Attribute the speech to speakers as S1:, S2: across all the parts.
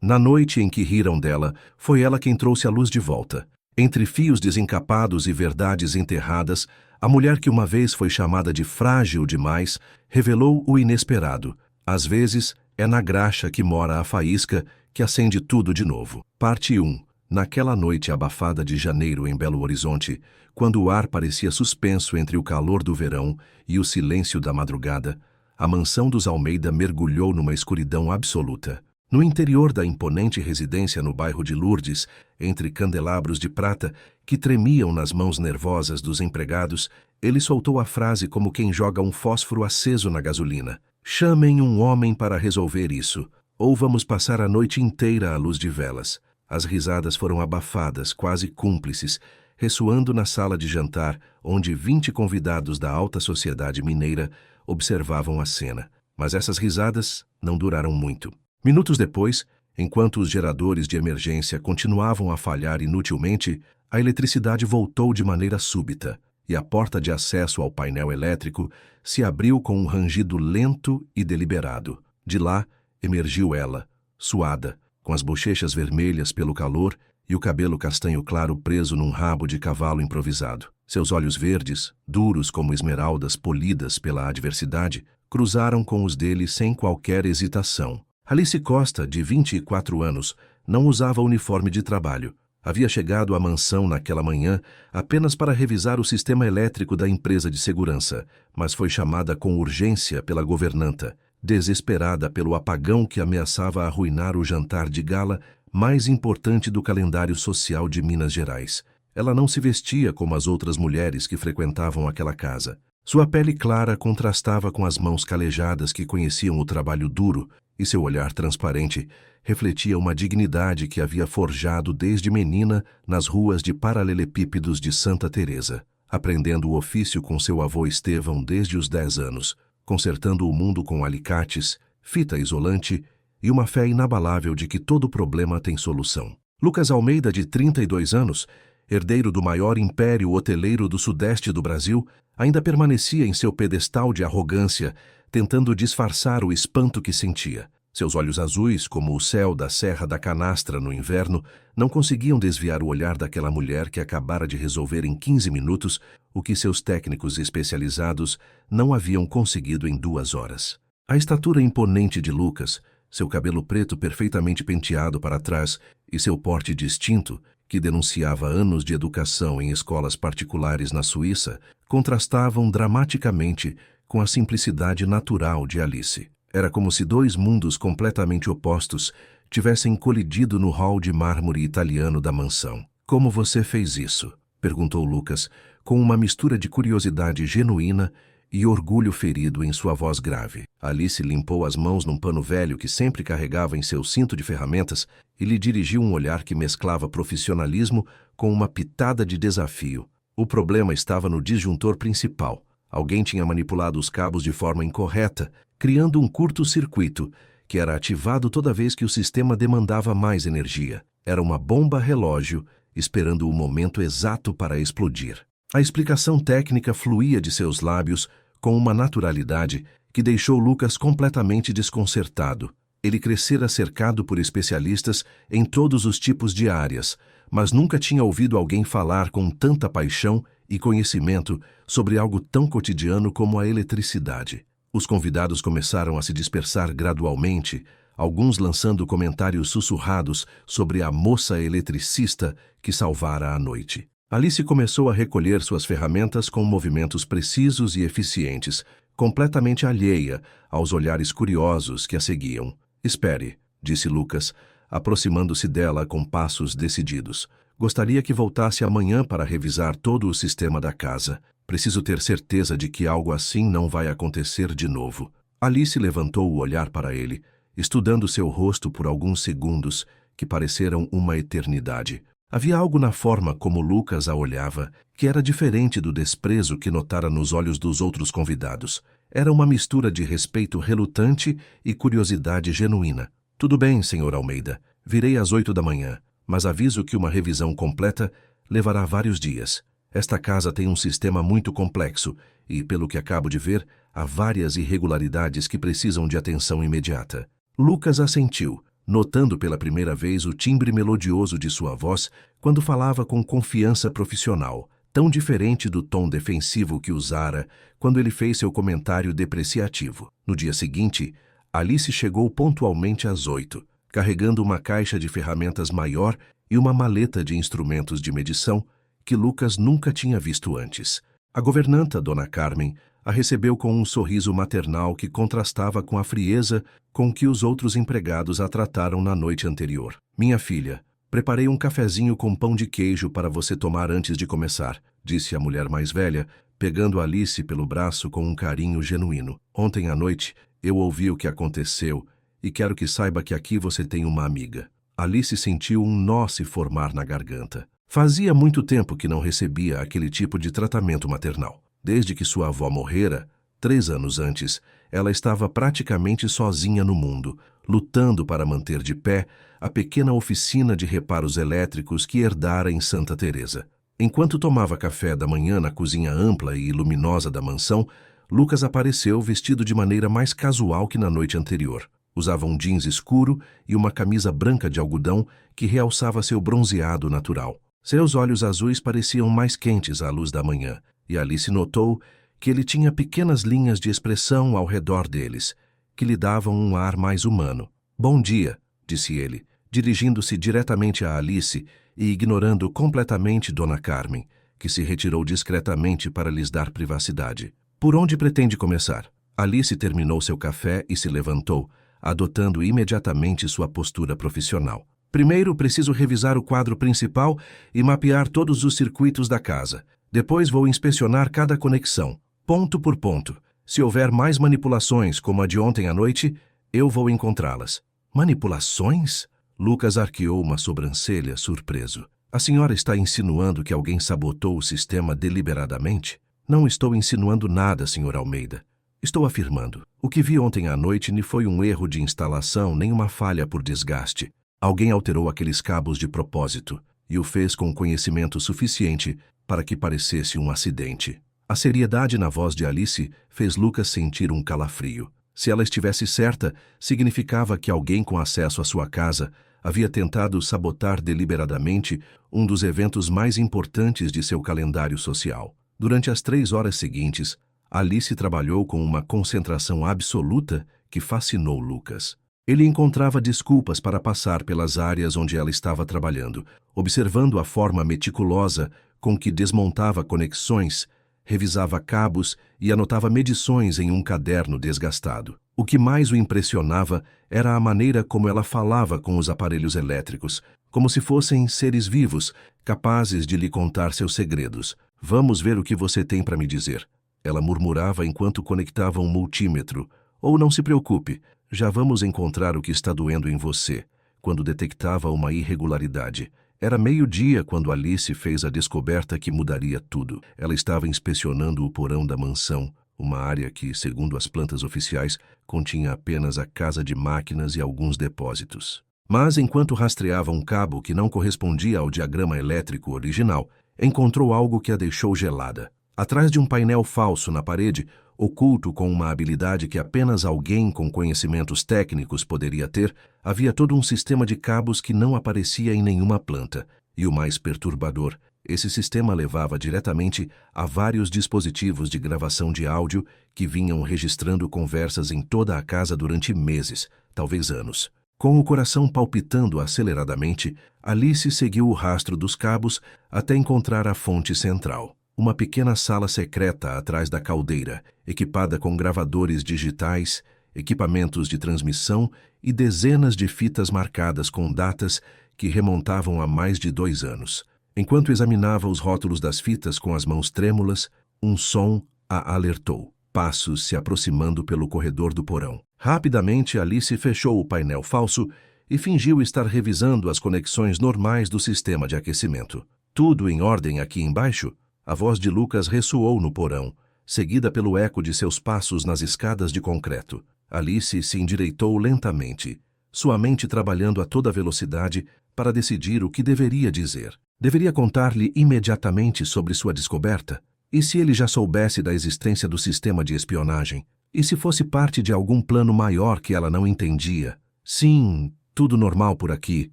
S1: Na noite em que riram dela, foi ela quem trouxe a luz de volta. Entre fios desencapados e verdades enterradas, a mulher que uma vez foi chamada de frágil demais, revelou o inesperado. Às vezes, é na graxa que mora a faísca que acende tudo de novo. Parte 1. Naquela noite abafada de janeiro em Belo Horizonte, quando o ar parecia suspenso entre o calor do verão e o silêncio da madrugada, a mansão dos Almeida mergulhou numa escuridão absoluta. No interior da imponente residência no bairro de Lourdes, entre candelabros de prata que tremiam nas mãos nervosas dos empregados, ele soltou a frase como quem joga um fósforo aceso na gasolina. Chamem um homem para resolver isso, ou vamos passar a noite inteira à luz de velas. As risadas foram abafadas, quase cúmplices, ressoando na sala de jantar, onde 20 convidados da alta sociedade mineira observavam a cena. Mas essas risadas não duraram muito. Minutos depois, enquanto os geradores de emergência continuavam a falhar inutilmente, a eletricidade voltou de maneira súbita, e a porta de acesso ao painel elétrico se abriu com um rangido lento e deliberado. De lá, emergiu ela, suada, com as bochechas vermelhas pelo calor e o cabelo castanho claro preso num rabo de cavalo improvisado. Seus olhos verdes, duros como esmeraldas polidas pela adversidade, cruzaram com os dele sem qualquer hesitação. Alice Costa, de 24 anos, não usava uniforme de trabalho. Havia chegado à mansão naquela manhã apenas para revisar o sistema elétrico da empresa de segurança, mas foi chamada com urgência pela governanta, desesperada pelo apagão que ameaçava arruinar o jantar de gala mais importante do calendário social de Minas Gerais. Ela não se vestia como as outras mulheres que frequentavam aquela casa. Sua pele clara contrastava com as mãos calejadas que conheciam o trabalho duro, e seu olhar transparente refletia uma dignidade que havia forjado desde menina nas ruas de paralelepípedos de Santa Teresa, aprendendo o ofício com seu avô Estevão desde os 10 anos, consertando o mundo com alicates, fita isolante e uma fé inabalável de que todo problema tem solução. Lucas Almeida, de 32 anos, herdeiro do maior império hoteleiro do sudeste do Brasil, ainda permanecia em seu pedestal de arrogância, tentando disfarçar o espanto que sentia. Seus olhos azuis, como o céu da Serra da Canastra no inverno, não conseguiam desviar o olhar daquela mulher que acabara de resolver em 15 minutos o que seus técnicos especializados não haviam conseguido em 2 horas. A estatura imponente de Lucas, seu cabelo preto perfeitamente penteado para trás e seu porte distinto, que denunciava anos de educação em escolas particulares na Suíça, contrastavam dramaticamente com a simplicidade natural de Alice. Era como se 2 mundos completamente opostos tivessem colidido no hall de mármore italiano da mansão. "Como você fez isso?", perguntou Lucas, com uma mistura de curiosidade genuína e orgulho ferido em sua voz grave. Alice limpou as mãos num pano velho que sempre carregava em seu cinto de ferramentas e lhe dirigiu um olhar que mesclava profissionalismo com uma pitada de desafio. O problema estava no disjuntor principal. Alguém tinha manipulado os cabos de forma incorreta, criando um curto-circuito, que era ativado toda vez que o sistema demandava mais energia. Era uma bomba relógio, esperando o momento exato para explodir. A explicação técnica fluía de seus lábios com uma naturalidade que deixou Lucas completamente desconcertado. Ele crescera cercado por especialistas em todos os tipos de áreas, mas nunca tinha ouvido alguém falar com tanta paixão e conhecimento sobre algo tão cotidiano como a eletricidade. Os convidados começaram a se dispersar gradualmente, alguns lançando comentários sussurrados sobre a moça eletricista que salvara a noite. Alice começou a recolher suas ferramentas com movimentos precisos e eficientes, completamente alheia aos olhares curiosos que a seguiam. "Espere", disse Lucas, aproximando-se dela com passos decididos. "Gostaria que voltasse amanhã para revisar todo o sistema da casa. Preciso ter certeza de que algo assim não vai acontecer de novo." Alice levantou o olhar para ele, estudando seu rosto por alguns segundos, que pareceram uma eternidade. Havia algo na forma como Lucas a olhava, que era diferente do desprezo que notara nos olhos dos outros convidados. Era uma mistura de respeito relutante e curiosidade genuína. "Tudo bem, Sr. Almeida. Virei às 8 da manhã, mas aviso que uma revisão completa levará vários dias. Esta casa tem um sistema muito complexo e, pelo que acabo de ver, há várias irregularidades que precisam de atenção imediata." Lucas assentiu, notando pela primeira vez o timbre melodioso de sua voz quando falava com confiança profissional, tão diferente do tom defensivo que usara quando ele fez seu comentário depreciativo. No dia seguinte, Alice chegou pontualmente às 8, carregando uma caixa de ferramentas maior e uma maleta de instrumentos de medição que Lucas nunca tinha visto antes. A governanta, Dona Carmen, a recebeu com um sorriso maternal que contrastava com a frieza com que os outros empregados a trataram na noite anterior. Minha filha, preparei um cafezinho com pão de queijo para você tomar antes de começar, disse a mulher mais velha, pegando Alice pelo braço com um carinho genuíno. Ontem à noite, eu ouvi o que aconteceu e quero que saiba que aqui você tem uma amiga. Alice sentiu um nó se formar na garganta. Fazia muito tempo que não recebia aquele tipo de tratamento maternal. Desde que sua avó morrera, 3 anos antes, ela estava praticamente sozinha no mundo, lutando para manter de pé a pequena oficina de reparos elétricos que herdara em Santa Teresa. Enquanto tomava café da manhã na cozinha ampla e luminosa da mansão, Lucas apareceu vestido de maneira mais casual que na noite anterior. Usava um jeans escuro e uma camisa branca de algodão que realçava seu bronzeado natural. Seus olhos azuis pareciam mais quentes à luz da manhã, e Alice notou que ele tinha pequenas linhas de expressão ao redor deles, que lhe davam um ar mais humano. Bom dia, disse ele, dirigindo-se diretamente a Alice e ignorando completamente Dona Carmen, que se retirou discretamente para lhes dar privacidade. Por onde pretende começar? Alice terminou seu café e se levantou, adotando imediatamente sua postura profissional. Primeiro, preciso revisar o quadro principal e mapear todos os circuitos da casa. Depois vou inspecionar cada conexão, ponto por ponto. Se houver mais manipulações, como a de ontem à noite, eu vou encontrá-las. Manipulações? Lucas arqueou uma sobrancelha, surpreso. A senhora está insinuando que alguém sabotou o sistema deliberadamente? Não estou insinuando nada, Sr. Almeida. Estou afirmando. O que vi ontem à noite nem foi um erro de instalação nem uma falha por desgaste. Alguém alterou aqueles cabos de propósito e o fez com conhecimento suficiente para que parecesse um acidente. A seriedade na voz de Alice fez Lucas sentir um calafrio. Se ela estivesse certa, significava que alguém com acesso à sua casa havia tentado sabotar deliberadamente um dos eventos mais importantes de seu calendário social. Durante as 3 horas seguintes, Alice trabalhou com uma concentração absoluta que fascinou Lucas. Ele encontrava desculpas para passar pelas áreas onde ela estava trabalhando, observando a forma meticulosa com que desmontava conexões, revisava cabos e anotava medições em um caderno desgastado. O que mais o impressionava era a maneira como ela falava com os aparelhos elétricos, como se fossem seres vivos, capazes de lhe contar seus segredos. Vamos ver o que você tem para me dizer. Ela murmurava enquanto conectava um multímetro. Ou não se preocupe, já vamos encontrar o que está doendo em você, quando detectava uma irregularidade. Era meio-dia quando Alice fez a descoberta que mudaria tudo. Ela estava inspecionando o porão da mansão, uma área que, segundo as plantas oficiais, continha apenas a casa de máquinas e alguns depósitos. Mas, enquanto rastreava um cabo que não correspondia ao diagrama elétrico original, encontrou algo que a deixou gelada. Atrás de um painel falso na parede, oculto com uma habilidade que apenas alguém com conhecimentos técnicos poderia ter, havia todo um sistema de cabos que não aparecia em nenhuma planta. E o mais perturbador, esse sistema levava diretamente a vários dispositivos de gravação de áudio que vinham registrando conversas em toda a casa durante meses, talvez anos. Com o coração palpitando aceleradamente, Alice seguiu o rastro dos cabos até encontrar a fonte central. Uma pequena sala secreta atrás da caldeira, equipada com gravadores digitais, equipamentos de transmissão e dezenas de fitas marcadas com datas que remontavam a mais de 2 anos. Enquanto examinava os rótulos das fitas com as mãos trêmulas, um som a alertou. Passos se aproximando pelo corredor do porão. Rapidamente, Alice fechou o painel falso e fingiu estar revisando as conexões normais do sistema de aquecimento. Tudo em ordem aqui embaixo? A voz de Lucas ressoou no porão, seguida pelo eco de seus passos nas escadas de concreto. Alice se endireitou lentamente, sua mente trabalhando a toda velocidade para decidir o que deveria dizer. Deveria contar-lhe imediatamente sobre sua descoberta? E se ele já soubesse da existência do sistema de espionagem? E se fosse parte de algum plano maior que ela não entendia? Sim, Tudo normal por aqui,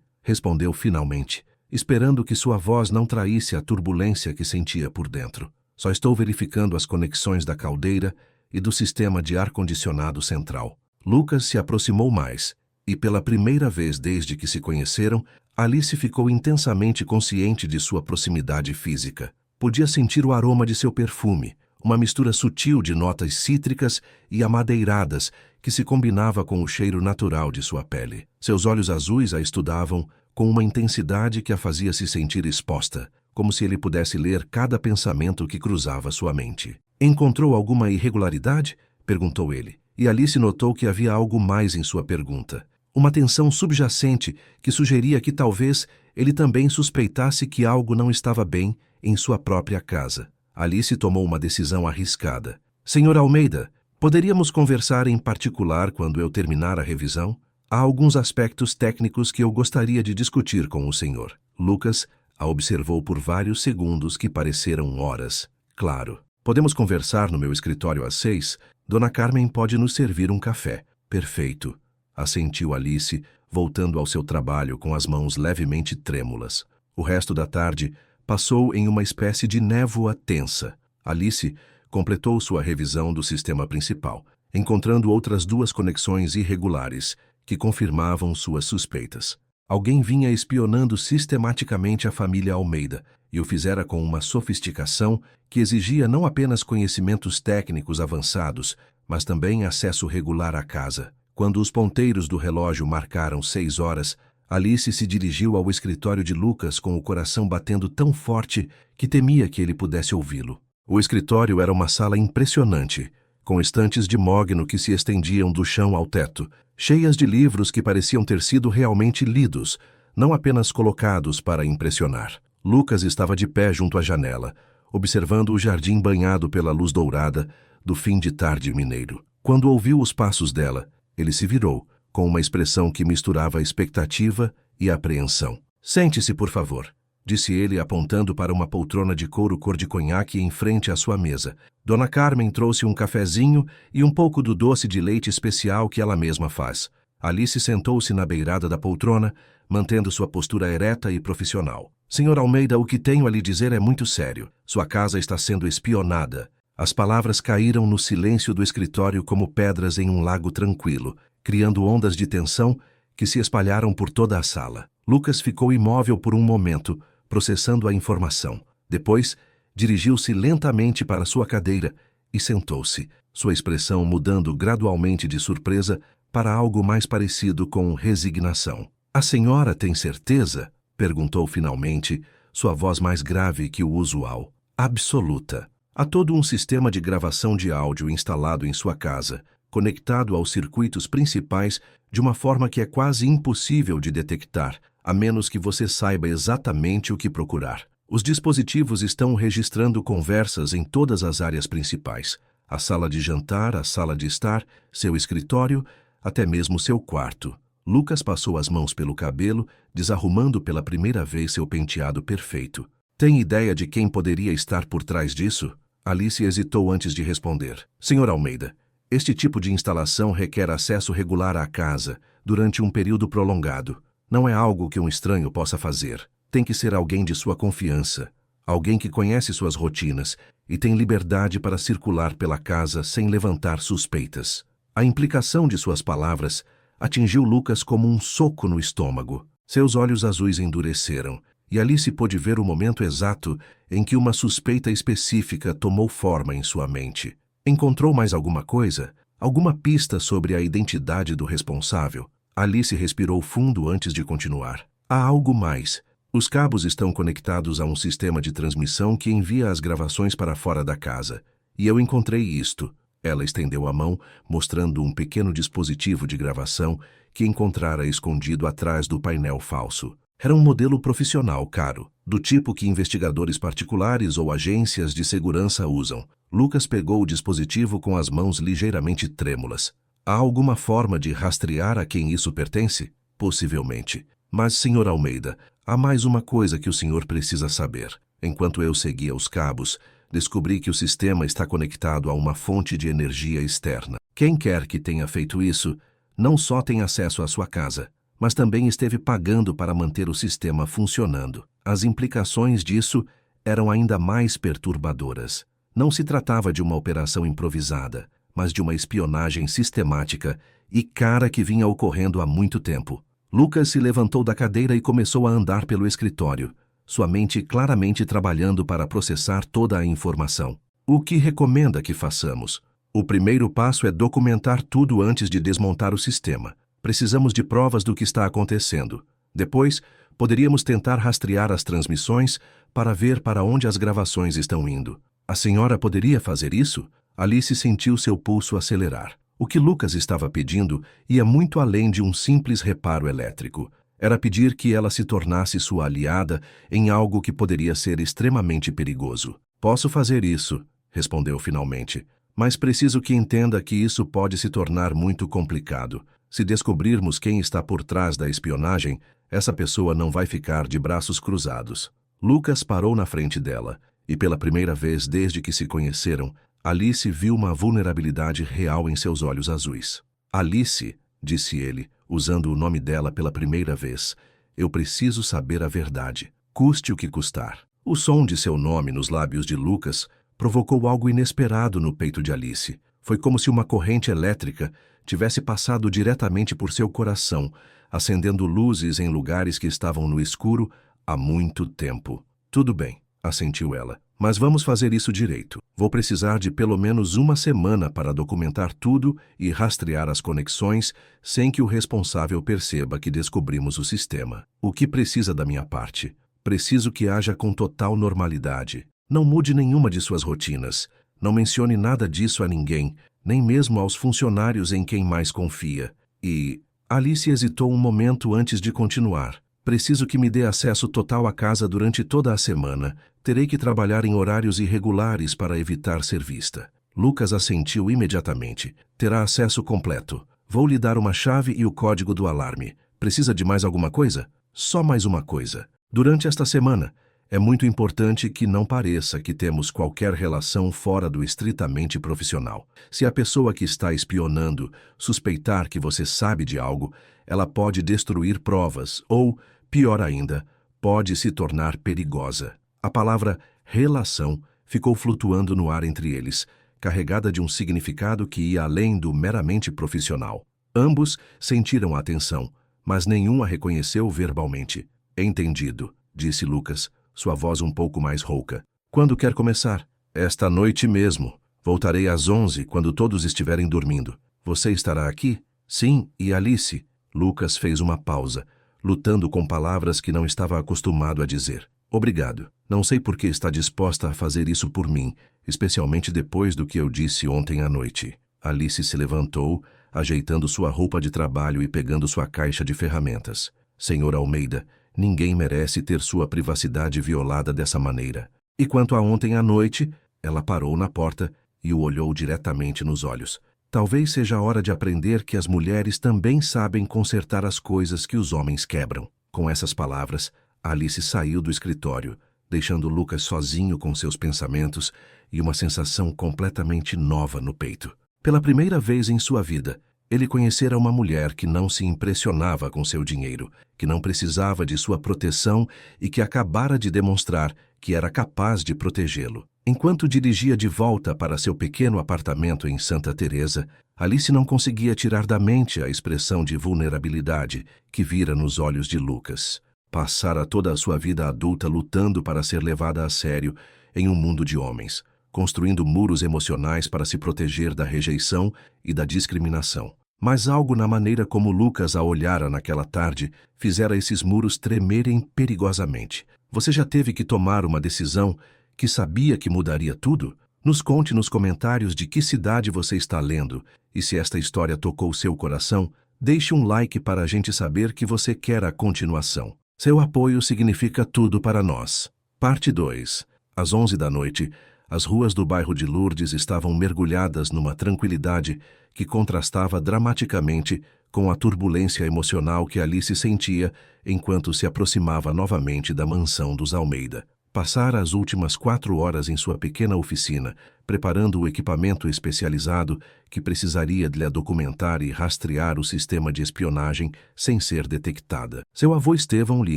S1: respondeu finalmente, esperando que sua voz não traísse a turbulência que sentia por dentro. Só estou verificando as conexões da caldeira e do sistema de ar-condicionado central. Lucas se aproximou mais, e pela primeira vez desde que se conheceram, Alice ficou intensamente consciente de sua proximidade física. Podia sentir o aroma de seu perfume, uma mistura sutil de notas cítricas e amadeiradas que se combinava com o cheiro natural de sua pele. Seus olhos azuis a estudavam com uma intensidade que a fazia se sentir exposta, como se ele pudesse ler cada pensamento que cruzava sua mente. Encontrou alguma irregularidade? Perguntou ele, e Alice notou que havia algo mais em sua pergunta. Uma tensão subjacente que sugeria que talvez ele também suspeitasse que algo não estava bem em sua própria casa. Alice tomou uma decisão arriscada. Senhor Almeida, poderíamos conversar em particular quando eu terminar a revisão? Há alguns aspectos técnicos que eu gostaria de discutir com o senhor. Lucas a observou por vários segundos que pareceram horas. Claro. Podemos conversar no meu escritório às 6? Dona Carmen pode nos servir um café. Perfeito. Assentiu Alice, voltando ao seu trabalho com as mãos levemente trêmulas. O resto da tarde passou em uma espécie de névoa tensa. Alice completou sua revisão do sistema principal, encontrando outras 2 conexões irregulares que confirmavam suas suspeitas. Alguém vinha espionando sistematicamente a família Almeida e o fizera com uma sofisticação que exigia não apenas conhecimentos técnicos avançados, mas também acesso regular à casa. Quando os ponteiros do relógio marcaram 6 horas, Alice se dirigiu ao escritório de Lucas com o coração batendo tão forte que temia que ele pudesse ouvi-lo. O escritório era uma sala impressionante, com estantes de mogno que se estendiam do chão ao teto, cheias de livros que pareciam ter sido realmente lidos, não apenas colocados para impressionar. Lucas estava de pé junto à janela, observando o jardim banhado pela luz dourada do fim de tarde mineiro. Quando ouviu os passos dela, ele se virou, com uma expressão que misturava expectativa e apreensão. Sente-se, por favor, disse ele apontando para uma poltrona de couro cor de conhaque em frente à sua mesa. Dona Carmen trouxe um cafezinho e um pouco do doce de leite especial que ela mesma faz. Alice sentou-se na beirada da poltrona, mantendo sua postura ereta e profissional. Senhor Almeida, o que tenho a lhe dizer é muito sério. Sua casa está sendo espionada. As palavras caíram no silêncio do escritório como pedras em um lago tranquilo, criando ondas de tensão que se espalharam por toda a sala. Lucas ficou imóvel por um momento, processando a informação. Depois, dirigiu-se lentamente para sua cadeira e sentou-se, sua expressão mudando gradualmente de surpresa para algo mais parecido com resignação. A senhora tem certeza? Perguntou finalmente, sua voz mais grave que o usual. Absoluta. Há todo um sistema de gravação de áudio instalado em sua casa, conectado aos circuitos principais de uma forma que é quase impossível de detectar, a menos que você saiba exatamente o que procurar. Os dispositivos estão registrando conversas em todas as áreas principais: a sala de jantar, a sala de estar, seu escritório, até mesmo seu quarto. Lucas passou as mãos pelo cabelo, desarrumando pela primeira vez seu penteado perfeito. Tem ideia de quem poderia estar por trás disso? Alice hesitou antes de responder. Senhor Almeida, este tipo de instalação requer acesso regular à casa durante um período prolongado. Não é algo que um estranho possa fazer. Tem que ser alguém de sua confiança, alguém que conhece suas rotinas e tem liberdade para circular pela casa sem levantar suspeitas. A implicação de suas palavras atingiu Lucas como um soco no estômago. Seus olhos azuis endureceram, e Alice pôde ver o momento exato em que uma suspeita específica tomou forma em sua mente. Encontrou mais alguma coisa? Alguma pista sobre a identidade do responsável? Alice respirou fundo antes de continuar. Há algo mais. Os cabos estão conectados a um sistema de transmissão que envia as gravações para fora da casa. E eu encontrei isto. Ela estendeu a mão, mostrando um pequeno dispositivo de gravação que encontrara escondido atrás do painel falso. Era um modelo profissional caro, do tipo que investigadores particulares ou agências de segurança usam. Lucas pegou o dispositivo com as mãos ligeiramente trêmulas. Há alguma forma de rastrear a quem isso pertence? Possivelmente. Mas, Sr. Almeida, há mais uma coisa que o senhor precisa saber. Enquanto eu seguia os cabos, descobri que o sistema está conectado a uma fonte de energia externa. Quem quer que tenha feito isso, não só tem acesso à sua casa, mas também esteve pagando para manter o sistema funcionando. As implicações disso eram ainda mais perturbadoras. Não se tratava de uma operação improvisada, mas de uma espionagem sistemática e cara que vinha ocorrendo há muito tempo. Lucas se levantou da cadeira e começou a andar pelo escritório, sua mente claramente trabalhando para processar toda a informação. O que recomenda que façamos? O primeiro passo é documentar tudo antes de desmontar o sistema. Precisamos de provas do que está acontecendo. Depois, poderíamos tentar rastrear as transmissões para ver para onde as gravações estão indo. A senhora poderia fazer isso? Alice sentiu seu pulso acelerar. O que Lucas estava pedindo ia muito além de um simples reparo elétrico. Era pedir que ela se tornasse sua aliada em algo que poderia ser extremamente perigoso. Posso fazer isso, respondeu finalmente. Mas preciso que entenda que isso pode se tornar muito complicado. Se descobrirmos quem está por trás da espionagem, essa pessoa não vai ficar de braços cruzados. Lucas parou na frente dela, e pela primeira vez desde que se conheceram, Alice viu uma vulnerabilidade real em seus olhos azuis. Alice, disse ele, usando o nome dela pela primeira vez, eu preciso saber a verdade, custe o que custar. O som de seu nome nos lábios de Lucas provocou algo inesperado no peito de Alice. Foi como se uma corrente elétrica tivesse passado diretamente por seu coração, acendendo luzes em lugares que estavam no escuro há muito tempo. Tudo bem, assentiu ela, mas vamos fazer isso direito. Vou precisar de pelo menos uma semana para documentar tudo e rastrear as conexões sem que o responsável perceba que descobrimos o sistema. O que precisa da minha parte? Preciso que haja com total normalidade. Não mude nenhuma de suas rotinas. Não mencione nada disso a ninguém, nem mesmo aos funcionários em quem mais confia. E Alice hesitou um momento antes de continuar. Preciso que me dê acesso total à casa durante toda a semana. Terei que trabalhar em horários irregulares para evitar ser vista. Lucas assentiu imediatamente. Terá acesso completo. Vou lhe dar uma chave e o código do alarme. Precisa de mais alguma coisa? Só mais uma coisa. Durante esta semana, é muito importante que não pareça que temos qualquer relação fora do estritamente profissional. Se a pessoa que está espionando suspeitar que você sabe de algo, ela pode destruir provas ou, pior ainda, pode se tornar perigosa. A palavra relação ficou flutuando no ar entre eles, carregada de um significado que ia além do meramente profissional. Ambos sentiram a atenção, mas nenhum a reconheceu verbalmente. Entendido, disse Lucas, sua voz um pouco mais rouca. Quando quer começar? Esta noite mesmo. Voltarei às 11, quando todos estiverem dormindo. Você estará aqui? Sim, e Alice? Lucas fez uma pausa, lutando com palavras que não estava acostumado a dizer. Obrigado. Não sei por que está disposta a fazer isso por mim, especialmente depois do que eu disse ontem à noite. Alice se levantou, ajeitando sua roupa de trabalho e pegando sua caixa de ferramentas. Senhor Almeida, ninguém merece ter sua privacidade violada dessa maneira. E quanto a ontem à noite, ela parou na porta e o olhou diretamente nos olhos. Talvez seja a hora de aprender que as mulheres também sabem consertar as coisas que os homens quebram. Com essas palavras, Alice saiu do escritório, deixando Lucas sozinho com seus pensamentos e uma sensação completamente nova no peito. Pela primeira vez em sua vida, ele conhecera uma mulher que não se impressionava com seu dinheiro, que não precisava de sua proteção e que acabara de demonstrar que era capaz de protegê-lo. Enquanto dirigia de volta para seu pequeno apartamento em Santa Teresa, Alice não conseguia tirar da mente a expressão de vulnerabilidade que vira nos olhos de Lucas. Passara toda a sua vida adulta lutando para ser levada a sério em um mundo de homens, construindo muros emocionais para se proteger da rejeição e da discriminação. Mas algo na maneira como Lucas a olhara naquela tarde fizera esses muros tremerem perigosamente. Você já teve que tomar uma decisão que sabia que mudaria tudo? Nos conte nos comentários de que cidade você está lendo, e se esta história tocou seu coração, deixe um like para a gente saber que você quer a continuação. Seu apoio significa tudo para nós. Parte 2. Às 11 da noite, as ruas do bairro de Lourdes estavam mergulhadas numa tranquilidade que contrastava dramaticamente com a turbulência emocional que Alice sentia enquanto se aproximava novamente da mansão dos Almeida. Passara as últimas 4 horas em sua pequena oficina, preparando o equipamento especializado que precisaria de lhe documentar e rastrear o sistema de espionagem sem ser detectada. Seu avô Estevão lhe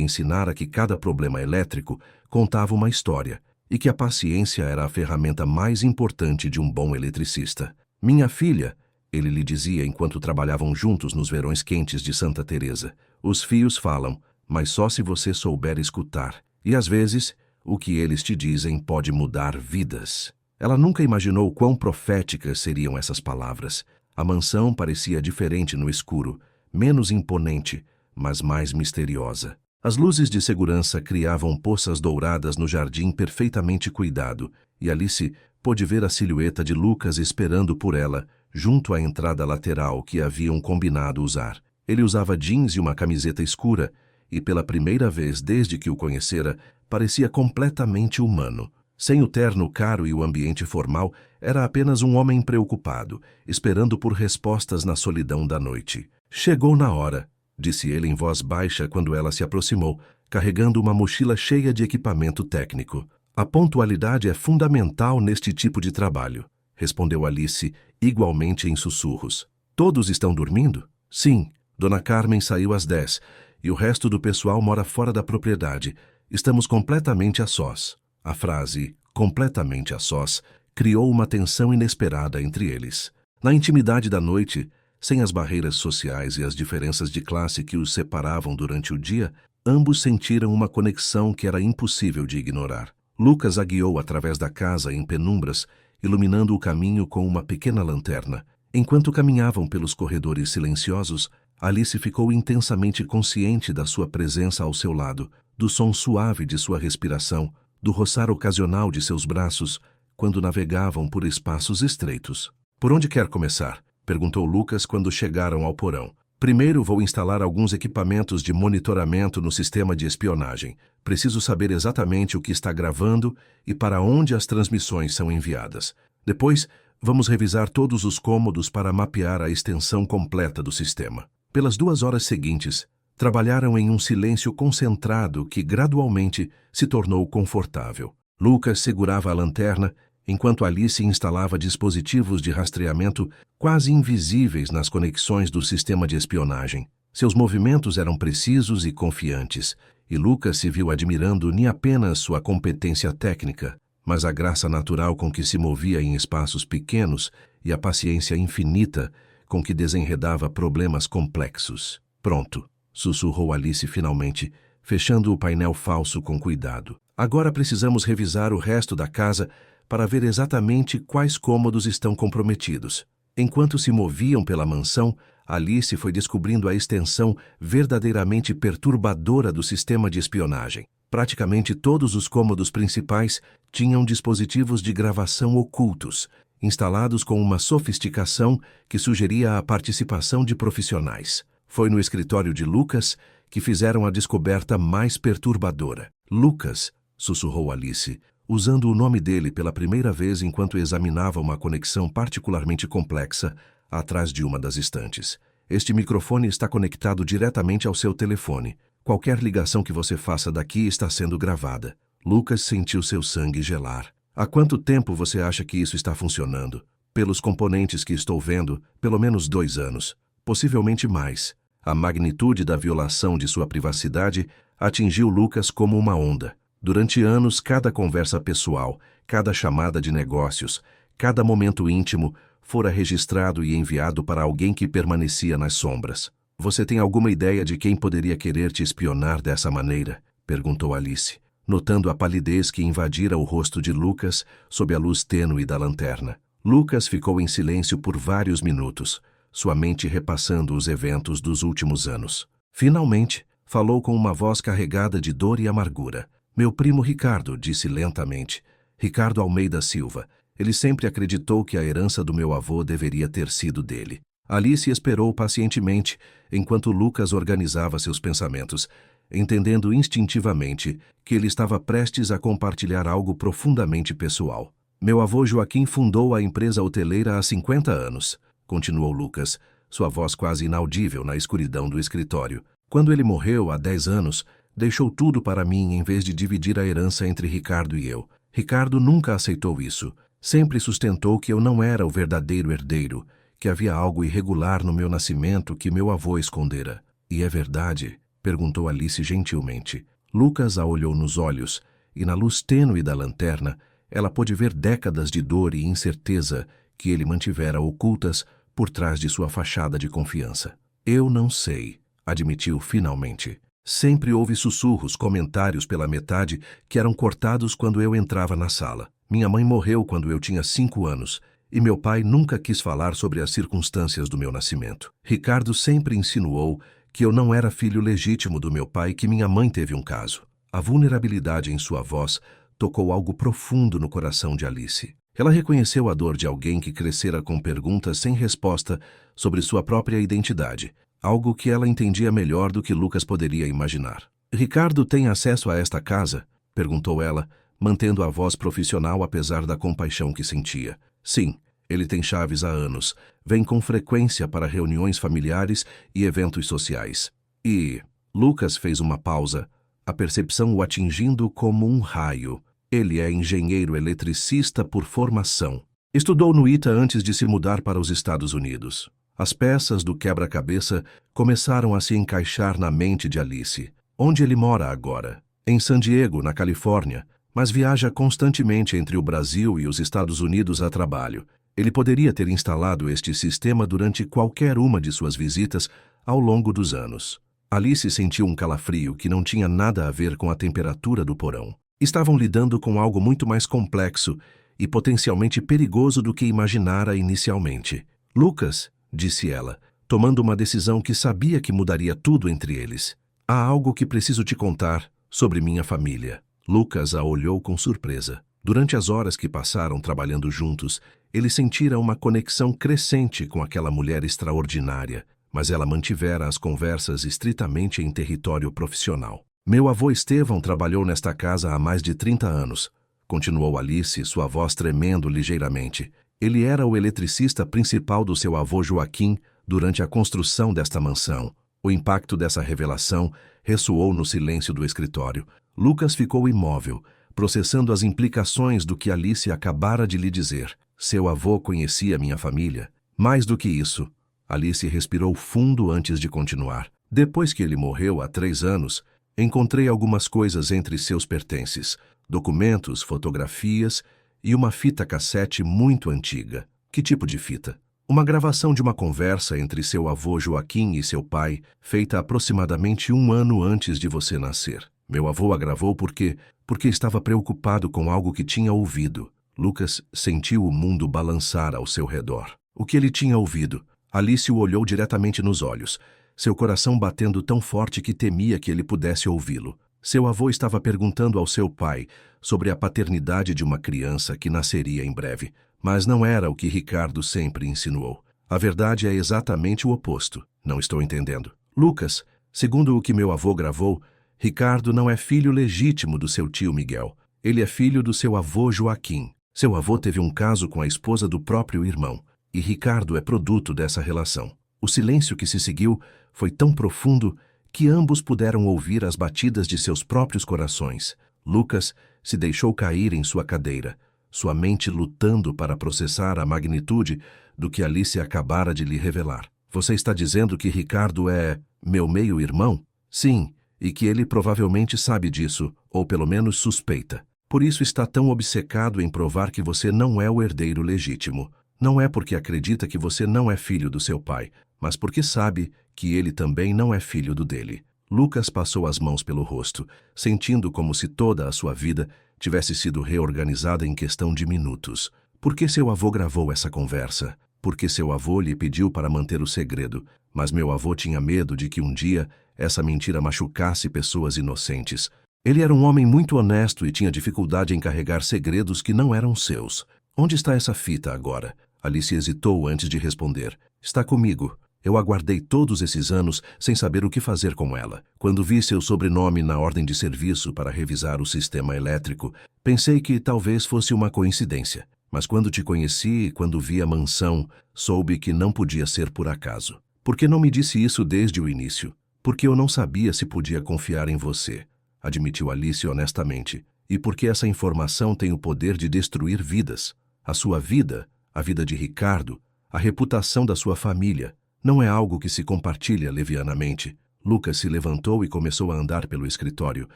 S1: ensinara que cada problema elétrico contava uma história e que a paciência era a ferramenta mais importante de um bom eletricista. Minha filha, ele lhe dizia enquanto trabalhavam juntos nos verões quentes de Santa Teresa, os fios falam, mas só se você souber escutar. E às vezes, o que eles te dizem pode mudar vidas. Ela nunca imaginou quão proféticas seriam essas palavras. A mansão parecia diferente no escuro, menos imponente, mas mais misteriosa. As luzes de segurança criavam poças douradas no jardim perfeitamente cuidado, e Alice pôde ver a silhueta de Lucas esperando por ela, junto à entrada lateral que haviam combinado usar. Ele usava jeans e uma camiseta escura, e pela primeira vez desde que o conhecera, parecia completamente humano. Sem o terno caro e o ambiente formal, era apenas um homem preocupado, esperando por respostas na solidão da noite. Chegou na hora, disse ele em voz baixa quando ela se aproximou, carregando uma mochila cheia de equipamento técnico. A pontualidade é fundamental neste tipo de trabalho, respondeu Alice, igualmente em sussurros. Todos estão dormindo? Sim, Dona Carmen saiu às 10, e o resto do pessoal mora fora da propriedade. Estamos completamente a sós. A frase, completamente a sós, criou uma tensão inesperada entre eles. Na intimidade da noite, sem as barreiras sociais e as diferenças de classe que os separavam durante o dia, ambos sentiram uma conexão que era impossível de ignorar. Lucas a guiou através da casa em penumbras, iluminando o caminho com uma pequena lanterna. Enquanto caminhavam pelos corredores silenciosos, Alice ficou intensamente consciente da sua presença ao seu lado, do som suave de sua respiração, do roçar ocasional de seus braços, quando navegavam por espaços estreitos. Por onde quer começar? Perguntou Lucas quando chegaram ao porão. Primeiro vou instalar alguns equipamentos de monitoramento no sistema de espionagem. Preciso saber exatamente o que está gravando e para onde as transmissões são enviadas. Depois, vamos revisar todos os cômodos para mapear a extensão completa do sistema. Pelas 2 horas seguintes, trabalharam em um silêncio concentrado que gradualmente se tornou confortável. Lucas segurava a lanterna, enquanto Alice instalava dispositivos de rastreamento quase invisíveis nas conexões do sistema de espionagem. Seus movimentos eram precisos e confiantes, e Lucas se viu admirando nem apenas sua competência técnica, mas a graça natural com que se movia em espaços pequenos e a paciência infinita com que desenredava problemas complexos. Pronto, sussurrou Alice finalmente, fechando o painel falso com cuidado. Agora precisamos revisar o resto da casa para ver exatamente quais cômodos estão comprometidos. Enquanto se moviam pela mansão, Alice foi descobrindo a extensão verdadeiramente perturbadora do sistema de espionagem. Praticamente todos os cômodos principais tinham dispositivos de gravação ocultos, instalados com uma sofisticação que sugeria a participação de profissionais. Foi no escritório de Lucas que fizeram a descoberta mais perturbadora. Lucas, sussurrou Alice, usando o nome dele pela primeira vez enquanto examinava uma conexão particularmente complexa atrás de uma das estantes. Este microfone está conectado diretamente ao seu telefone. Qualquer ligação que você faça daqui está sendo gravada. Lucas sentiu seu sangue gelar. Há quanto tempo você acha que isso está funcionando? Pelos componentes que estou vendo, pelo menos 2 anos. Possivelmente mais. A magnitude da violação de sua privacidade atingiu Lucas como uma onda. Durante anos, cada conversa pessoal, cada chamada de negócios, cada momento íntimo fora registrado e enviado para alguém que permanecia nas sombras. Você tem alguma ideia de quem poderia querer te espionar dessa maneira? Perguntou Alice, notando a palidez que invadira o rosto de Lucas sob a luz tênue da lanterna. Lucas ficou em silêncio por vários minutos, sua mente repassando os eventos dos últimos anos. Finalmente, falou com uma voz carregada de dor e amargura. Meu primo Ricardo, disse lentamente. Ricardo Almeida Silva. Ele sempre acreditou que a herança do meu avô deveria ter sido dele. Alice esperou pacientemente, enquanto Lucas organizava seus pensamentos, entendendo instintivamente que ele estava prestes a compartilhar algo profundamente pessoal. Meu avô Joaquim fundou a empresa hoteleira há 50 anos, continuou Lucas, sua voz quase inaudível na escuridão do escritório. Quando ele morreu há 10 anos, Deixou tudo para mim em vez de dividir a herança entre Ricardo e eu. Ricardo nunca aceitou isso. Sempre sustentou que eu não era o verdadeiro herdeiro, que havia algo irregular no meu nascimento que meu avô escondera. E é verdade? Perguntou Alice gentilmente. Lucas a olhou nos olhos, e na luz tênue da lanterna, ela pôde ver décadas de dor e incerteza que ele mantivera ocultas por trás de sua fachada de confiança. Eu não sei, admitiu finalmente. Sempre houve sussurros, comentários pela metade que eram cortados quando eu entrava na sala. Minha mãe morreu quando eu tinha 5 anos, e meu pai nunca quis falar sobre as circunstâncias do meu nascimento. Ricardo sempre insinuou que eu não era filho legítimo do meu pai e que minha mãe teve um caso. A vulnerabilidade em sua voz tocou algo profundo no coração de Alice. Ela reconheceu a dor de alguém que crescera com perguntas sem resposta sobre sua própria identidade, algo que ela entendia melhor do que Lucas poderia imaginar. Ricardo tem acesso a esta casa? Perguntou ela, mantendo a voz profissional apesar da compaixão que sentia. Sim, ele tem chaves há anos. Vem com frequência para reuniões familiares e eventos sociais. E Lucas fez uma pausa, a percepção o atingindo como um raio. Ele é engenheiro eletricista por formação. Estudou no ITA antes de se mudar para os Estados Unidos. As peças do quebra-cabeça começaram a se encaixar na mente de Alice. Onde ele mora agora? Em San Diego, na Califórnia, mas viaja constantemente entre o Brasil e os Estados Unidos a trabalho. Ele poderia ter instalado este sistema durante qualquer uma de suas visitas ao longo dos anos. Alice sentiu um calafrio que não tinha nada a ver com a temperatura do porão. Estavam lidando com algo muito mais complexo e potencialmente perigoso do que imaginara inicialmente. Lucas, disse ela, tomando uma decisão que sabia que mudaria tudo entre eles. Há algo que preciso te contar sobre minha família. Lucas a olhou com surpresa. Durante as horas que passaram trabalhando juntos, ele sentira uma conexão crescente com aquela mulher extraordinária, mas ela mantivera as conversas estritamente em território profissional. Meu avô Estevão trabalhou nesta casa há mais de 30 anos, continuou Alice, sua voz tremendo ligeiramente. Ele era o eletricista principal do seu avô Joaquim durante a construção desta mansão. O impacto dessa revelação ressoou no silêncio do escritório. Lucas ficou imóvel, processando as implicações do que Alice acabara de lhe dizer. Seu avô conhecia minha família. Mais do que isso, Alice respirou fundo antes de continuar. Depois que ele morreu há 3 anos, encontrei algumas coisas entre seus pertences, documentos, fotografias e uma fita cassete muito antiga. Que tipo de fita? Uma gravação de uma conversa entre seu avô Joaquim e seu pai, feita aproximadamente 1 ano antes de você nascer. Meu avô a gravou porque estava preocupado com algo que tinha ouvido. Lucas sentiu o mundo balançar ao seu redor. O que ele tinha ouvido? Alice o olhou diretamente nos olhos, seu coração batendo tão forte que temia que ele pudesse ouvi-lo. Seu avô estava perguntando ao seu pai sobre a paternidade de uma criança que nasceria em breve, mas não era o que Ricardo sempre insinuou. A verdade é exatamente o oposto. Não estou entendendo. Lucas, segundo o que meu avô gravou, Ricardo não é filho legítimo do seu tio Miguel. Ele é filho do seu avô Joaquim. Seu avô teve um caso com a esposa do próprio irmão, e Ricardo é produto dessa relação. O silêncio que se seguiu foi tão profundo que ambos puderam ouvir as batidas de seus próprios corações. Lucas se deixou cair em sua cadeira, sua mente lutando para processar a magnitude do que Alice acabara de lhe revelar. Você está dizendo que Ricardo é meu meio-irmão? Sim, e que ele provavelmente sabe disso, ou pelo menos suspeita. Por isso está tão obcecado em provar que você não é o herdeiro legítimo. Não é porque acredita que você não é filho do seu pai, mas porque sabe que ele também não é filho do dele. Lucas passou as mãos pelo rosto, sentindo como se toda a sua vida tivesse sido reorganizada em questão de minutos. Por que seu avô gravou essa conversa? Porque seu avô lhe pediu para manter o segredo, mas meu avô tinha medo de que um dia essa mentira machucasse pessoas inocentes. Ele era um homem muito honesto e tinha dificuldade em carregar segredos que não eram seus. Onde está essa fita agora? Alice hesitou antes de responder. Está comigo. Eu aguardei todos esses anos sem saber o que fazer com ela. Quando vi seu sobrenome na ordem de serviço para revisar o sistema elétrico, pensei que talvez fosse uma coincidência. Mas quando te conheci e quando vi a mansão, soube que não podia ser por acaso. Por que não me disse isso desde o início? Porque eu não sabia se podia confiar em você, admitiu Alice honestamente. E porque essa informação tem o poder de destruir vidas. A sua vida, a vida de Ricardo, a reputação da sua família, não é algo que se compartilha levianamente. Lucas se levantou e começou a andar pelo escritório,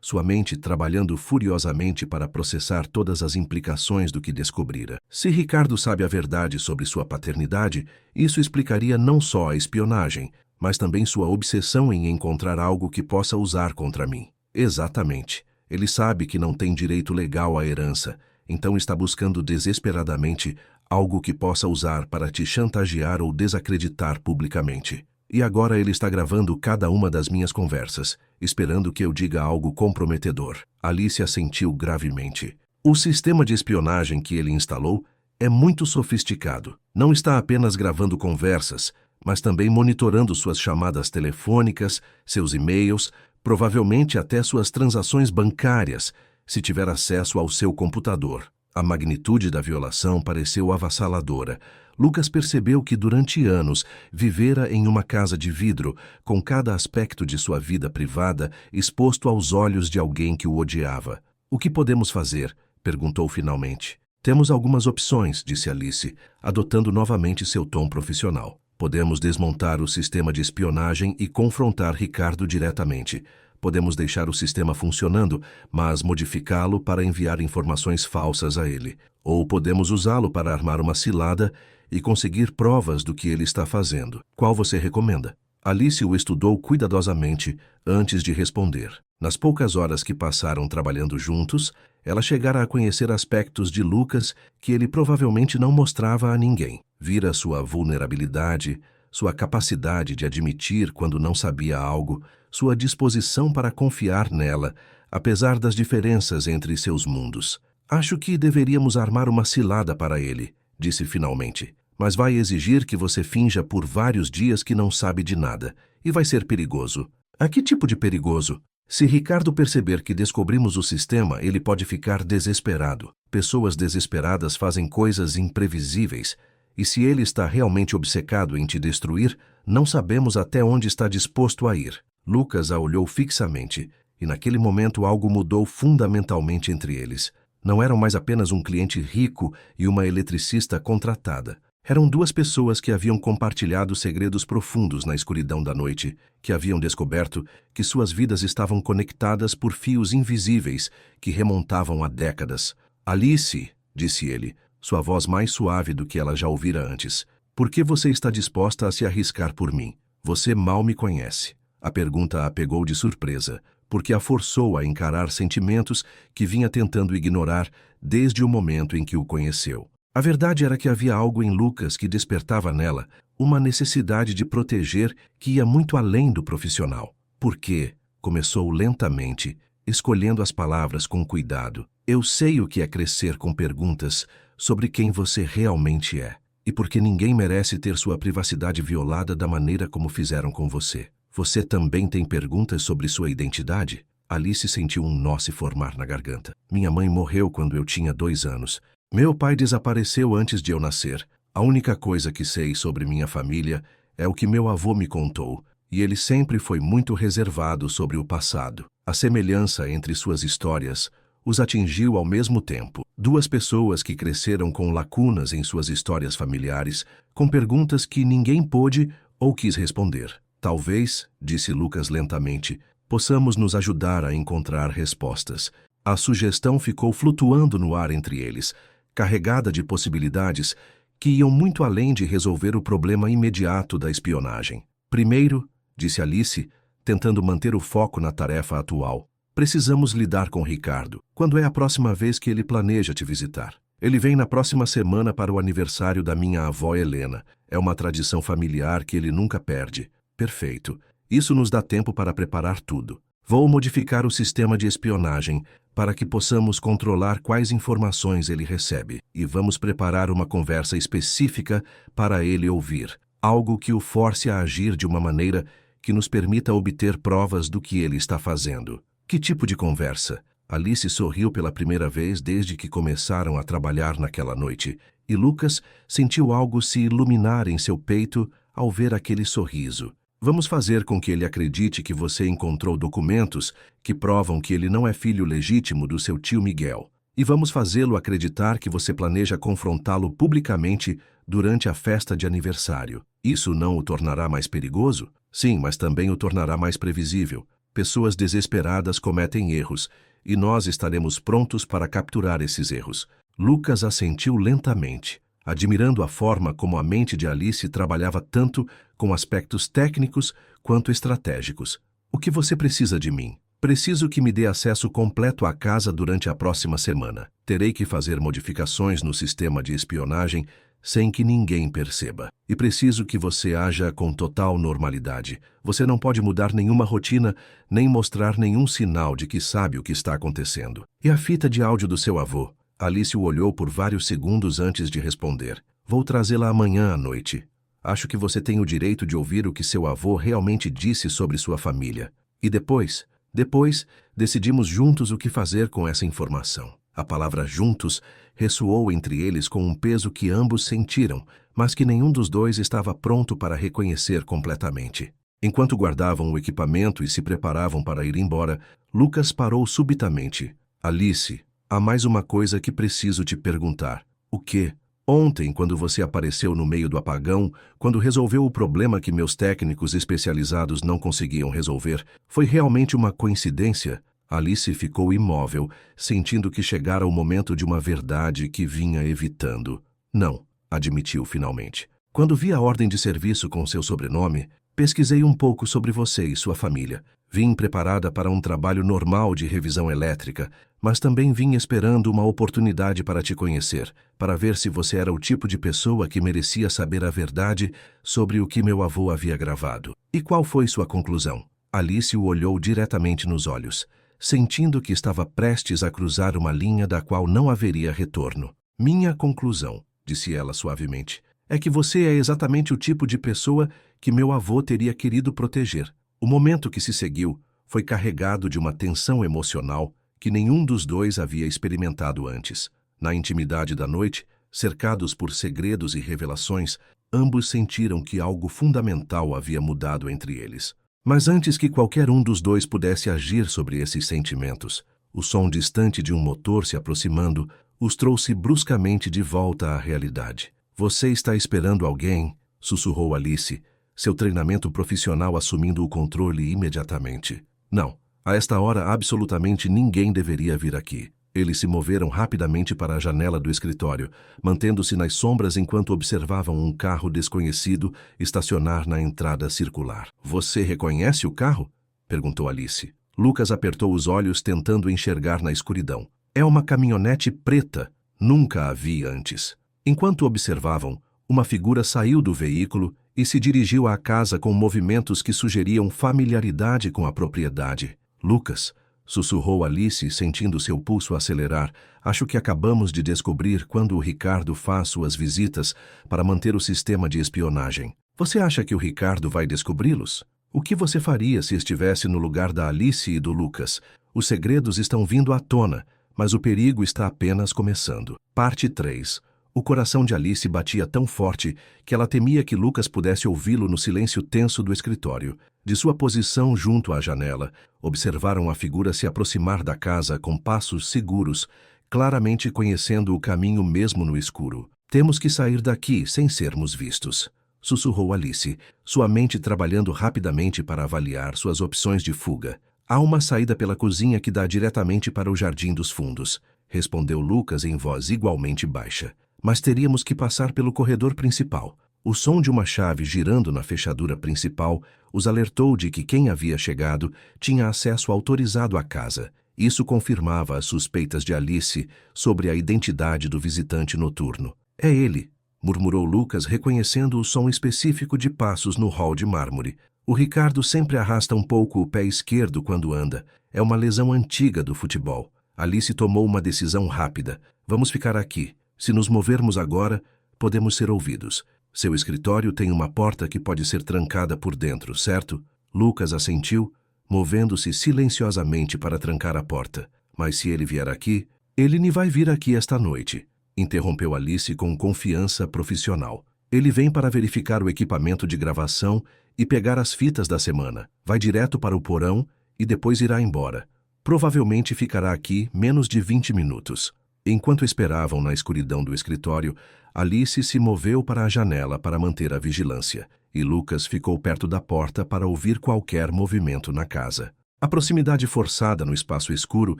S1: sua mente trabalhando furiosamente para processar todas as implicações do que descobrira. Se Ricardo sabe a verdade sobre sua paternidade, isso explicaria não só a espionagem, mas também sua obsessão em encontrar algo que possa usar contra mim. Exatamente. Ele sabe que não tem direito legal à herança, então está buscando desesperadamente algo que possa usar para te chantagear ou desacreditar publicamente. E agora ele está gravando cada uma das minhas conversas, esperando que eu diga algo comprometedor. Alice assentiu gravemente. O sistema de espionagem que ele instalou é muito sofisticado. Não está apenas gravando conversas, mas também monitorando suas chamadas telefônicas, seus e-mails, provavelmente até suas transações bancárias, se tiver acesso ao seu computador. A magnitude da violação pareceu avassaladora. Lucas percebeu que durante anos vivera em uma casa de vidro, com cada aspecto de sua vida privada exposto aos olhos de alguém que o odiava. "O que podemos fazer?" perguntou finalmente. "Temos algumas opções", disse Alice, adotando novamente seu tom profissional. "Podemos desmontar o sistema de espionagem e confrontar Ricardo diretamente. Podemos deixar o sistema funcionando, mas modificá-lo para enviar informações falsas a ele. Ou podemos usá-lo para armar uma cilada e conseguir provas do que ele está fazendo. Qual você recomenda?" Alice o estudou cuidadosamente antes de responder. Nas poucas horas que passaram trabalhando juntos, ela chegara a conhecer aspectos de Lucas que ele provavelmente não mostrava a ninguém. Vira sua vulnerabilidade, sua capacidade de admitir quando não sabia algo, sua disposição para confiar nela, apesar das diferenças entre seus mundos. "Acho que deveríamos armar uma cilada para ele", disse finalmente. "Mas vai exigir que você finja por vários dias que não sabe de nada, e vai ser perigoso." "A que tipo de perigoso?" "Se Ricardo perceber que descobrimos o sistema, ele pode ficar desesperado. Pessoas desesperadas fazem coisas imprevisíveis, e se ele está realmente obcecado em te destruir, não sabemos até onde está disposto a ir." Lucas a olhou fixamente, e naquele momento algo mudou fundamentalmente entre eles. Não eram mais apenas um cliente rico e uma eletricista contratada. Eram duas pessoas que haviam compartilhado segredos profundos na escuridão da noite, que haviam descoberto que suas vidas estavam conectadas por fios invisíveis que remontavam a décadas. "Alice", disse ele, sua voz mais suave do que ela já ouvira antes, "por que você está disposta a se arriscar por mim? Você mal me conhece." A pergunta a pegou de surpresa, porque a forçou a encarar sentimentos que vinha tentando ignorar desde o momento em que o conheceu. A verdade era que havia algo em Lucas que despertava nela uma necessidade de proteger que ia muito além do profissional. "Por quê?" começou lentamente, escolhendo as palavras com cuidado. "Eu sei o que é crescer com perguntas sobre quem você realmente é, e porque ninguém merece ter sua privacidade violada da maneira como fizeram com você. Você também tem perguntas sobre sua identidade?" Alice sentiu um nó se formar na garganta. "Minha mãe morreu quando eu tinha 2 anos. Meu pai desapareceu antes de eu nascer. A única coisa que sei sobre minha família é o que meu avô me contou, e ele sempre foi muito reservado sobre o passado." A semelhança entre suas histórias os atingiu ao mesmo tempo. Duas pessoas que cresceram com lacunas em suas histórias familiares, com perguntas que ninguém pôde ou quis responder. "Talvez", disse Lucas lentamente, "possamos nos ajudar a encontrar respostas." A sugestão ficou flutuando no ar entre eles, carregada de possibilidades que iam muito além de resolver o problema imediato da espionagem. "Primeiro", disse Alice, tentando manter o foco na tarefa atual, "precisamos lidar com Ricardo. Quando é a próxima vez que ele planeja te visitar?" "Ele vem na próxima semana para o aniversário da minha avó Helena. É uma tradição familiar que ele nunca perde." "Perfeito. Isso nos dá tempo para preparar tudo. Vou modificar o sistema de espionagem para que possamos controlar quais informações ele recebe, e vamos preparar uma conversa específica para ele ouvir, algo que o force a agir de uma maneira que nos permita obter provas do que ele está fazendo." "Que tipo de conversa?" Alice sorriu pela primeira vez desde que começaram a trabalhar naquela noite, e Lucas sentiu algo se iluminar em seu peito ao ver aquele sorriso. Vamos fazer com que ele acredite que você encontrou documentos que provam que ele não é filho legítimo do seu tio Miguel. E vamos fazê-lo acreditar que você planeja confrontá-lo publicamente durante a festa de aniversário. Isso não o tornará mais perigoso? Sim, mas também o tornará mais previsível. Pessoas desesperadas cometem erros, e nós estaremos prontos para capturar esses erros. Lucas assentiu lentamente, admirando a forma como a mente de Alice trabalhava tanto com aspectos técnicos quanto estratégicos. O que você precisa de mim? Preciso que me dê acesso completo à casa durante a próxima semana. Terei que fazer modificações no sistema de espionagem sem que ninguém perceba. E preciso que você haja com total normalidade. Você não pode mudar nenhuma rotina, nem mostrar nenhum sinal de que sabe o que está acontecendo. E a fita de áudio do seu avô? Alice o olhou por vários segundos antes de responder. Vou trazê-la amanhã à noite. Acho que você tem o direito de ouvir o que seu avô realmente disse sobre sua família. E depois, decidimos juntos o que fazer com essa informação. A palavra juntos ressoou entre eles com um peso que ambos sentiram, mas que nenhum dos dois estava pronto para reconhecer completamente. Enquanto guardavam o equipamento e se preparavam para ir embora, Lucas parou subitamente. Alice, há mais uma coisa que preciso te perguntar. O quê? Ontem, quando você apareceu no meio do apagão, quando resolveu o problema que meus técnicos especializados não conseguiam resolver, foi realmente uma coincidência? Alice ficou imóvel, sentindo que chegara o momento de uma verdade que vinha evitando. Não, admitiu finalmente. Quando vi a ordem de serviço com seu sobrenome, pesquisei um pouco sobre você e sua família. Vim preparada para um trabalho normal de revisão elétrica, mas também vim esperando uma oportunidade para te conhecer, para ver se você era o tipo de pessoa que merecia saber a verdade sobre o que meu avô havia gravado. E qual foi sua conclusão? Alice o olhou diretamente nos olhos, sentindo que estava prestes a cruzar uma linha da qual não haveria retorno. Minha conclusão, disse ela suavemente, é que você é exatamente o tipo de pessoa que meu avô teria querido proteger. O momento que se seguiu foi carregado de uma tensão emocional que nenhum dos dois havia experimentado antes. Na intimidade da noite, cercados por segredos e revelações, ambos sentiram que algo fundamental havia mudado entre eles. Mas antes que qualquer um dos dois pudesse agir sobre esses sentimentos, o som distante de um motor se aproximando os trouxe bruscamente de volta à realidade. Você está esperando alguém? Sussurrou Alice, seu treinamento profissional assumindo o controle imediatamente. Não, a esta hora absolutamente ninguém deveria vir aqui. Eles se moveram rapidamente para a janela do escritório, mantendo-se nas sombras enquanto observavam um carro desconhecido estacionar na entrada circular. Você reconhece o carro? Perguntou Alice. Lucas apertou os olhos tentando enxergar na escuridão. É uma caminhonete preta. Nunca a vi antes. Enquanto observavam, uma figura saiu do veículo e se dirigiu à casa com movimentos que sugeriam familiaridade com a propriedade. Lucas, sussurrou Alice, sentindo seu pulso acelerar. Acho que acabamos de descobrir quando o Ricardo faz suas visitas para manter o sistema de espionagem. Você acha que o Ricardo vai descobri-los? O que você faria se estivesse no lugar da Alice e do Lucas? Os segredos estão vindo à tona, mas o perigo está apenas começando. Parte 3. O coração de Alice batia tão forte que ela temia que Lucas pudesse ouvi-lo no silêncio tenso do escritório. De sua posição junto à janela, observaram a figura se aproximar da casa com passos seguros, claramente conhecendo o caminho mesmo no escuro. Temos que sair daqui sem sermos vistos, sussurrou Alice, sua mente trabalhando rapidamente para avaliar suas opções de fuga. Há uma saída pela cozinha que dá diretamente para o jardim dos fundos, respondeu Lucas em voz igualmente baixa. Mas teríamos que passar pelo corredor principal. O som de uma chave girando na fechadura principal os alertou de que quem havia chegado tinha acesso autorizado à casa. Isso confirmava as suspeitas de Alice sobre a identidade do visitante noturno. É ele, murmurou Lucas, reconhecendo o som específico de passos no hall de mármore. O Ricardo sempre arrasta um pouco o pé esquerdo quando anda. É uma lesão antiga do futebol. Alice tomou uma decisão rápida. Vamos ficar aqui. Se nos movermos agora, podemos ser ouvidos. Seu escritório tem uma porta que pode ser trancada por dentro, certo? Lucas assentiu, movendo-se silenciosamente para trancar a porta. Mas se ele vier aqui, ele nem vai vir aqui esta noite, interrompeu Alice com confiança profissional. Ele vem para verificar o equipamento de gravação e pegar as fitas da semana. Vai direto para o porão e depois irá embora. Provavelmente ficará aqui menos de 20 minutos. Enquanto esperavam na escuridão do escritório, Alice se moveu para a janela para manter a vigilância, e Lucas ficou perto da porta para ouvir qualquer movimento na casa. A proximidade forçada no espaço escuro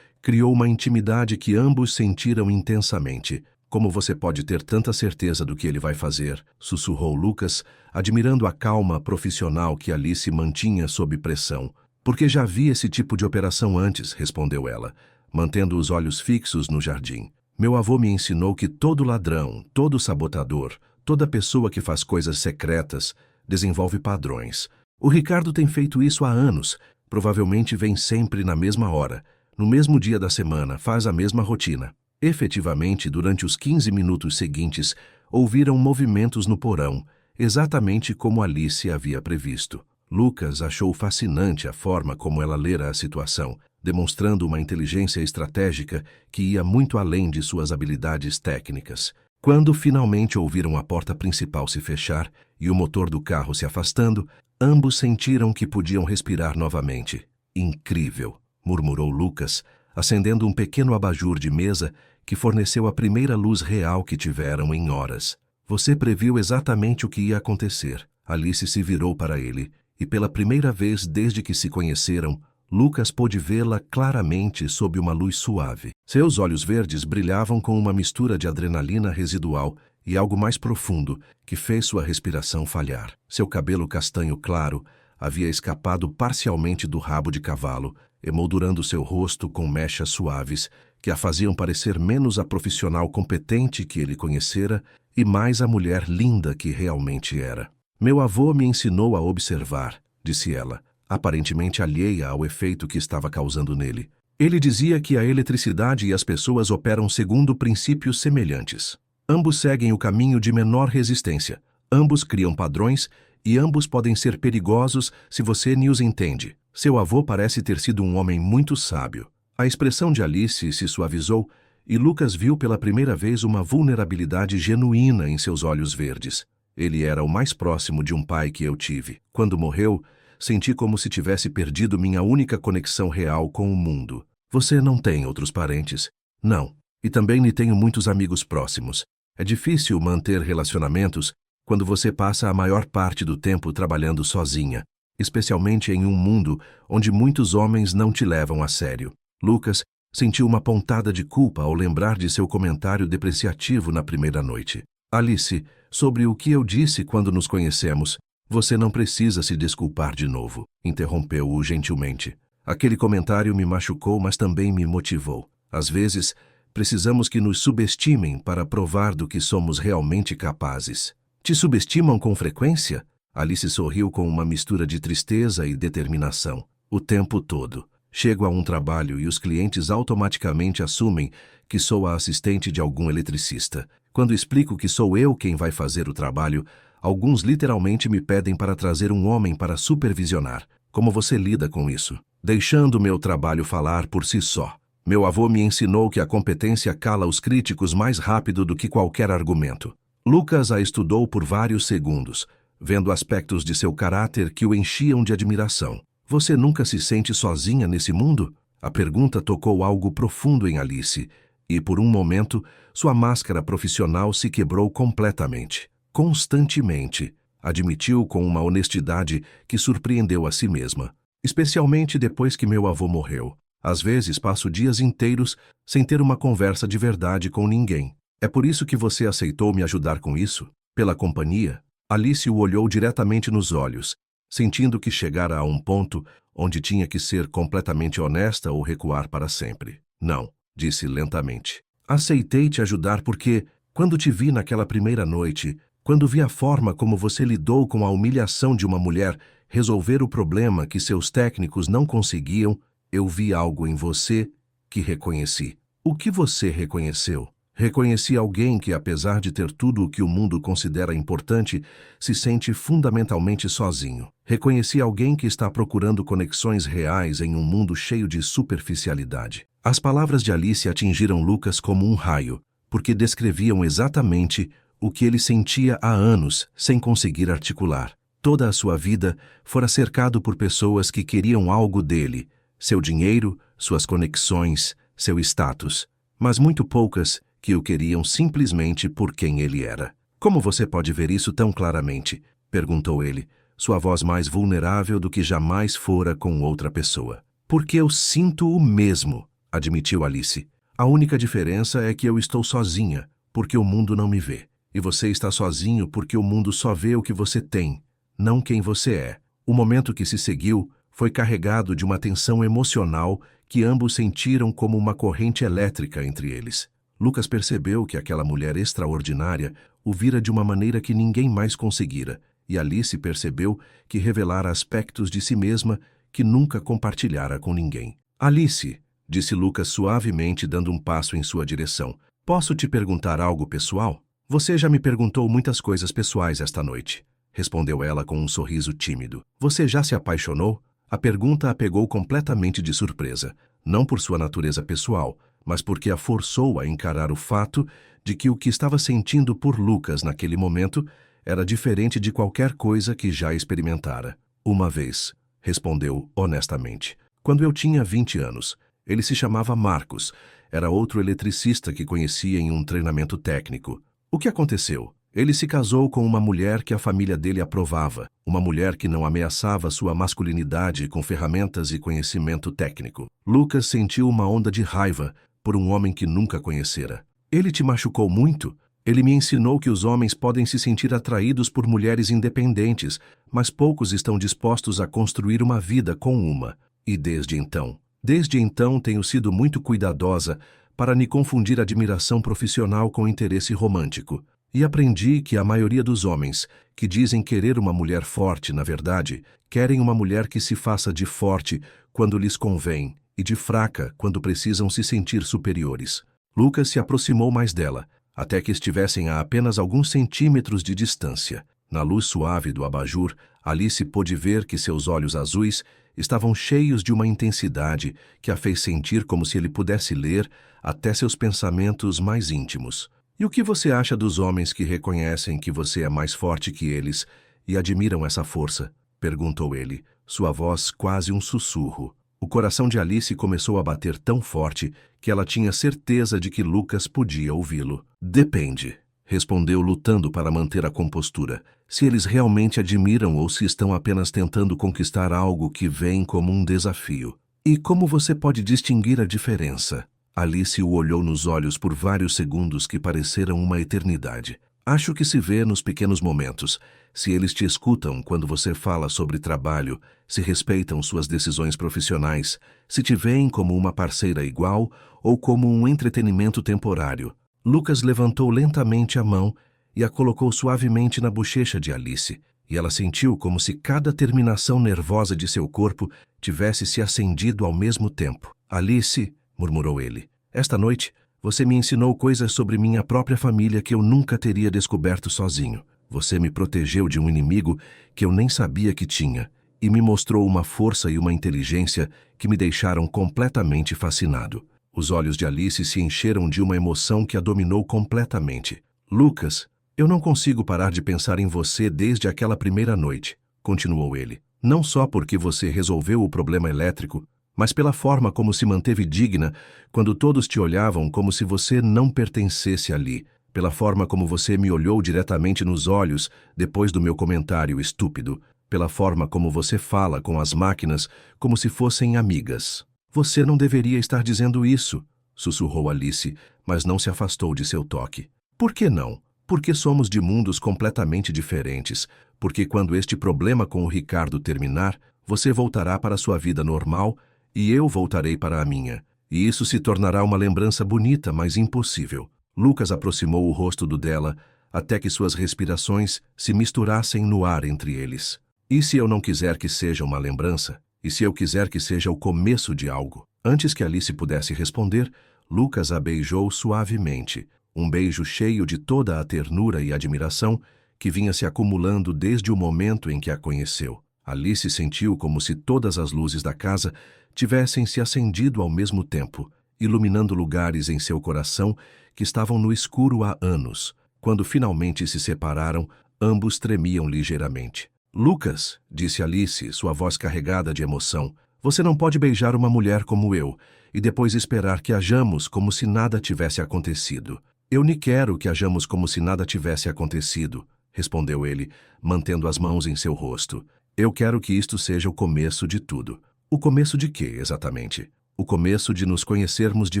S1: criou uma intimidade que ambos sentiram intensamente. Como você pode ter tanta certeza do que ele vai fazer? Sussurrou Lucas, admirando a calma profissional que Alice mantinha sob pressão. Porque já vi esse tipo de operação antes, respondeu ela, mantendo os olhos fixos no jardim. Meu avô me ensinou que todo ladrão, todo sabotador, toda pessoa que faz coisas secretas, desenvolve padrões. O Ricardo tem feito isso há anos. Provavelmente vem sempre na mesma hora, no mesmo dia da semana, faz a mesma rotina. Efetivamente, durante os 15 minutos seguintes, ouviram movimentos no porão, exatamente como Alice havia previsto. Lucas achou fascinante a forma como ela lera a situação, demonstrando uma inteligência estratégica que ia muito além de suas habilidades técnicas. Quando finalmente ouviram a porta principal se fechar e o motor do carro se afastando, ambos sentiram que podiam respirar novamente. Incrível, murmurou Lucas, acendendo um pequeno abajur de mesa que forneceu a primeira luz real que tiveram em horas. Você previu exatamente o que ia acontecer. Alice se virou para ele, e pela primeira vez desde que se conheceram, Lucas pôde vê-la claramente sob uma luz suave. Seus olhos verdes brilhavam com uma mistura de adrenalina residual e algo mais profundo, que fez sua respiração falhar. Seu cabelo castanho claro havia escapado parcialmente do rabo de cavalo, emoldurando seu rosto com mechas suaves, que a faziam parecer menos a profissional competente que ele conhecera e mais a mulher linda que realmente era. Meu avô me ensinou a observar, disse ela, aparentemente alheia ao efeito que estava causando nele. Ele dizia que a eletricidade e as pessoas operam segundo princípios semelhantes. Ambos seguem o caminho de menor resistência, ambos criam padrões e ambos podem ser perigosos se você nem os entende. Seu avô parece ter sido um homem muito sábio. A expressão de Alice se suavizou e Lucas viu pela primeira vez uma vulnerabilidade genuína em seus olhos verdes. Ele era o mais próximo de um pai que eu tive. Quando morreu, senti como se tivesse perdido minha única conexão real com o mundo. Você não tem outros parentes? Não. E também nem tenho muitos amigos próximos. É difícil manter relacionamentos quando você passa a maior parte do tempo trabalhando sozinha, especialmente em um mundo onde muitos homens não te levam a sério. Lucas sentiu uma pontada de culpa ao lembrar de seu comentário depreciativo na primeira noite. Alice, sobre o que eu disse quando nos conhecemos, você não precisa se desculpar de novo, interrompeu-o gentilmente. Aquele comentário me machucou, mas também me motivou. Às vezes, precisamos que nos subestimem para provar do que somos realmente capazes. Te subestimam com frequência? Alice sorriu com uma mistura de tristeza e determinação. O tempo todo. Chego a um trabalho e os clientes automaticamente assumem que sou a assistente de algum eletricista. Quando explico que sou eu quem vai fazer o trabalho, alguns literalmente me pedem para trazer um homem para supervisionar. Como você lida com isso? Deixando meu trabalho falar por si só. Meu avô me ensinou que a competência cala os críticos mais rápido do que qualquer argumento. Lucas a estudou por vários segundos, vendo aspectos de seu caráter que o enchiam de admiração. Você nunca se sente sozinha nesse mundo? A pergunta tocou algo profundo em Alice, e por um momento, sua máscara profissional se quebrou completamente. Constantemente, admitiu com uma honestidade que surpreendeu a si mesma. Especialmente depois que meu avô morreu. Às vezes passo dias inteiros sem ter uma conversa de verdade com ninguém. É por isso que você aceitou me ajudar com isso? Pela companhia? Alice o olhou diretamente nos olhos, sentindo que chegara a um ponto onde tinha que ser completamente honesta ou recuar para sempre. Não, disse lentamente. Aceitei te ajudar porque, quando te vi naquela primeira noite, quando vi a forma como você lidou com a humilhação de uma mulher resolver o problema que seus técnicos não conseguiam, eu vi algo em você que reconheci. O que você reconheceu? Reconheci alguém que, apesar de ter tudo o que o mundo considera importante, se sente fundamentalmente sozinho. Reconheci alguém que está procurando conexões reais em um mundo cheio de superficialidade. As palavras de Alice atingiram Lucas como um raio, porque descreviam exatamente o que ele sentia há anos, sem conseguir articular. Toda a sua vida fora cercado por pessoas que queriam algo dele, seu dinheiro, suas conexões, seu status, mas muito poucas que o queriam simplesmente por quem ele era. Como você pode ver isso tão claramente? Perguntou ele, sua voz mais vulnerável do que jamais fora com outra pessoa. Porque eu sinto o mesmo, admitiu Alice. A única diferença é que eu estou sozinha, porque o mundo não me vê. E você está sozinho porque o mundo só vê o que você tem, não quem você é. O momento que se seguiu foi carregado de uma tensão emocional que ambos sentiram como uma corrente elétrica entre eles. Lucas percebeu que aquela mulher extraordinária o vira de uma maneira que ninguém mais conseguira, e Alice percebeu que revelara aspectos de si mesma que nunca compartilhara com ninguém. Alice, disse Lucas suavemente, dando um passo em sua direção, posso te perguntar algo pessoal? Você já me perguntou muitas coisas pessoais esta noite, respondeu ela com um sorriso tímido. Você já se apaixonou? A pergunta a pegou completamente de surpresa, não por sua natureza pessoal, mas porque a forçou a encarar o fato de que o que estava sentindo por Lucas naquele momento era diferente de qualquer coisa que já experimentara. Uma vez, respondeu honestamente. Quando eu tinha 20 anos, ele se chamava Marcos, era outro eletricista que conhecia em um treinamento técnico. O que aconteceu? Ele se casou com uma mulher que a família dele aprovava, uma mulher que não ameaçava sua masculinidade com ferramentas e conhecimento técnico. Lucas sentiu uma onda de raiva por um homem que nunca conhecera. Ele te machucou muito? Ele me ensinou que os homens podem se sentir atraídos por mulheres independentes, mas poucos estão dispostos a construir uma vida com uma. E desde então tenho sido muito cuidadosa para não confundir admiração profissional com interesse romântico. E aprendi que a maioria dos homens que dizem querer uma mulher forte, na verdade, querem uma mulher que se faça de forte quando lhes convém e de fraca quando precisam se sentir superiores. Lucas se aproximou mais dela, até que estivessem a apenas alguns centímetros de distância. Na luz suave do abajur, Alice pôde ver que seus olhos azuis estavam cheios de uma intensidade que a fez sentir como se ele pudesse ler até seus pensamentos mais íntimos. E o que você acha dos homens que reconhecem que você é mais forte que eles e admiram essa força? Perguntou ele, sua voz quase um sussurro. O coração de Alice começou a bater tão forte que ela tinha certeza de que Lucas podia ouvi-lo. Depende, respondeu lutando para manter a compostura. Se eles realmente admiram ou se estão apenas tentando conquistar algo que vem como um desafio. E como você pode distinguir a diferença? Alice o olhou nos olhos por vários segundos que pareceram uma eternidade. Acho que se vê nos pequenos momentos. Se eles te escutam quando você fala sobre trabalho, se respeitam suas decisões profissionais, se te veem como uma parceira igual ou como um entretenimento temporário. Lucas levantou lentamente a mão e a colocou suavemente na bochecha de Alice, e ela sentiu como se cada terminação nervosa de seu corpo tivesse se acendido ao mesmo tempo. Alice, murmurou ele, esta noite você me ensinou coisas sobre minha própria família que eu nunca teria descoberto sozinho. Você me protegeu de um inimigo que eu nem sabia que tinha, e me mostrou uma força e uma inteligência que me deixaram completamente fascinado. Os olhos de Alice se encheram de uma emoção que a dominou completamente. Lucas, eu não consigo parar de pensar em você desde aquela primeira noite, continuou ele. Não só porque você resolveu o problema elétrico, mas pela forma como se manteve digna quando todos te olhavam como se você não pertencesse ali, pela forma como você me olhou diretamente nos olhos depois do meu comentário estúpido, pela forma como você fala com as máquinas como se fossem amigas. Você não deveria estar dizendo isso, sussurrou Alice, mas não se afastou de seu toque. Por que não? Porque somos de mundos completamente diferentes, porque quando este problema com o Ricardo terminar, você voltará para sua vida normal e eu voltarei para a minha, e isso se tornará uma lembrança bonita, mas impossível. Lucas aproximou o rosto do dela, até que suas respirações se misturassem no ar entre eles. E se eu não quiser que seja uma lembrança? E se eu quiser que seja o começo de algo? Antes que Alice pudesse responder, Lucas a beijou suavemente, um beijo cheio de toda a ternura e admiração que vinha se acumulando desde o momento em que a conheceu. Alice sentiu como se todas as luzes da casa tivessem se acendido ao mesmo tempo, iluminando lugares em seu coração que estavam no escuro há anos. Quando finalmente se separaram, ambos tremiam ligeiramente. Lucas, disse Alice, sua voz carregada de emoção, você não pode beijar uma mulher como eu e depois esperar que hajamos como se nada tivesse acontecido. Eu nem quero que hajamos como se nada tivesse acontecido, respondeu ele, mantendo as mãos em seu rosto. Eu quero que isto seja o começo de tudo. O começo de quê, exatamente? O começo de nos conhecermos de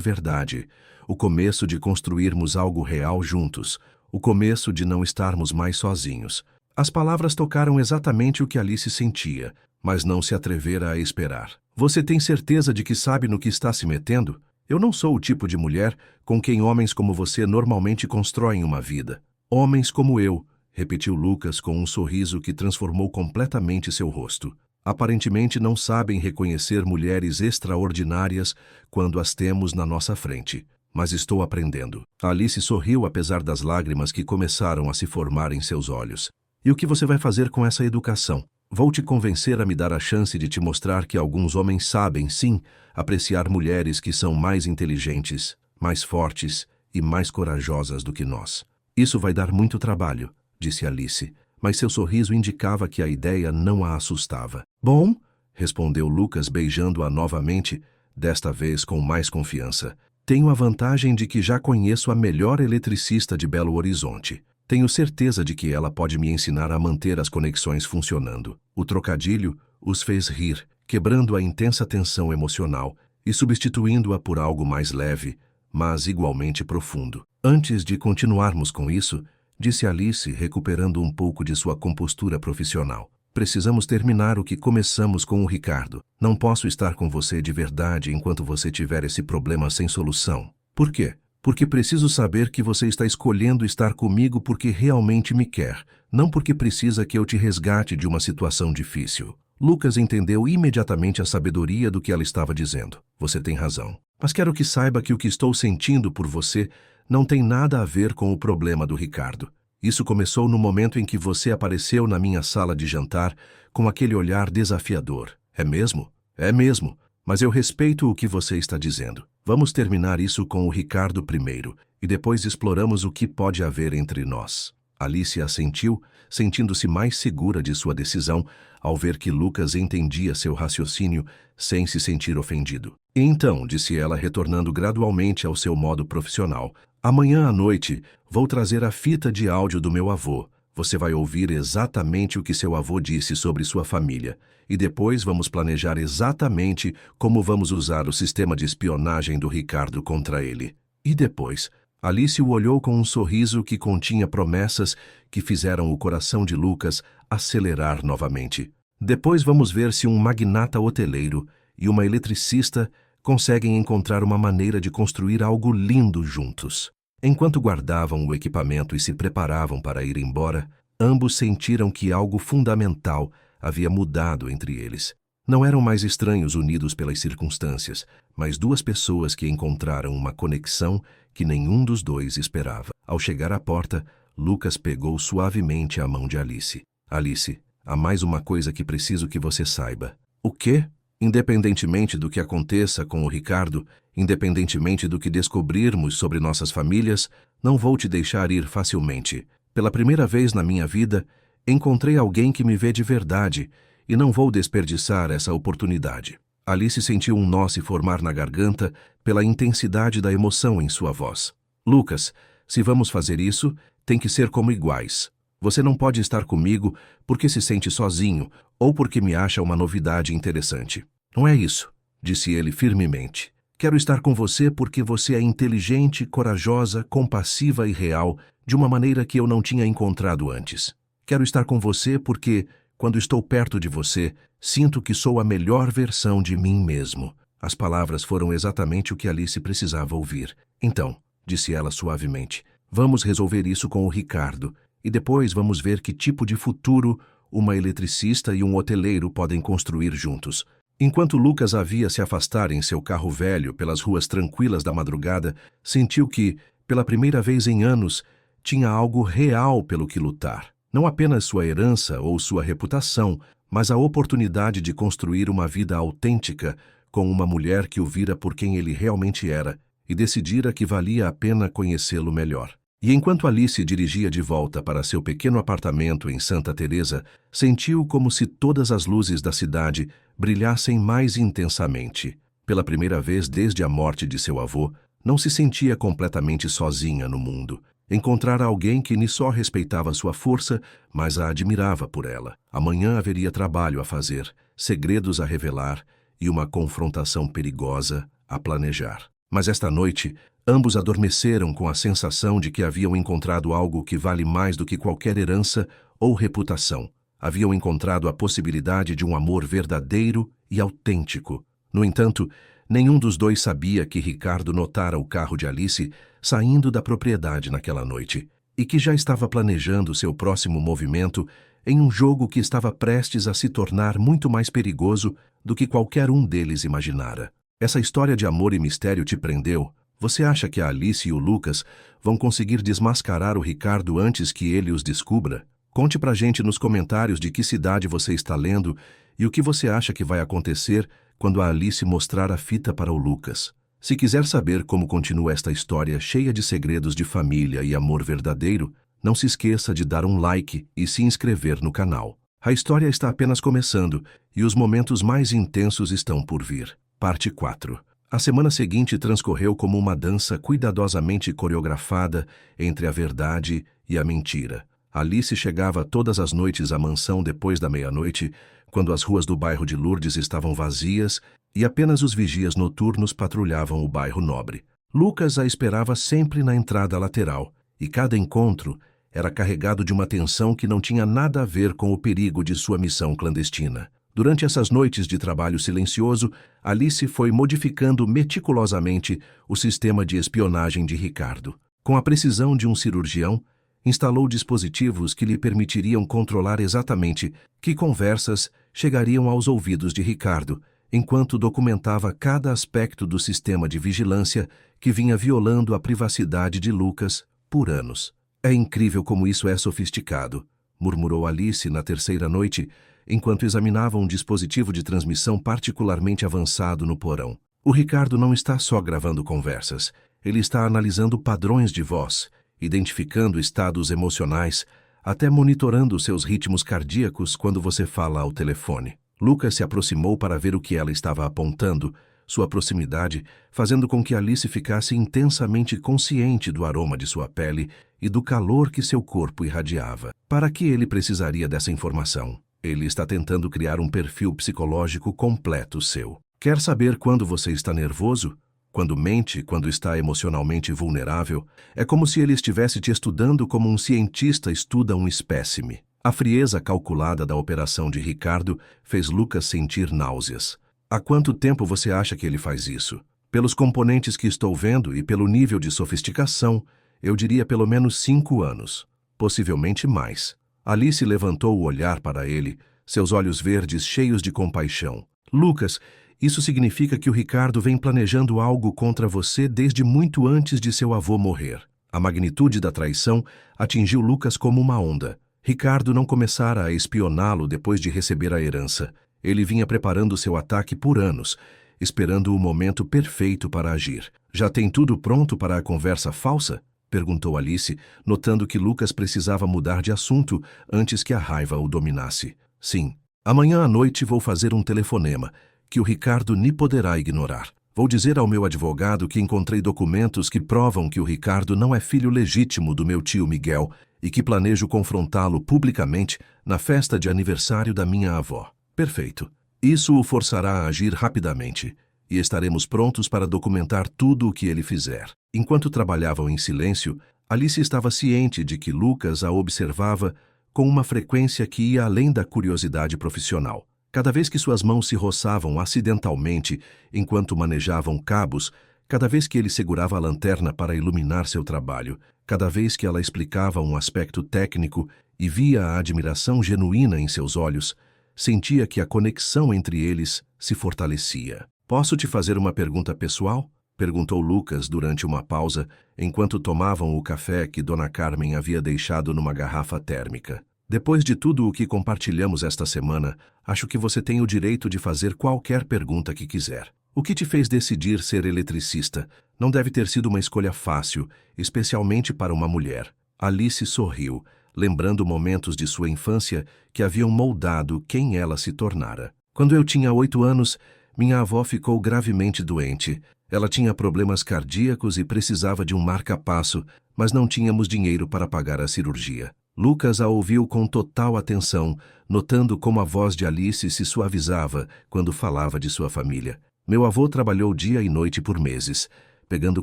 S1: verdade. O começo de construirmos algo real juntos. O começo de não estarmos mais sozinhos. As palavras tocaram exatamente o que Alice sentia, mas não se atrevera a esperar. Você tem certeza de que sabe no que está se metendo? Eu não sou o tipo de mulher com quem homens como você normalmente constroem uma vida. Homens como eu, repetiu Lucas com um sorriso que transformou completamente seu rosto. Aparentemente não sabem reconhecer mulheres extraordinárias quando as temos na nossa frente. Mas estou aprendendo. Alice sorriu apesar das lágrimas que começaram a se formar em seus olhos. E o que você vai fazer com essa educação? Vou te convencer a me dar a chance de te mostrar que alguns homens sabem, sim, apreciar mulheres que são mais inteligentes, mais fortes e mais corajosas do que nós. Isso vai dar muito trabalho, disse Alice, mas seu sorriso indicava que a ideia não a assustava. Bom, respondeu Lucas beijando-a novamente, desta vez com mais confiança. Tenho a vantagem de que já conheço a melhor eletricista de Belo Horizonte. Tenho certeza de que ela pode me ensinar a manter as conexões funcionando. O trocadilho os fez rir, quebrando a intensa tensão emocional e substituindo-a por algo mais leve, mas igualmente profundo. Antes de continuarmos com isso, disse Alice, recuperando um pouco de sua compostura profissional. Precisamos terminar o que começamos com o Ricardo. Não posso estar com você de verdade enquanto você tiver esse problema sem solução. Por quê? Porque preciso saber que você está escolhendo estar comigo porque realmente me quer, não porque precisa que eu te resgate de uma situação difícil. Lucas entendeu imediatamente a sabedoria do que ela estava dizendo. Você tem razão. Mas quero que saiba que o que estou sentindo por você não tem nada a ver com o problema do Ricardo. Isso começou no momento em que você apareceu na minha sala de jantar com aquele olhar desafiador. É mesmo? É mesmo. Mas eu respeito o que você está dizendo. Vamos terminar isso com o Ricardo primeiro, e depois exploramos o que pode haver entre nós. Alice assentiu, sentindo-se mais segura de sua decisão, ao ver que Lucas entendia seu raciocínio sem se sentir ofendido. Então, disse ela, retornando gradualmente ao seu modo profissional, amanhã à noite vou trazer a fita de áudio do meu avô. Você vai ouvir exatamente o que seu avô disse sobre sua família. E depois vamos planejar exatamente como vamos usar o sistema de espionagem do Ricardo contra ele. E depois, Alice o olhou com um sorriso que continha promessas que fizeram o coração de Lucas acelerar novamente. Depois vamos ver se um magnata hoteleiro e uma eletricista conseguem encontrar uma maneira de construir algo lindo juntos. Enquanto guardavam o equipamento e se preparavam para ir embora, ambos sentiram que algo fundamental havia mudado entre eles. Não eram mais estranhos unidos pelas circunstâncias, mas duas pessoas que encontraram uma conexão que nenhum dos dois esperava. Ao chegar à porta, Lucas pegou suavemente a mão de Alice. Alice, há mais uma coisa que preciso que você saiba. O quê? Independentemente do que aconteça com o Ricardo, independentemente do que descobrirmos sobre nossas famílias, não vou te deixar ir facilmente. Pela primeira vez na minha vida, encontrei alguém que me vê de verdade e não vou desperdiçar essa oportunidade. Alice sentiu um nó se formar na garganta pela intensidade da emoção em sua voz. Lucas, se vamos fazer isso, tem que ser como iguais. Você não pode estar comigo porque se sente sozinho ou porque me acha uma novidade interessante. Não é isso, disse ele firmemente. Quero estar com você porque você é inteligente, corajosa, compassiva e real, de uma maneira que eu não tinha encontrado antes. Quero estar com você porque, quando estou perto de você, sinto que sou a melhor versão de mim mesmo. As palavras foram exatamente o que Alice precisava ouvir. Então, disse ela suavemente, vamos resolver isso com o Ricardo, e depois vamos ver que tipo de futuro uma eletricista e um hoteleiro podem construir juntos. Enquanto Lucas a via se afastar em seu carro velho pelas ruas tranquilas da madrugada, sentiu que, pela primeira vez em anos, tinha algo real pelo que lutar. Não apenas sua herança ou sua reputação, mas a oportunidade de construir uma vida autêntica com uma mulher que o vira por quem ele realmente era e decidira que valia a pena conhecê-lo melhor. E enquanto Alice dirigia de volta para seu pequeno apartamento em Santa Teresa, sentiu como se todas as luzes da cidade brilhassem mais intensamente. Pela primeira vez desde a morte de seu avô, não se sentia completamente sozinha no mundo. Encontrara alguém que nem só respeitava sua força, mas a admirava por ela. Amanhã haveria trabalho a fazer, segredos a revelar e uma confrontação perigosa a planejar. Mas esta noite, ambos adormeceram com a sensação de que haviam encontrado algo que vale mais do que qualquer herança ou reputação. Haviam encontrado a possibilidade de um amor verdadeiro e autêntico. No entanto, nenhum dos dois sabia que Ricardo notara o carro de Alice saindo da propriedade naquela noite e que já estava planejando seu próximo movimento em um jogo que estava prestes a se tornar muito mais perigoso do que qualquer um deles imaginara. Essa história de amor e mistério te prendeu? Você acha que a Alice e o Lucas vão conseguir desmascarar o Ricardo antes que ele os descubra? Conte pra gente nos comentários de que cidade você está lendo e o que você acha que vai acontecer quando a Alice mostrar a fita para o Lucas. Se quiser saber como continua esta história cheia de segredos de família e amor verdadeiro, não se esqueça de dar um like e se inscrever no canal. A história está apenas começando e os momentos mais intensos estão por vir. Parte 4. A semana seguinte transcorreu como uma dança cuidadosamente coreografada entre a verdade e a mentira. Alice chegava todas as noites à mansão depois da meia-noite, quando as ruas do bairro de Lourdes estavam vazias e apenas os vigias noturnos patrulhavam o bairro nobre. Lucas a esperava sempre na entrada lateral, e cada encontro era carregado de uma tensão que não tinha nada a ver com o perigo de sua missão clandestina. Durante essas noites de trabalho silencioso, Alice foi modificando meticulosamente o sistema de espionagem de Ricardo. Com a precisão de um cirurgião, instalou dispositivos que lhe permitiriam controlar exatamente que conversas chegariam aos ouvidos de Ricardo, enquanto documentava cada aspecto do sistema de vigilância que vinha violando a privacidade de Lucas por anos. É incrível como isso é sofisticado, murmurou Alice na terceira noite, enquanto examinava um dispositivo de transmissão particularmente avançado no porão. O Ricardo não está só gravando conversas, ele está analisando padrões de voz, identificando estados emocionais, até monitorando seus ritmos cardíacos quando você fala ao telefone. Lucas se aproximou para ver o que ela estava apontando, sua proximidade fazendo com que Alice ficasse intensamente consciente do aroma de sua pele e do calor que seu corpo irradiava. Para que ele precisaria dessa informação? Ele está tentando criar um perfil psicológico completo seu. Quer saber quando você está nervoso? Quando mente, quando está emocionalmente vulnerável? É como se ele estivesse te estudando como um cientista estuda um espécime. A frieza calculada da operação de Ricardo fez Lucas sentir náuseas. Há quanto tempo você acha que ele faz isso? Pelos componentes que estou vendo e pelo nível de sofisticação, eu diria pelo menos 5 anos. Possivelmente mais. Alice levantou o olhar para ele, seus olhos verdes cheios de compaixão. Lucas, isso significa que o Ricardo vem planejando algo contra você desde muito antes de seu avô morrer. A magnitude da traição atingiu Lucas como uma onda. Ricardo não começara a espioná-lo depois de receber a herança. Ele vinha preparando seu ataque por anos, esperando o momento perfeito para agir. Já tem tudo pronto para a conversa falsa? Perguntou Alice, notando que Lucas precisava mudar de assunto antes que a raiva o dominasse. Sim. Amanhã à noite vou fazer um telefonema, que o Ricardo nem poderá ignorar. Vou dizer ao meu advogado que encontrei documentos que provam que o Ricardo não é filho legítimo do meu tio Miguel e que planejo confrontá-lo publicamente na festa de aniversário da minha avó. Perfeito. Isso o forçará a agir rapidamente, e estaremos prontos para documentar tudo o que ele fizer. Enquanto trabalhavam em silêncio, Alice estava ciente de que Lucas a observava com uma frequência que ia além da curiosidade profissional. Cada vez que suas mãos se roçavam acidentalmente enquanto manejavam cabos, cada vez que ele segurava a lanterna para iluminar seu trabalho, cada vez que ela explicava um aspecto técnico e via a admiração genuína em seus olhos, sentia que a conexão entre eles se fortalecia. Posso te fazer uma pergunta pessoal? Perguntou Lucas durante uma pausa, enquanto tomavam o café que Dona Carmen havia deixado numa garrafa térmica. Depois de tudo o que compartilhamos esta semana, acho que você tem o direito de fazer qualquer pergunta que quiser. O que te fez decidir ser eletricista, Não deve ter sido uma escolha fácil, especialmente para uma mulher. Alice sorriu, lembrando momentos de sua infância que haviam moldado quem ela se tornara. Quando eu tinha 8 anos, minha avó ficou gravemente doente. Ela tinha problemas cardíacos e precisava de um marca-passo, mas não tínhamos dinheiro para pagar a cirurgia. Lucas a ouviu com total atenção, notando como a voz de Alice se suavizava quando falava de sua família. Meu avô trabalhou dia e noite por meses, pegando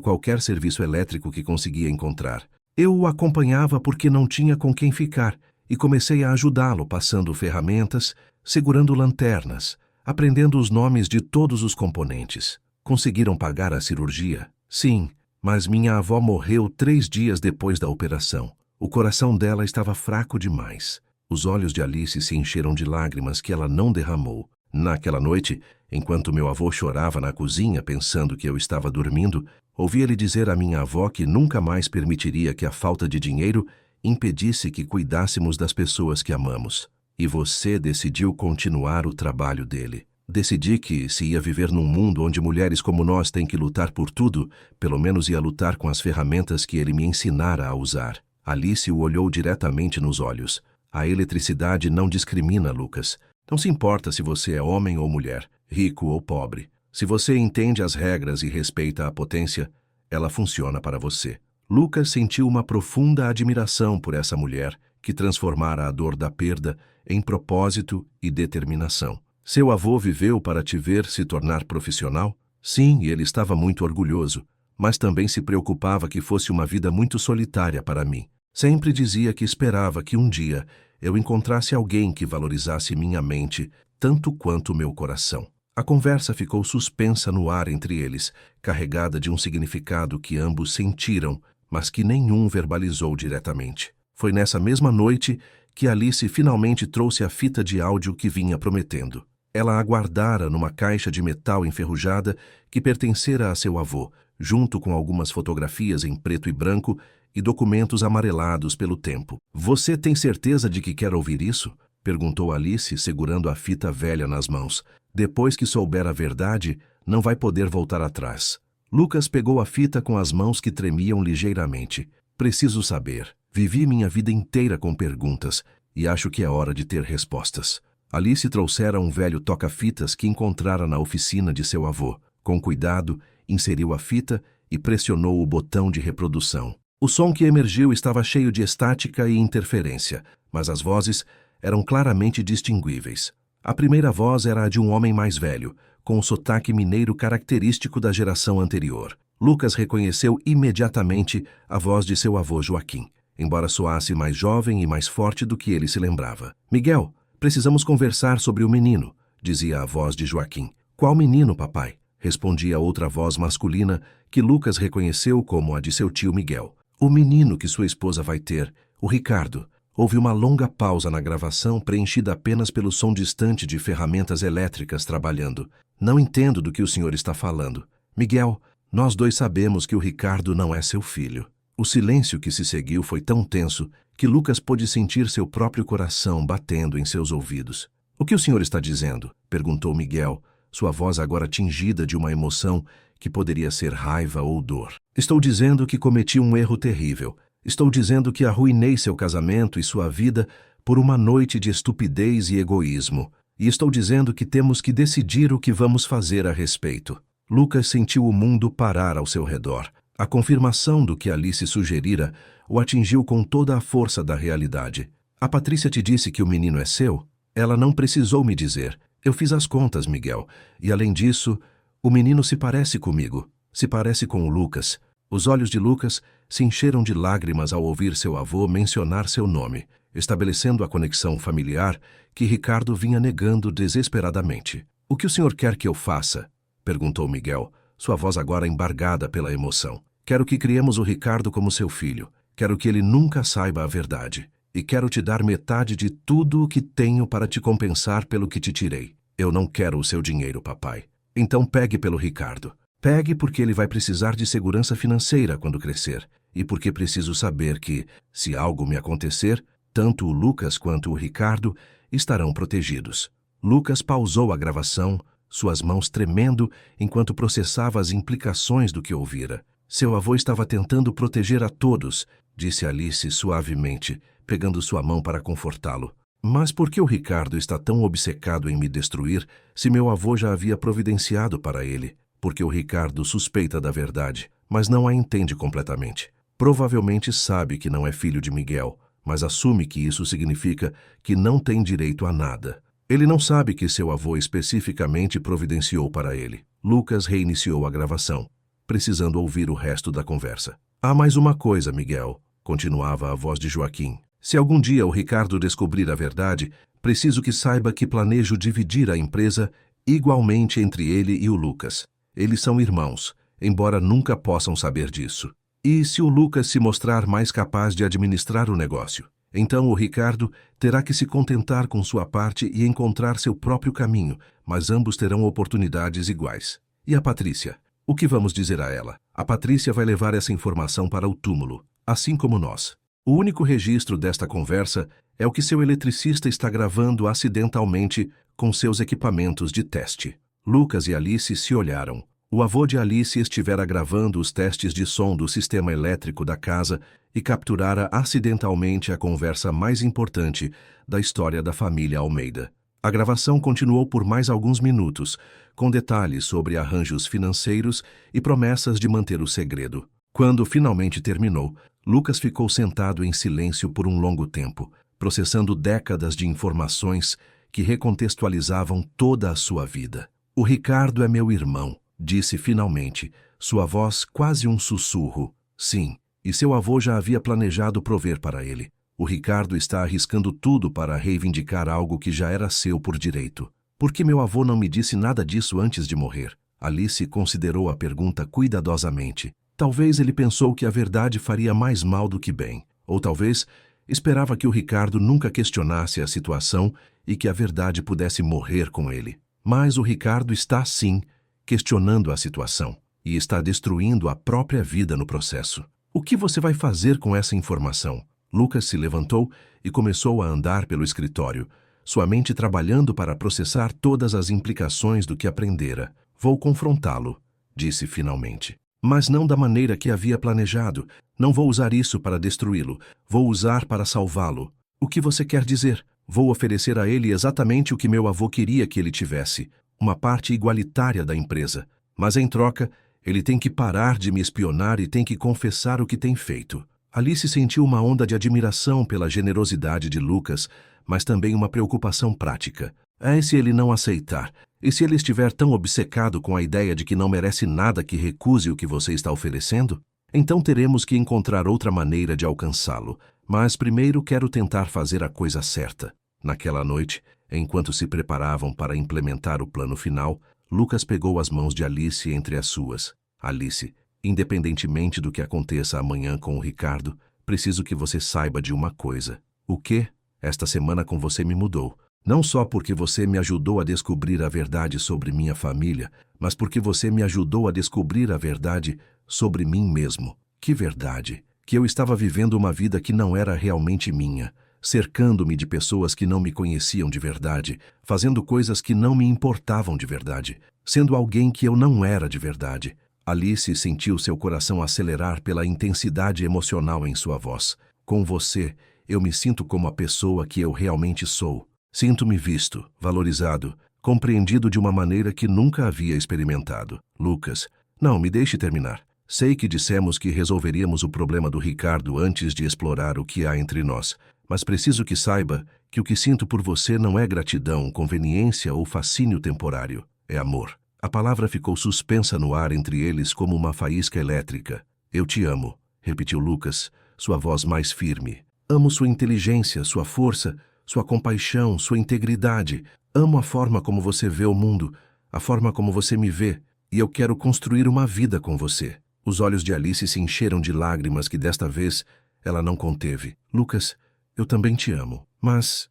S1: qualquer serviço elétrico que conseguia encontrar. Eu o acompanhava porque não tinha com quem ficar e comecei a ajudá-lo passando ferramentas, segurando lanternas, aprendendo os nomes de todos os componentes. Conseguiram pagar a cirurgia? Sim, mas minha avó morreu 3 dias depois da operação. O coração dela estava fraco demais. Os olhos de Alice se encheram de lágrimas que ela não derramou. Naquela noite, enquanto meu avô chorava na cozinha pensando que eu estava dormindo, ouvi ele dizer à minha avó que nunca mais permitiria que a falta de dinheiro impedisse que cuidássemos das pessoas que amamos. E você decidiu continuar o trabalho dele. Decidi que, se ia viver num mundo onde mulheres como nós têm que lutar por tudo, pelo menos ia lutar com as ferramentas que ele me ensinara a usar. Alice o olhou diretamente nos olhos. A eletricidade não discrimina, Lucas. Não se importa se você é homem ou mulher, rico ou pobre. Se você entende as regras e respeita a potência, ela funciona para você. Lucas sentiu uma profunda admiração por essa mulher que transformara a dor da perda em propósito e determinação. Seu avô viveu para te ver se tornar profissional? Sim, ele estava muito orgulhoso, mas também se preocupava que fosse uma vida muito solitária para mim. Sempre dizia que esperava que um dia eu encontrasse alguém que valorizasse minha mente tanto quanto meu coração. A conversa ficou suspensa no ar entre eles, carregada de um significado que ambos sentiram, mas que nenhum verbalizou diretamente. Foi nessa mesma noite que Alice finalmente trouxe a fita de áudio que vinha prometendo. Ela a guardara numa caixa de metal enferrujada que pertencera a seu avô, junto com algumas fotografias em preto e branco e documentos amarelados pelo tempo. Você tem certeza de que quer ouvir isso? Perguntou Alice, segurando a fita velha nas mãos. Depois que souber a verdade, não vai poder voltar atrás. Lucas pegou a fita com as mãos que tremiam ligeiramente. Preciso saber. Vivi minha vida inteira com perguntas e acho que é hora de ter respostas. Alice trouxera um velho toca-fitas que encontrara na oficina de seu avô. Com cuidado, inseriu a fita e pressionou o botão de reprodução. O som que emergiu estava cheio de estática e interferência, mas as vozes eram claramente distinguíveis. A primeira voz era a de um homem mais velho, com o sotaque mineiro característico da geração anterior. Lucas reconheceu imediatamente a voz de seu avô Joaquim, embora soasse mais jovem e mais forte do que ele se lembrava. Miguel, precisamos conversar sobre o menino, dizia a voz de Joaquim. Qual menino, papai? Respondia outra voz masculina que Lucas reconheceu como a de seu tio Miguel. O menino que sua esposa vai ter, o Ricardo. Houve uma longa pausa na gravação preenchida apenas pelo som distante de ferramentas elétricas trabalhando. Não entendo do que o senhor está falando. Miguel, nós dois sabemos que o Ricardo não é seu filho. O silêncio que se seguiu foi tão tenso que Lucas pôde sentir seu próprio coração batendo em seus ouvidos. O que o senhor está dizendo? Perguntou Miguel, sua voz agora tingida de uma emoção que poderia ser raiva ou dor. Estou dizendo que cometi um erro terrível. Estou dizendo que arruinei seu casamento e sua vida por uma noite de estupidez e egoísmo. E estou dizendo que temos que decidir o que vamos fazer a respeito. Lucas sentiu o mundo parar ao seu redor. A confirmação do que Alice sugerira o atingiu com toda a força da realidade. A Patrícia te disse que o menino é seu? Ela não precisou me dizer. Eu fiz as contas, Miguel. E além disso, o menino se parece comigo. Se parece com o Lucas. Os olhos de Lucas se encheram de lágrimas ao ouvir seu avô mencionar seu nome, estabelecendo a conexão familiar que Ricardo vinha negando desesperadamente. O que o senhor quer que eu faça? Perguntou Miguel, sua voz agora embargada pela emoção. Quero que criemos o Ricardo como seu filho. Quero que ele nunca saiba a verdade. E quero te dar metade de tudo o que tenho para te compensar pelo que te tirei. Eu não quero o seu dinheiro, papai. Então pegue pelo Ricardo. Pegue porque ele vai precisar de segurança financeira quando crescer. E porque preciso saber que, se algo me acontecer, tanto o Lucas quanto o Ricardo estarão protegidos. Lucas pausou a gravação, suas mãos tremendo enquanto processava as implicações do que ouvira. Seu avô estava tentando proteger a todos, disse Alice suavemente, pegando sua mão para confortá-lo. Mas por que o Ricardo está tão obcecado em me destruir se meu avô já havia providenciado para ele? Porque o Ricardo suspeita da verdade, mas não a entende completamente. Provavelmente sabe que não é filho de Miguel, mas assume que isso significa que não tem direito a nada. Ele não sabe que seu avô especificamente providenciou para ele. Lucas reiniciou a gravação, precisando ouvir o resto da conversa. Há mais uma coisa, Miguel, continuava a voz de Joaquim. Se algum dia o Ricardo descobrir a verdade, preciso que saiba que planejo dividir a empresa igualmente entre ele e o Lucas. Eles são irmãos, embora nunca possam saber disso. E se o Lucas se mostrar mais capaz de administrar o negócio, então o Ricardo terá que se contentar com sua parte e encontrar seu próprio caminho, mas ambos terão oportunidades iguais. E a Patrícia? O que vamos dizer a ela? A Patrícia vai levar essa informação para o túmulo, assim como nós. O único registro desta conversa é o que seu eletricista está gravando acidentalmente com seus equipamentos de teste. Lucas e Alice se olharam. O avô de Alice estivera gravando os testes de som do sistema elétrico da casa e capturara acidentalmente a conversa mais importante da história da família Almeida. A gravação continuou por mais alguns minutos, com detalhes sobre arranjos financeiros e promessas de manter o segredo. Quando finalmente terminou, Lucas ficou sentado em silêncio por um longo tempo, processando décadas de informações que recontextualizavam toda a sua vida. O Ricardo é meu irmão, disse finalmente, sua voz quase um sussurro. Sim, e seu avô já havia planejado prover para ele. O Ricardo está arriscando tudo para reivindicar algo que já era seu por direito. Por que meu avô não me disse nada disso antes de morrer? Alice considerou a pergunta cuidadosamente. Talvez ele pensou que a verdade faria mais mal do que bem. Ou talvez esperava que o Ricardo nunca questionasse a situação e que a verdade pudesse morrer com ele. Mas o Ricardo está, sim, questionando a situação e está destruindo a própria vida no processo. O que você vai fazer com essa informação? Lucas se levantou e começou a andar pelo escritório, sua mente trabalhando para processar todas as implicações do que aprendera. Vou confrontá-lo, disse finalmente. Mas não da maneira que havia planejado. Não vou usar isso para destruí-lo. Vou usar para salvá-lo. O que você quer dizer? Vou oferecer a ele exatamente o que meu avô queria que ele tivesse. Uma parte igualitária da empresa. Mas em troca, ele tem que parar de me espionar e tem que confessar o que tem feito. Alice sentiu uma onda de admiração pela generosidade de Lucas, mas também uma preocupação prática. E se ele não aceitar? E se ele estiver tão obcecado com a ideia de que não merece nada que recuse o que você está oferecendo? Então teremos que encontrar outra maneira de alcançá-lo. Mas primeiro quero tentar fazer a coisa certa. Naquela noite, enquanto se preparavam para implementar o plano final, Lucas pegou as mãos de Alice entre as suas. Alice, independentemente do que aconteça amanhã com o Ricardo, preciso que você saiba de uma coisa. O quê? Esta semana com você me mudou. Não só porque você me ajudou a descobrir a verdade sobre minha família, mas porque você me ajudou a descobrir a verdade sobre mim mesmo. Que verdade? Que eu estava vivendo uma vida que não era realmente minha, cercando-me de pessoas que não me conheciam de verdade, fazendo coisas que não me importavam de verdade, sendo alguém que eu não era de verdade. Alice sentiu seu coração acelerar pela intensidade emocional em sua voz. Com você, eu me sinto como a pessoa que eu realmente sou. Sinto-me visto, valorizado, compreendido de uma maneira que nunca havia experimentado. Lucas, não, me deixe terminar. Sei que dissemos que resolveríamos o problema do Ricardo antes de explorar o que há entre nós, mas preciso que saiba que o que sinto por você não é gratidão, conveniência ou fascínio temporário. É amor. A palavra ficou suspensa no ar entre eles como uma faísca elétrica. Eu te amo, repetiu Lucas, sua voz mais firme. Amo sua inteligência, sua força, sua compaixão, sua integridade. Amo a forma como você vê o mundo, a forma como você me vê, e eu quero construir uma vida com você. Os olhos de Alice se encheram de lágrimas que desta vez ela não conteve. Lucas, eu também te amo. Mas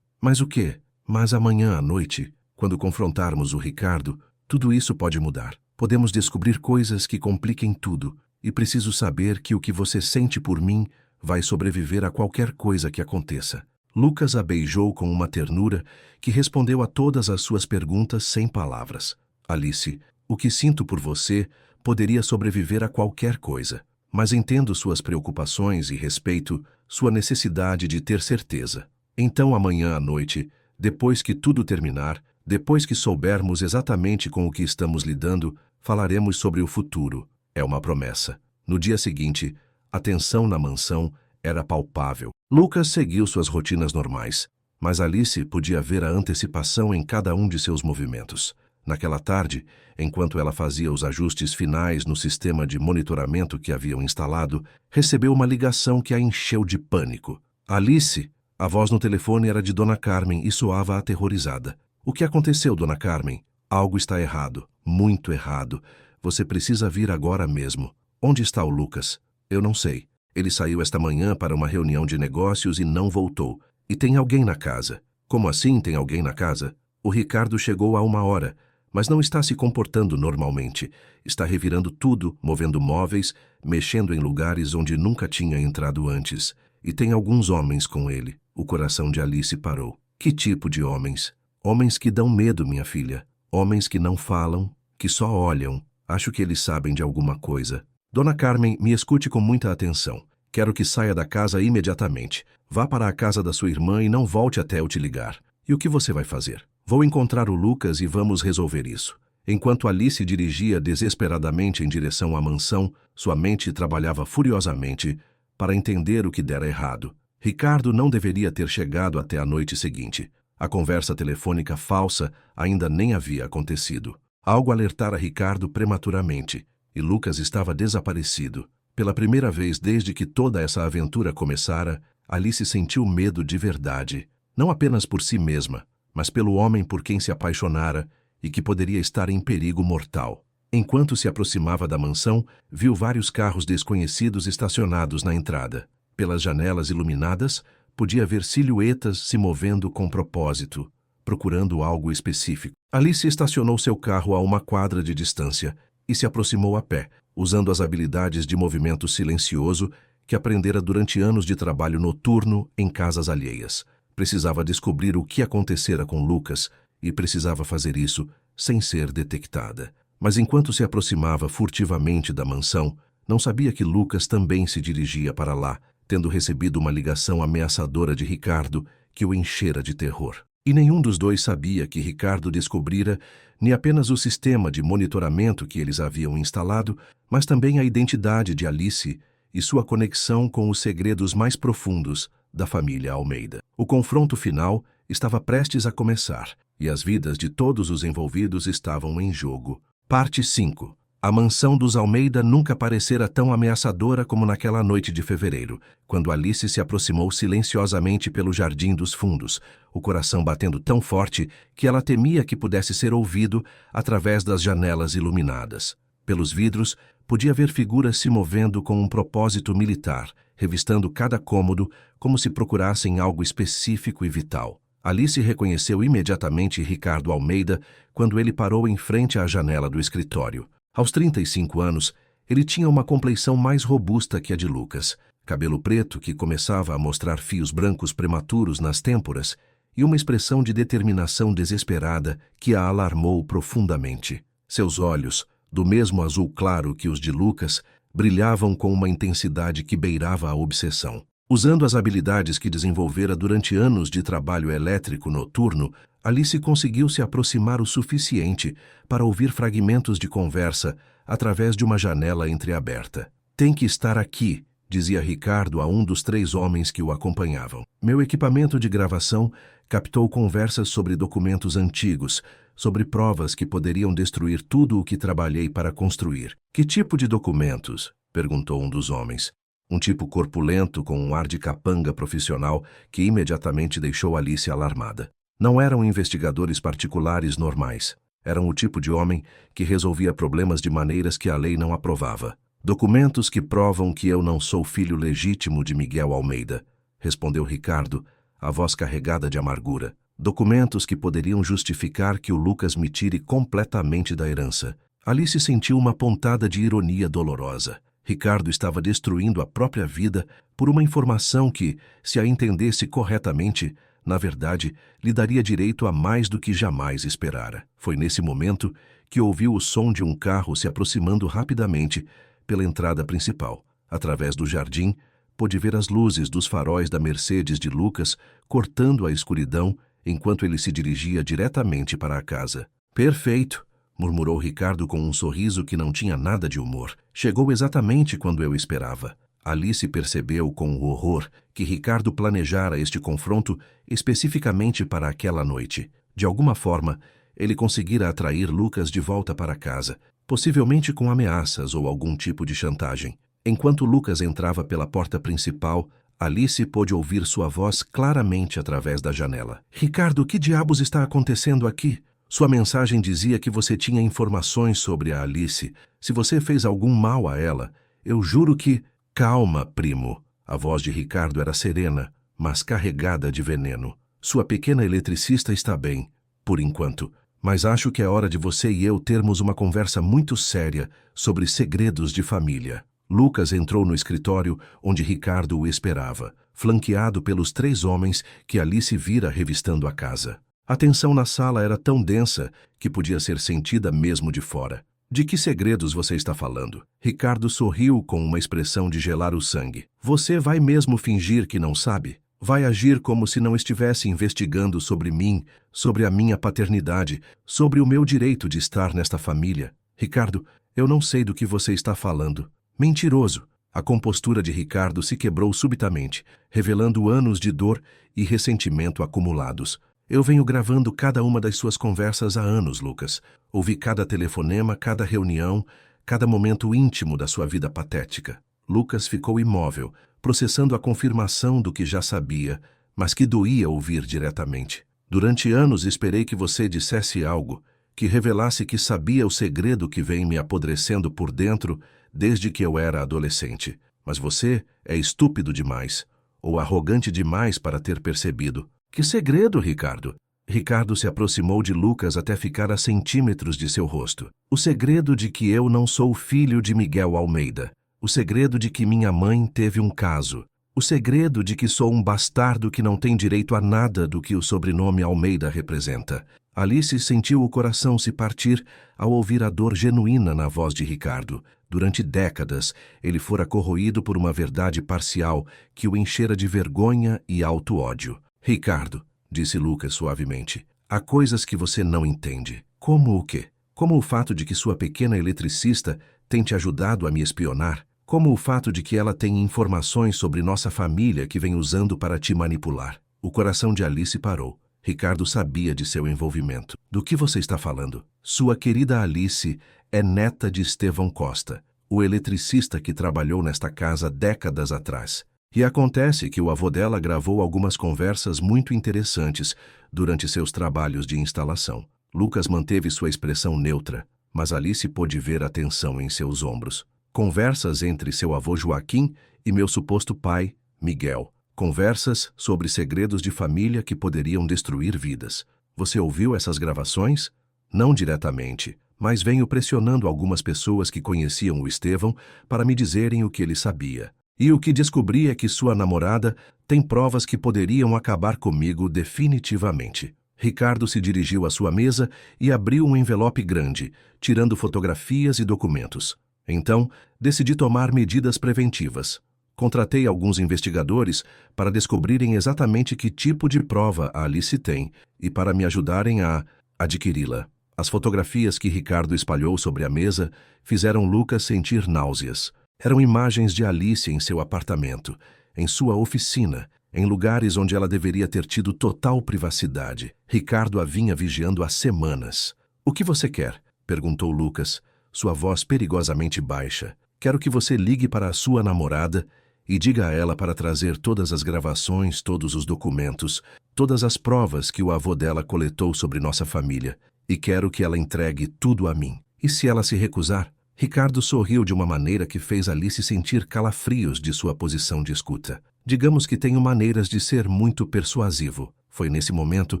S1: o quê? Mas amanhã à noite, quando confrontarmos o Ricardo, tudo isso pode mudar. Podemos descobrir coisas que compliquem tudo, e preciso saber que o que você sente por mim vai sobreviver a qualquer coisa que aconteça. Lucas a beijou com uma ternura que respondeu a todas as suas perguntas sem palavras. Alice, o que sinto por você poderia sobreviver a qualquer coisa. Mas entendo suas preocupações e respeito sua necessidade de ter certeza. Então amanhã à noite, depois que tudo terminar, depois que soubermos exatamente com o que estamos lidando, falaremos sobre o futuro. É uma promessa. No dia seguinte, a tensão na mansão era palpável. Lucas seguiu suas rotinas normais, mas Alice podia ver a antecipação em cada um de seus movimentos. Naquela tarde, enquanto ela fazia os ajustes finais no sistema de monitoramento que haviam instalado, recebeu uma ligação que a encheu de pânico. Alice, a voz no telefone era de Dona Carmen e soava aterrorizada. O que aconteceu, Dona Carmen? Algo está errado, muito errado. Você precisa vir agora mesmo. Onde está o Lucas? Eu não sei. Ele saiu esta manhã para uma reunião de negócios e não voltou. E tem alguém na casa. Como assim tem alguém na casa? O Ricardo chegou há 1 hora, mas não está se comportando normalmente. Está revirando tudo, movendo móveis, mexendo em lugares onde nunca tinha entrado antes. E tem alguns homens com ele. O coração de Alice parou. Que tipo de homens? Homens que dão medo, minha filha. Homens que não falam, que só olham. Acho que eles sabem de alguma coisa. Dona Carmen, me escute com muita atenção. Quero que saia da casa imediatamente. Vá para a casa da sua irmã e não volte até eu te ligar. E o que você vai fazer? Vou encontrar o Lucas e vamos resolver isso. Enquanto Alice dirigia desesperadamente em direção à mansão, sua mente trabalhava furiosamente para entender o que dera errado. Ricardo não deveria ter chegado até a noite seguinte. A conversa telefônica falsa ainda nem havia acontecido. Algo alertara Ricardo prematuramente, e Lucas estava desaparecido. Pela primeira vez desde que toda essa aventura começara, Alice sentiu medo de verdade, não apenas por si mesma, mas pelo homem por quem se apaixonara e que poderia estar em perigo mortal. Enquanto se aproximava da mansão, viu vários carros desconhecidos estacionados na entrada. Pelas janelas iluminadas, podia ver silhuetas se movendo com propósito, procurando algo específico. Alice estacionou seu carro a 1 quadra de distância e se aproximou a pé, usando as habilidades de movimento silencioso que aprendera durante anos de trabalho noturno em casas alheias. Precisava descobrir o que acontecera com Lucas e precisava fazer isso sem ser detectada. Mas enquanto se aproximava furtivamente da mansão, não sabia que Lucas também se dirigia para lá, tendo recebido uma ligação ameaçadora de Ricardo que o enchera de terror. E nenhum dos dois sabia que Ricardo descobrira nem apenas o sistema de monitoramento que eles haviam instalado, mas também a identidade de Alice e sua conexão com os segredos mais profundos da família Almeida. O confronto final estava prestes a começar, e as vidas de todos os envolvidos estavam em jogo. Parte 5. A mansão dos Almeida nunca parecera tão ameaçadora como naquela noite de fevereiro, quando Alice se aproximou silenciosamente pelo jardim dos fundos, o coração batendo tão forte que ela temia que pudesse ser ouvido através das janelas iluminadas. Pelos vidros, podia ver figuras se movendo com um propósito militar, revistando cada cômodo como se procurassem algo específico e vital. Alice reconheceu imediatamente Ricardo Almeida quando ele parou em frente à janela do escritório. Aos 35 anos, ele tinha uma compleição mais robusta que a de Lucas, cabelo preto que começava a mostrar fios brancos prematuros nas têmporas e uma expressão de determinação desesperada que a alarmou profundamente. Seus olhos, do mesmo azul claro que os de Lucas, brilhavam com uma intensidade que beirava a obsessão. Usando as habilidades que desenvolvera durante anos de trabalho elétrico noturno, Alice conseguiu se aproximar o suficiente para ouvir fragmentos de conversa através de uma janela entreaberta. Tem que estar aqui, dizia Ricardo a um dos 3 homens que o acompanhavam. Meu equipamento de gravação captou conversas sobre documentos antigos, sobre provas que poderiam destruir tudo o que trabalhei para construir. Que tipo de documentos? Perguntou um dos homens. Um tipo corpulento com um ar de capanga profissional que imediatamente deixou Alice alarmada. Não eram investigadores particulares normais. Eram o tipo de homem que resolvia problemas de maneiras que a lei não aprovava. Documentos que provam que eu não sou filho legítimo de Miguel Almeida, respondeu Ricardo, a voz carregada de amargura. Documentos que poderiam justificar que o Lucas me tire completamente da herança. Alice sentiu uma pontada de ironia dolorosa. Ricardo estava destruindo a própria vida por uma informação que, se a entendesse corretamente, na verdade, lhe daria direito a mais do que jamais esperara. Foi nesse momento que ouviu o som de um carro se aproximando rapidamente pela entrada principal. Através do jardim, pôde ver as luzes dos faróis da Mercedes de Lucas cortando a escuridão enquanto ele se dirigia diretamente para a casa. Perfeito, murmurou Ricardo com um sorriso que não tinha nada de humor. Chegou exatamente quando eu esperava. Alice percebeu com horror que Ricardo planejara este confronto especificamente para aquela noite. De alguma forma, ele conseguira atrair Lucas de volta para casa, possivelmente com ameaças ou algum tipo de chantagem. Enquanto Lucas entrava pela porta principal, Alice pôde ouvir sua voz claramente através da janela. Ricardo, que diabos está acontecendo aqui? Sua mensagem dizia que você tinha informações sobre a Alice. Se você fez algum mal a ela, eu juro que... Calma, primo. A voz de Ricardo era serena, mas carregada de veneno. Sua pequena eletricista está bem, por enquanto. Mas acho que é hora de você e eu termos uma conversa muito séria sobre segredos de família. Lucas entrou no escritório onde Ricardo o esperava, flanqueado pelos 3 homens que Alice vira revistando a casa. A tensão na sala era tão densa que podia ser sentida mesmo de fora. De que segredos você está falando? Ricardo sorriu com uma expressão de gelar o sangue. Você vai mesmo fingir que não sabe? Vai agir como se não estivesse investigando sobre mim, sobre a minha paternidade, sobre o meu direito de estar nesta família? Ricardo, eu não sei do que você está falando. Mentiroso! A compostura de Ricardo se quebrou subitamente, revelando anos de dor e ressentimento acumulados. Eu venho gravando cada uma das suas conversas há anos, Lucas. Ouvi cada telefonema, cada reunião, cada momento íntimo da sua vida patética. Lucas ficou imóvel, processando a confirmação do que já sabia, mas que doía ouvir diretamente. Durante anos esperei que você dissesse algo, que revelasse que sabia o segredo que vem me apodrecendo por dentro desde que eu era adolescente. Mas você é estúpido demais, ou arrogante demais para ter percebido. Que segredo, Ricardo? Ricardo se aproximou de Lucas até ficar a centímetros de seu rosto. O segredo de que eu não sou filho de Miguel Almeida. O segredo de que minha mãe teve um caso. O segredo de que sou um bastardo que não tem direito a nada do que o sobrenome Almeida representa. Alice sentiu o coração se partir ao ouvir a dor genuína na voz de Ricardo. Durante décadas, ele fora corroído por uma verdade parcial que o enchera de vergonha e auto-ódio. Ricardo, disse Lucas suavemente, há coisas que você não entende. Como o quê? Como o fato de que sua pequena eletricista tem te ajudado a me espionar? Como o fato de que ela tem informações sobre nossa família que vem usando para te manipular? O coração de Alice parou. Ricardo sabia de seu envolvimento. Do que você está falando? Sua querida Alice é neta de Estevão Costa, o eletricista que trabalhou nesta casa décadas atrás. E acontece que o avô dela gravou algumas conversas muito interessantes durante seus trabalhos de instalação. Lucas manteve sua expressão neutra, mas Alice pôde ver a tensão em seus ombros. Conversas entre seu avô Joaquim e meu suposto pai, Miguel. Conversas sobre segredos de família que poderiam destruir vidas. Você ouviu essas gravações? Não diretamente, mas venho pressionando algumas pessoas que conheciam o Estevão para me dizerem o que ele sabia. E o que descobri é que sua namorada tem provas que poderiam acabar comigo definitivamente. Ricardo se dirigiu à sua mesa e abriu um envelope grande, tirando fotografias e documentos. Então, decidi tomar medidas preventivas. Contratei alguns investigadores para descobrirem exatamente que tipo de prova a Alice tem e para me ajudarem a adquiri-la. As fotografias que Ricardo espalhou sobre a mesa fizeram Lucas sentir náuseas. Eram imagens de Alice em seu apartamento, em sua oficina, em lugares onde ela deveria ter tido total privacidade. Ricardo a vinha vigiando há semanas. O que você quer? Perguntou Lucas, sua voz perigosamente baixa. Quero que você ligue para a sua namorada e diga a ela para trazer todas as gravações, todos os documentos, todas as provas que o avô dela coletou sobre nossa família. E quero que ela entregue tudo a mim. E se ela se recusar? Ricardo sorriu de uma maneira que fez Alice sentir calafrios de sua posição de escuta. Digamos que tenho maneiras de ser muito persuasivo. Foi nesse momento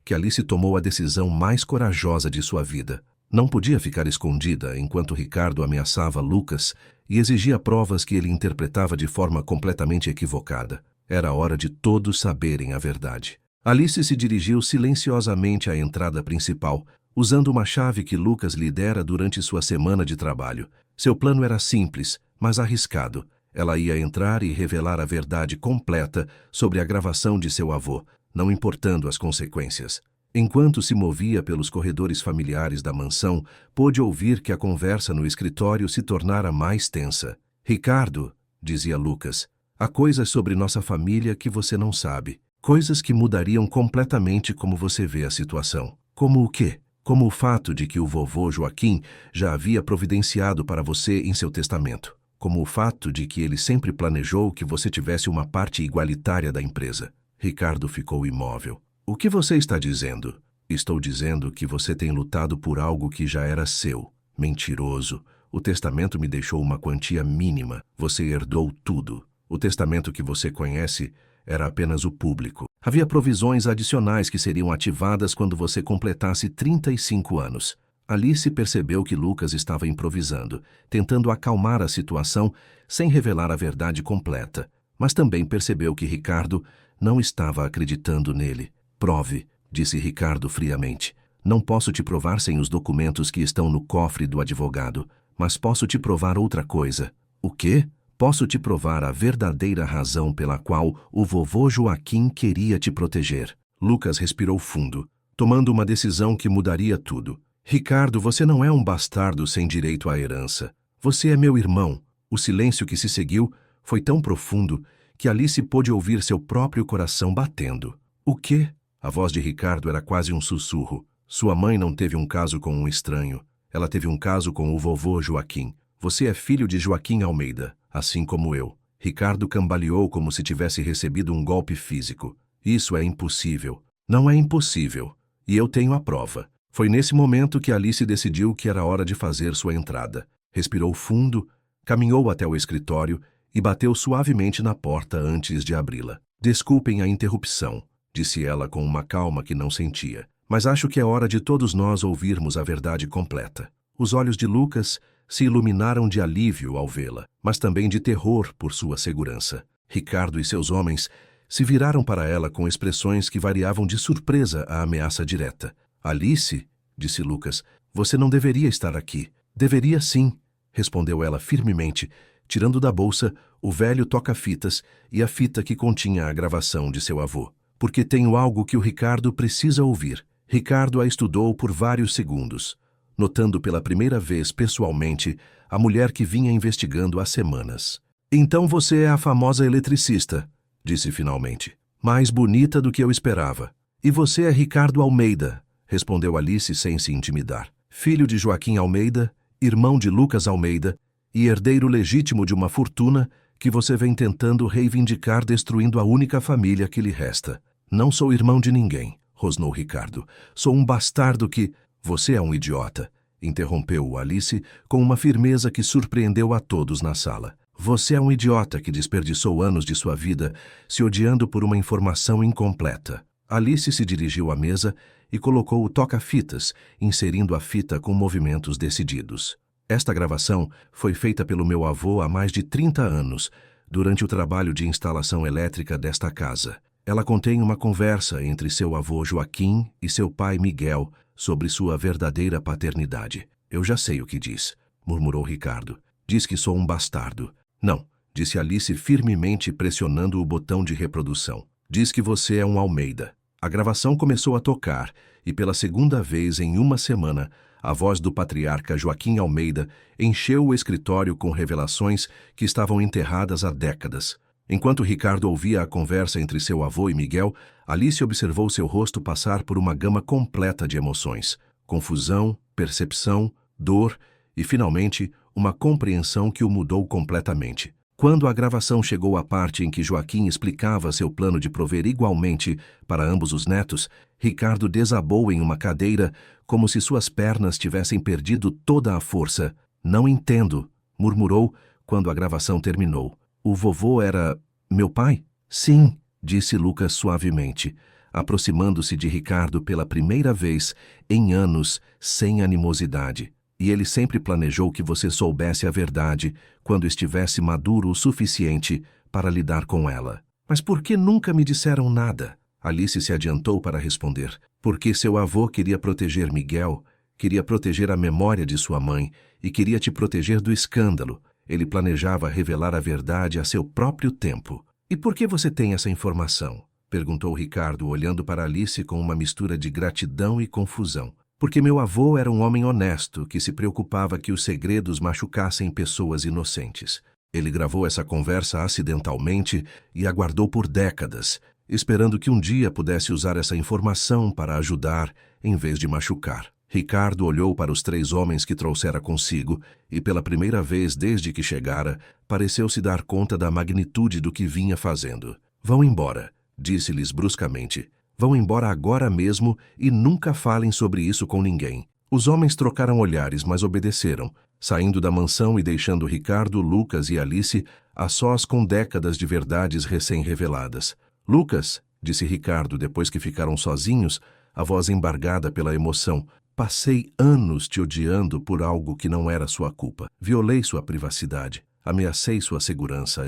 S1: que Alice tomou a decisão mais corajosa de sua vida. Não podia ficar escondida enquanto Ricardo ameaçava Lucas e exigia provas que ele interpretava de forma completamente equivocada. Era hora de todos saberem a verdade. Alice se dirigiu silenciosamente à entrada principal, usando uma chave que Lucas lhe dera durante sua semana de trabalho. Seu plano era simples, mas arriscado. Ela ia entrar e revelar a verdade completa sobre a gravação de seu avô, não importando as consequências. Enquanto se movia pelos corredores familiares da mansão, pôde ouvir que a conversa no escritório se tornara mais tensa. Ricardo, dizia Lucas, há coisas sobre nossa família que você não sabe. Coisas que mudariam completamente como você vê a situação. Como o quê? Como o fato de que o vovô Joaquim já havia providenciado para você em seu testamento. Como o fato de que ele sempre planejou que você tivesse uma parte igualitária da empresa. Ricardo ficou imóvel. O que você está dizendo? Estou dizendo que você tem lutado por algo que já era seu. Mentiroso. O testamento me deixou uma quantia mínima. Você herdou tudo. O testamento que você conhece era apenas o público. Havia provisões adicionais que seriam ativadas quando você completasse 35 anos. Alice percebeu que Lucas estava improvisando, tentando acalmar a situação sem revelar a verdade completa, mas também percebeu que Ricardo não estava acreditando nele. Prove, disse Ricardo friamente. Não posso te provar sem os documentos que estão no cofre do advogado, mas posso te provar outra coisa. O quê? Posso te provar a verdadeira razão pela qual o vovô Joaquim queria te proteger. Lucas respirou fundo, tomando uma decisão que mudaria tudo. Ricardo, você não é um bastardo sem direito à herança. Você é meu irmão. O silêncio que se seguiu foi tão profundo que Alice pôde ouvir seu próprio coração batendo. O quê? A voz de Ricardo era quase um sussurro. Sua mãe não teve um caso com um estranho. Ela teve um caso com o vovô Joaquim. Você é filho de Joaquim Almeida, assim como eu. Ricardo cambaleou como se tivesse recebido um golpe físico. Isso é impossível. Não é impossível. E eu tenho a prova. Foi nesse momento que Alice decidiu que era hora de fazer sua entrada. Respirou fundo, caminhou até o escritório e bateu suavemente na porta antes de abri-la. Desculpem a interrupção, disse ela com uma calma que não sentia. Mas acho que é hora de todos nós ouvirmos a verdade completa. Os olhos de Lucas se iluminaram de alívio ao vê-la, mas também de terror por sua segurança. Ricardo e seus homens se viraram para ela com expressões que variavam de surpresa à ameaça direta. Alice, disse Lucas, você não deveria estar aqui. Deveria sim, respondeu ela firmemente, tirando da bolsa o velho toca-fitas e a fita que continha a gravação de seu avô. Porque tenho algo que o Ricardo precisa ouvir. Ricardo a estudou por vários segundos, notando pela primeira vez pessoalmente a mulher que vinha investigando há semanas. Então você é a famosa eletricista, disse finalmente. Mais bonita do que eu esperava. E você é Ricardo Almeida, respondeu Alice sem se intimidar. Filho de Joaquim Almeida, irmão de Lucas Almeida e herdeiro legítimo de uma fortuna que você vem tentando reivindicar destruindo a única família que lhe resta. Não sou irmão de ninguém, rosnou Ricardo. Sou um bastardo que... Você é um idiota, interrompeu Alice com uma firmeza que surpreendeu a todos na sala. Você é um idiota que desperdiçou anos de sua vida se odiando por uma informação incompleta. Alice se dirigiu à mesa e colocou o toca-fitas, inserindo a fita com movimentos decididos. Esta gravação foi feita pelo meu avô há mais de 30 anos, durante o trabalho de instalação elétrica desta casa. Ela contém uma conversa entre seu avô Joaquim e seu pai Miguel sobre sua verdadeira paternidade. Eu já sei o que diz, murmurou Ricardo. Diz que sou um bastardo. Não, disse Alice firmemente pressionando o botão de reprodução. Diz que você é um Almeida. A gravação começou a tocar e pela segunda vez em uma semana, a voz do patriarca Joaquim Almeida encheu o escritório com revelações que estavam enterradas há décadas. Enquanto Ricardo ouvia a conversa entre seu avô e Miguel, Alice observou seu rosto passar por uma gama completa de emoções. Confusão, percepção, dor e, finalmente, uma compreensão que o mudou completamente. Quando a gravação chegou à parte em que Joaquim explicava seu plano de prover igualmente para ambos os netos, Ricardo desabou em uma cadeira como se suas pernas tivessem perdido toda a força. Não entendo, murmurou quando a gravação terminou. O vovô era meu pai? Sim, disse Lucas suavemente, aproximando-se de Ricardo pela primeira vez em anos sem animosidade. E ele sempre planejou que você soubesse a verdade quando estivesse maduro o suficiente para lidar com ela. Mas por que nunca me disseram nada? Alice se adiantou para responder. Porque seu avô queria proteger Miguel, queria proteger a memória de sua mãe e queria te proteger do escândalo. Ele planejava revelar a verdade a seu próprio tempo. E por que você tem essa informação? Perguntou Ricardo, olhando para Alice com uma mistura de gratidão e confusão. Porque meu avô era um homem honesto que se preocupava que os segredos machucassem pessoas inocentes. Ele gravou essa conversa acidentalmente e aguardou por décadas, esperando que um dia pudesse usar essa informação para ajudar em vez de machucar. Ricardo olhou para os 3 homens que trouxera consigo e, pela primeira vez desde que chegara, pareceu-se dar conta da magnitude do que vinha fazendo. Vão embora, disse-lhes bruscamente. Vão embora agora mesmo e nunca falem sobre isso com ninguém. Os homens trocaram olhares, mas obedeceram, saindo da mansão e deixando Ricardo, Lucas e Alice a sós com décadas de verdades recém-reveladas. Lucas, disse Ricardo depois que ficaram sozinhos, a voz embargada pela emoção, passei anos te odiando por algo que não era sua culpa. Violei sua privacidade, ameacei sua segurança.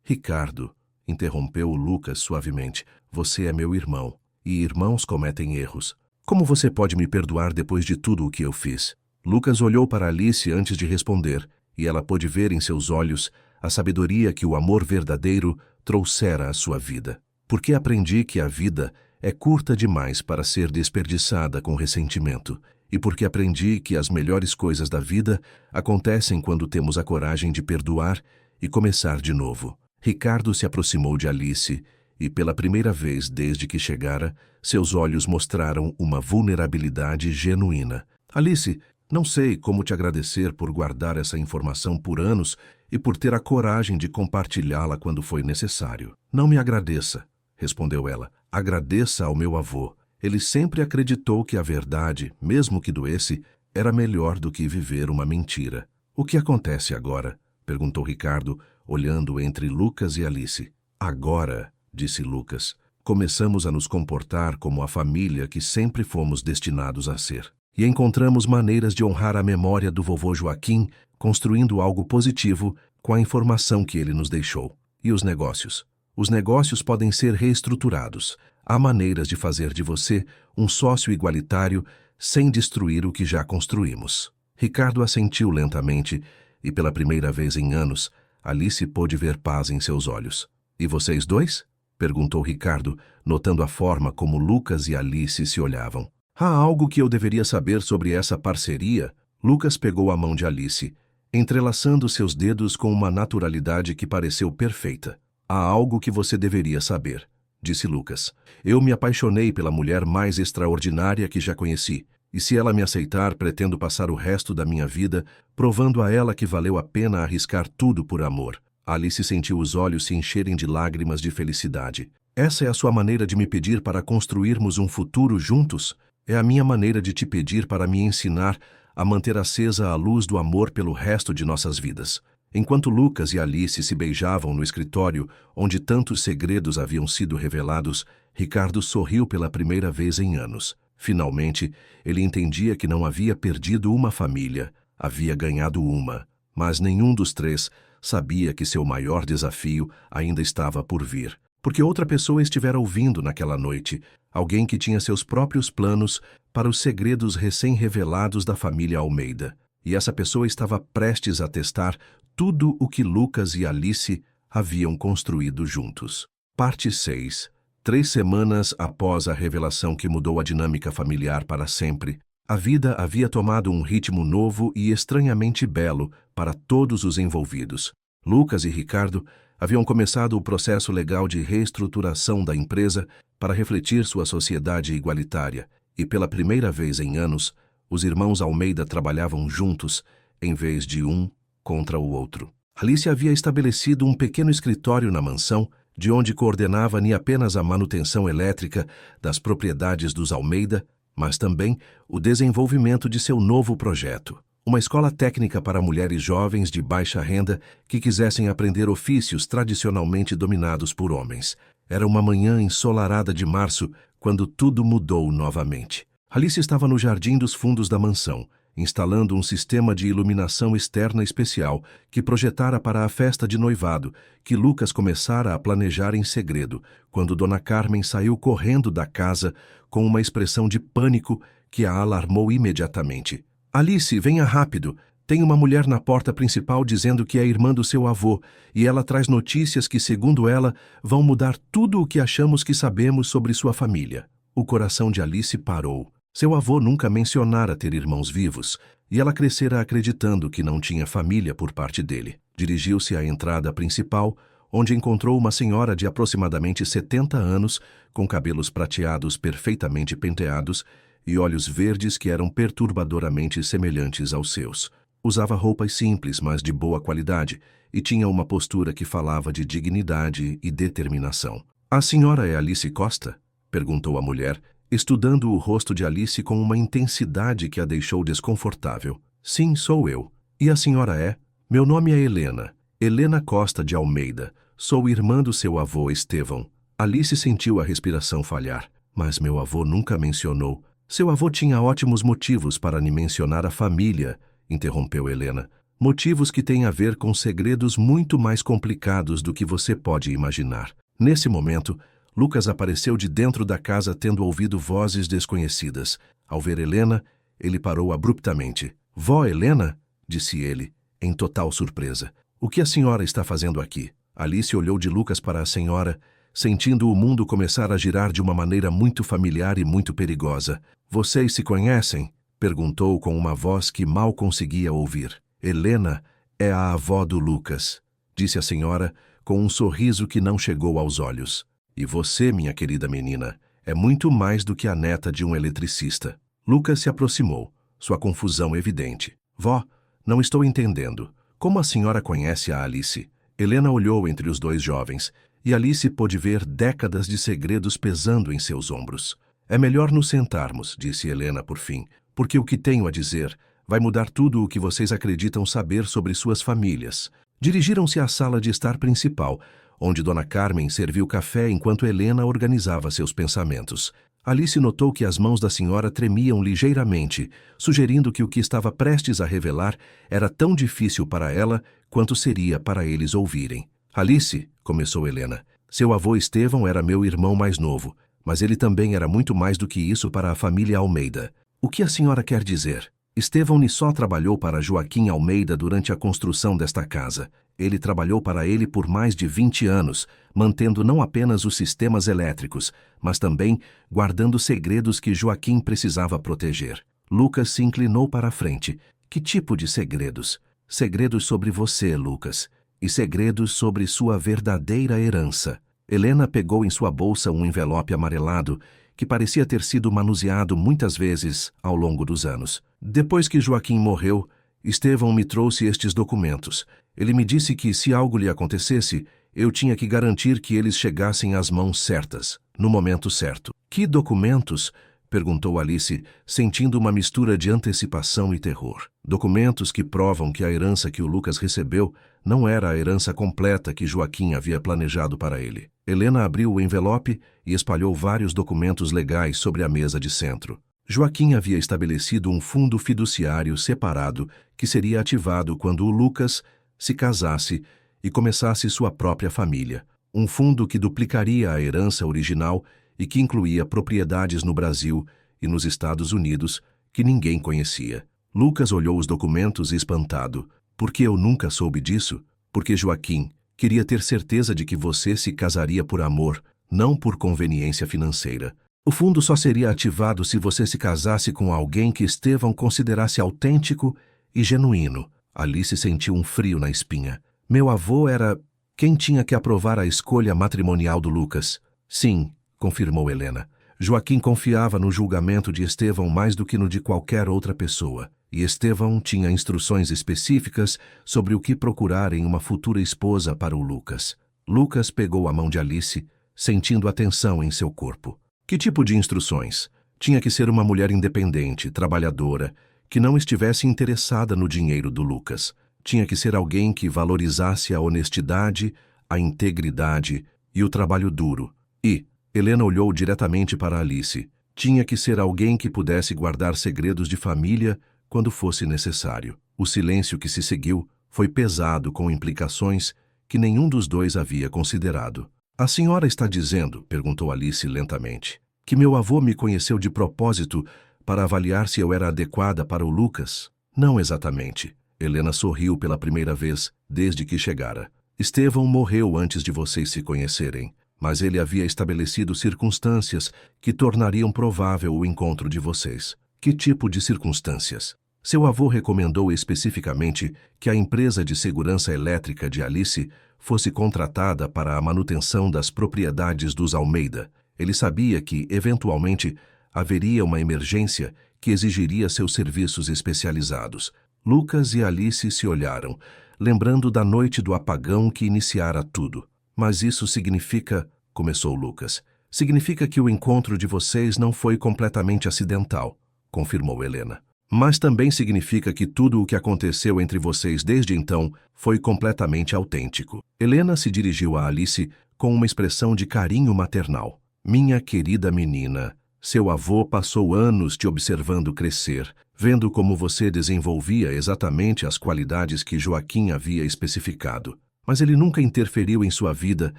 S1: Ricardo, interrompeu Lucas suavemente, você é meu irmão, e irmãos cometem erros. Como você pode me perdoar depois de tudo o que eu fiz? Lucas olhou para Alice antes de responder, e ela pôde ver em seus olhos a sabedoria que o amor verdadeiro trouxera à sua vida. Porque aprendi que a vida é curta demais para ser desperdiçada com ressentimento, e porque aprendi que as melhores coisas da vida acontecem quando temos a coragem de perdoar e começar de novo. Ricardo se aproximou de Alice e, pela primeira vez desde que chegara, seus olhos mostraram uma vulnerabilidade genuína. Alice, não sei como te agradecer por guardar essa informação por anos e por ter a coragem de compartilhá-la quando foi necessário. Não me agradeça, respondeu ela. Agradeça ao meu avô. Ele sempre acreditou que a verdade, mesmo que doesse, era melhor do que viver uma mentira. O que acontece agora? Perguntou Ricardo, olhando entre Lucas e Alice. Agora, disse Lucas, começamos a nos comportar como a família que sempre fomos destinados a ser. E encontramos maneiras de honrar a memória do vovô Joaquim, construindo algo positivo com a informação que ele nos deixou. E os negócios? Os negócios podem ser reestruturados. Há maneiras de fazer de você um sócio igualitário sem destruir o que já construímos. Ricardo assentiu lentamente e, pela primeira vez em anos, Alice pôde ver paz em seus olhos. E vocês dois? Perguntou Ricardo, notando a forma como Lucas e Alice se olhavam. Há algo que eu deveria saber sobre essa parceria? Lucas pegou a mão de Alice, entrelaçando seus dedos com uma naturalidade que pareceu perfeita. Há algo que você deveria saber, disse Lucas. Eu me apaixonei pela mulher mais extraordinária que já conheci, e se ela me aceitar, pretendo passar o resto da minha vida provando a ela que valeu a pena arriscar tudo por amor. Alice sentiu os olhos se encherem de lágrimas de felicidade. Essa é a sua maneira de me pedir para construirmos um futuro juntos? É a minha maneira de te pedir para me ensinar a manter acesa a luz do amor pelo resto de nossas vidas. Enquanto Lucas e Alice se beijavam no escritório, onde tantos segredos haviam sido revelados, Ricardo sorriu pela primeira vez em anos. Finalmente, ele entendia que não havia perdido uma família, havia ganhado uma. Mas nenhum dos 3 sabia que seu maior desafio ainda estava por vir. Porque outra pessoa estivera ouvindo naquela noite, alguém que tinha seus próprios planos para os segredos recém-revelados da família Almeida. E essa pessoa estava prestes a testar tudo o que Lucas e Alice haviam construído juntos. Parte 6. 3 semanas após a revelação que mudou a dinâmica familiar para sempre, a vida havia tomado um ritmo novo e estranhamente belo para todos os envolvidos. Lucas e Ricardo haviam começado o processo legal de reestruturação da empresa para refletir sua sociedade igualitária, e pela primeira vez em anos, os irmãos Almeida trabalhavam juntos, em vez de um contra o outro. Alice havia estabelecido um pequeno escritório na mansão, de onde coordenava nem apenas a manutenção elétrica das propriedades dos Almeida, mas também o desenvolvimento de seu novo projeto. Uma escola técnica para mulheres jovens de baixa renda que quisessem aprender ofícios tradicionalmente dominados por homens. Era uma manhã ensolarada de março, quando tudo mudou novamente. Alice estava no jardim dos fundos da mansão, instalando um sistema de iluminação externa especial que projetara para a festa de noivado, que Lucas começara a planejar em segredo, quando Dona Carmen saiu correndo da casa com uma expressão de pânico que a alarmou imediatamente. Alice, venha rápido! Tem uma mulher na porta principal dizendo que é irmã do seu avô, e ela traz notícias que, segundo ela, vão mudar tudo o que achamos que sabemos sobre sua família. O coração de Alice parou. Seu avô nunca mencionara ter irmãos vivos, e ela crescera acreditando que não tinha família por parte dele. Dirigiu-se à entrada principal, onde encontrou uma senhora de aproximadamente 70 anos, com cabelos prateados perfeitamente penteados e olhos verdes que eram perturbadoramente semelhantes aos seus. Usava roupas simples, mas de boa qualidade, e tinha uma postura que falava de dignidade e determinação. A senhora é Alice Costa? Perguntou a mulher, estudando o rosto de Alice com uma intensidade que a deixou desconfortável. Sim, sou eu. E a senhora é? Meu nome é Helena. Helena Costa de Almeida. Sou irmã do seu avô Estevão. Alice sentiu a respiração falhar, mas meu avô nunca mencionou. Seu avô tinha ótimos motivos para lhe mencionar a família, interrompeu Helena. Motivos que têm a ver com segredos muito mais complicados do que você pode imaginar. Nesse momento, Lucas apareceu de dentro da casa tendo ouvido vozes desconhecidas. Ao ver Helena, ele parou abruptamente. Vó Helena? Disse ele, em total surpresa. O que a senhora está fazendo aqui? Alice olhou de Lucas para a senhora, sentindo o mundo começar a girar de uma maneira muito familiar e muito perigosa. Vocês se conhecem? Perguntou com uma voz que mal conseguia ouvir. Helena é a avó do Lucas, disse a senhora com um sorriso que não chegou aos olhos. E você, minha querida menina, é muito mais do que a neta de um eletricista. Lucas se aproximou, sua confusão evidente. Vó, não estou entendendo. Como a senhora conhece a Alice? Helena olhou entre os dois jovens, e Alice pôde ver décadas de segredos pesando em seus ombros. É melhor nos sentarmos, disse Helena por fim, porque o que tenho a dizer vai mudar tudo o que vocês acreditam saber sobre suas famílias. Dirigiram-se à sala de estar principal, onde Dona Carmen serviu café enquanto Helena organizava seus pensamentos. Alice notou que as mãos da senhora tremiam ligeiramente, sugerindo que o que estava prestes a revelar era tão difícil para ela quanto seria para eles ouvirem. Alice, começou Helena, seu avô Estevão era meu irmão mais novo, mas ele também era muito mais do que isso para a família Almeida. O que a senhora quer dizer? Estevão só trabalhou para Joaquim Almeida durante a construção desta casa. Ele trabalhou para ele por mais de 20 anos, mantendo não apenas os sistemas elétricos, mas também guardando segredos que Joaquim precisava proteger. Lucas se inclinou para a frente. Que tipo de segredos? Segredos sobre você, Lucas, e segredos sobre sua verdadeira herança. Helena pegou em sua bolsa um envelope amarelado que parecia ter sido manuseado muitas vezes ao longo dos anos. Depois que Joaquim morreu, Estevão me trouxe estes documentos. Ele me disse que, se algo lhe acontecesse, eu tinha que garantir que eles chegassem às mãos certas, no momento certo. Que documentos? Perguntou Alice, sentindo uma mistura de antecipação e terror. Documentos que provam que a herança que o Lucas recebeu não era a herança completa que Joaquim havia planejado para ele. Helena abriu o envelope e espalhou vários documentos legais sobre a mesa de centro. Joaquim havia estabelecido um fundo fiduciário separado que seria ativado quando o Lucas se casasse e começasse sua própria família. Um fundo que duplicaria a herança original e que incluía propriedades no Brasil e nos Estados Unidos que ninguém conhecia. Lucas olhou os documentos espantado. Por que eu nunca soube disso? Porque Joaquim queria ter certeza de que você se casaria por amor, não por conveniência financeira. O fundo só seria ativado se você se casasse com alguém que Estevão considerasse autêntico e genuíno. Alice sentiu um frio na espinha. Meu avô era quem tinha que aprovar a escolha matrimonial do Lucas. Sim, confirmou Helena. Joaquim confiava no julgamento de Estevão mais do que no de qualquer outra pessoa. E Estevão tinha instruções específicas sobre o que procurar em uma futura esposa para o Lucas. Lucas pegou a mão de Alice, sentindo a tensão em seu corpo. Que tipo de instruções? Tinha que ser uma mulher independente, trabalhadora, que não estivesse interessada no dinheiro do Lucas. Tinha que ser alguém que valorizasse a honestidade, a integridade e o trabalho duro. E Helena olhou diretamente para Alice. Tinha que ser alguém que pudesse guardar segredos de família quando fosse necessário. O silêncio que se seguiu foi pesado, com implicações que nenhum dos dois havia considerado. A senhora está dizendo, perguntou Alice lentamente, que meu avô me conheceu de propósito para avaliar se eu era adequada para o Lucas? Não exatamente. Helena sorriu pela primeira vez desde que chegara. Estevão morreu antes de vocês se conhecerem, mas ele havia estabelecido circunstâncias que tornariam provável o encontro de vocês. Que tipo de circunstâncias? Seu avô recomendou especificamente que a empresa de segurança elétrica de Alice fosse contratada para a manutenção das propriedades dos Almeida. Ele sabia que, eventualmente, haveria uma emergência que exigiria seus serviços especializados. Lucas e Alice se olharam, lembrando da noite do apagão que iniciara tudo. Mas isso significa, começou Lucas, significa que o encontro de vocês não foi completamente acidental, confirmou Helena. Mas também significa que tudo o que aconteceu entre vocês desde então foi completamente autêntico. Helena se dirigiu a Alice com uma expressão de carinho maternal. Minha querida menina, seu avô passou anos te observando crescer, vendo como você desenvolvia exatamente as qualidades que Joaquim havia especificado. Mas ele nunca interferiu em sua vida,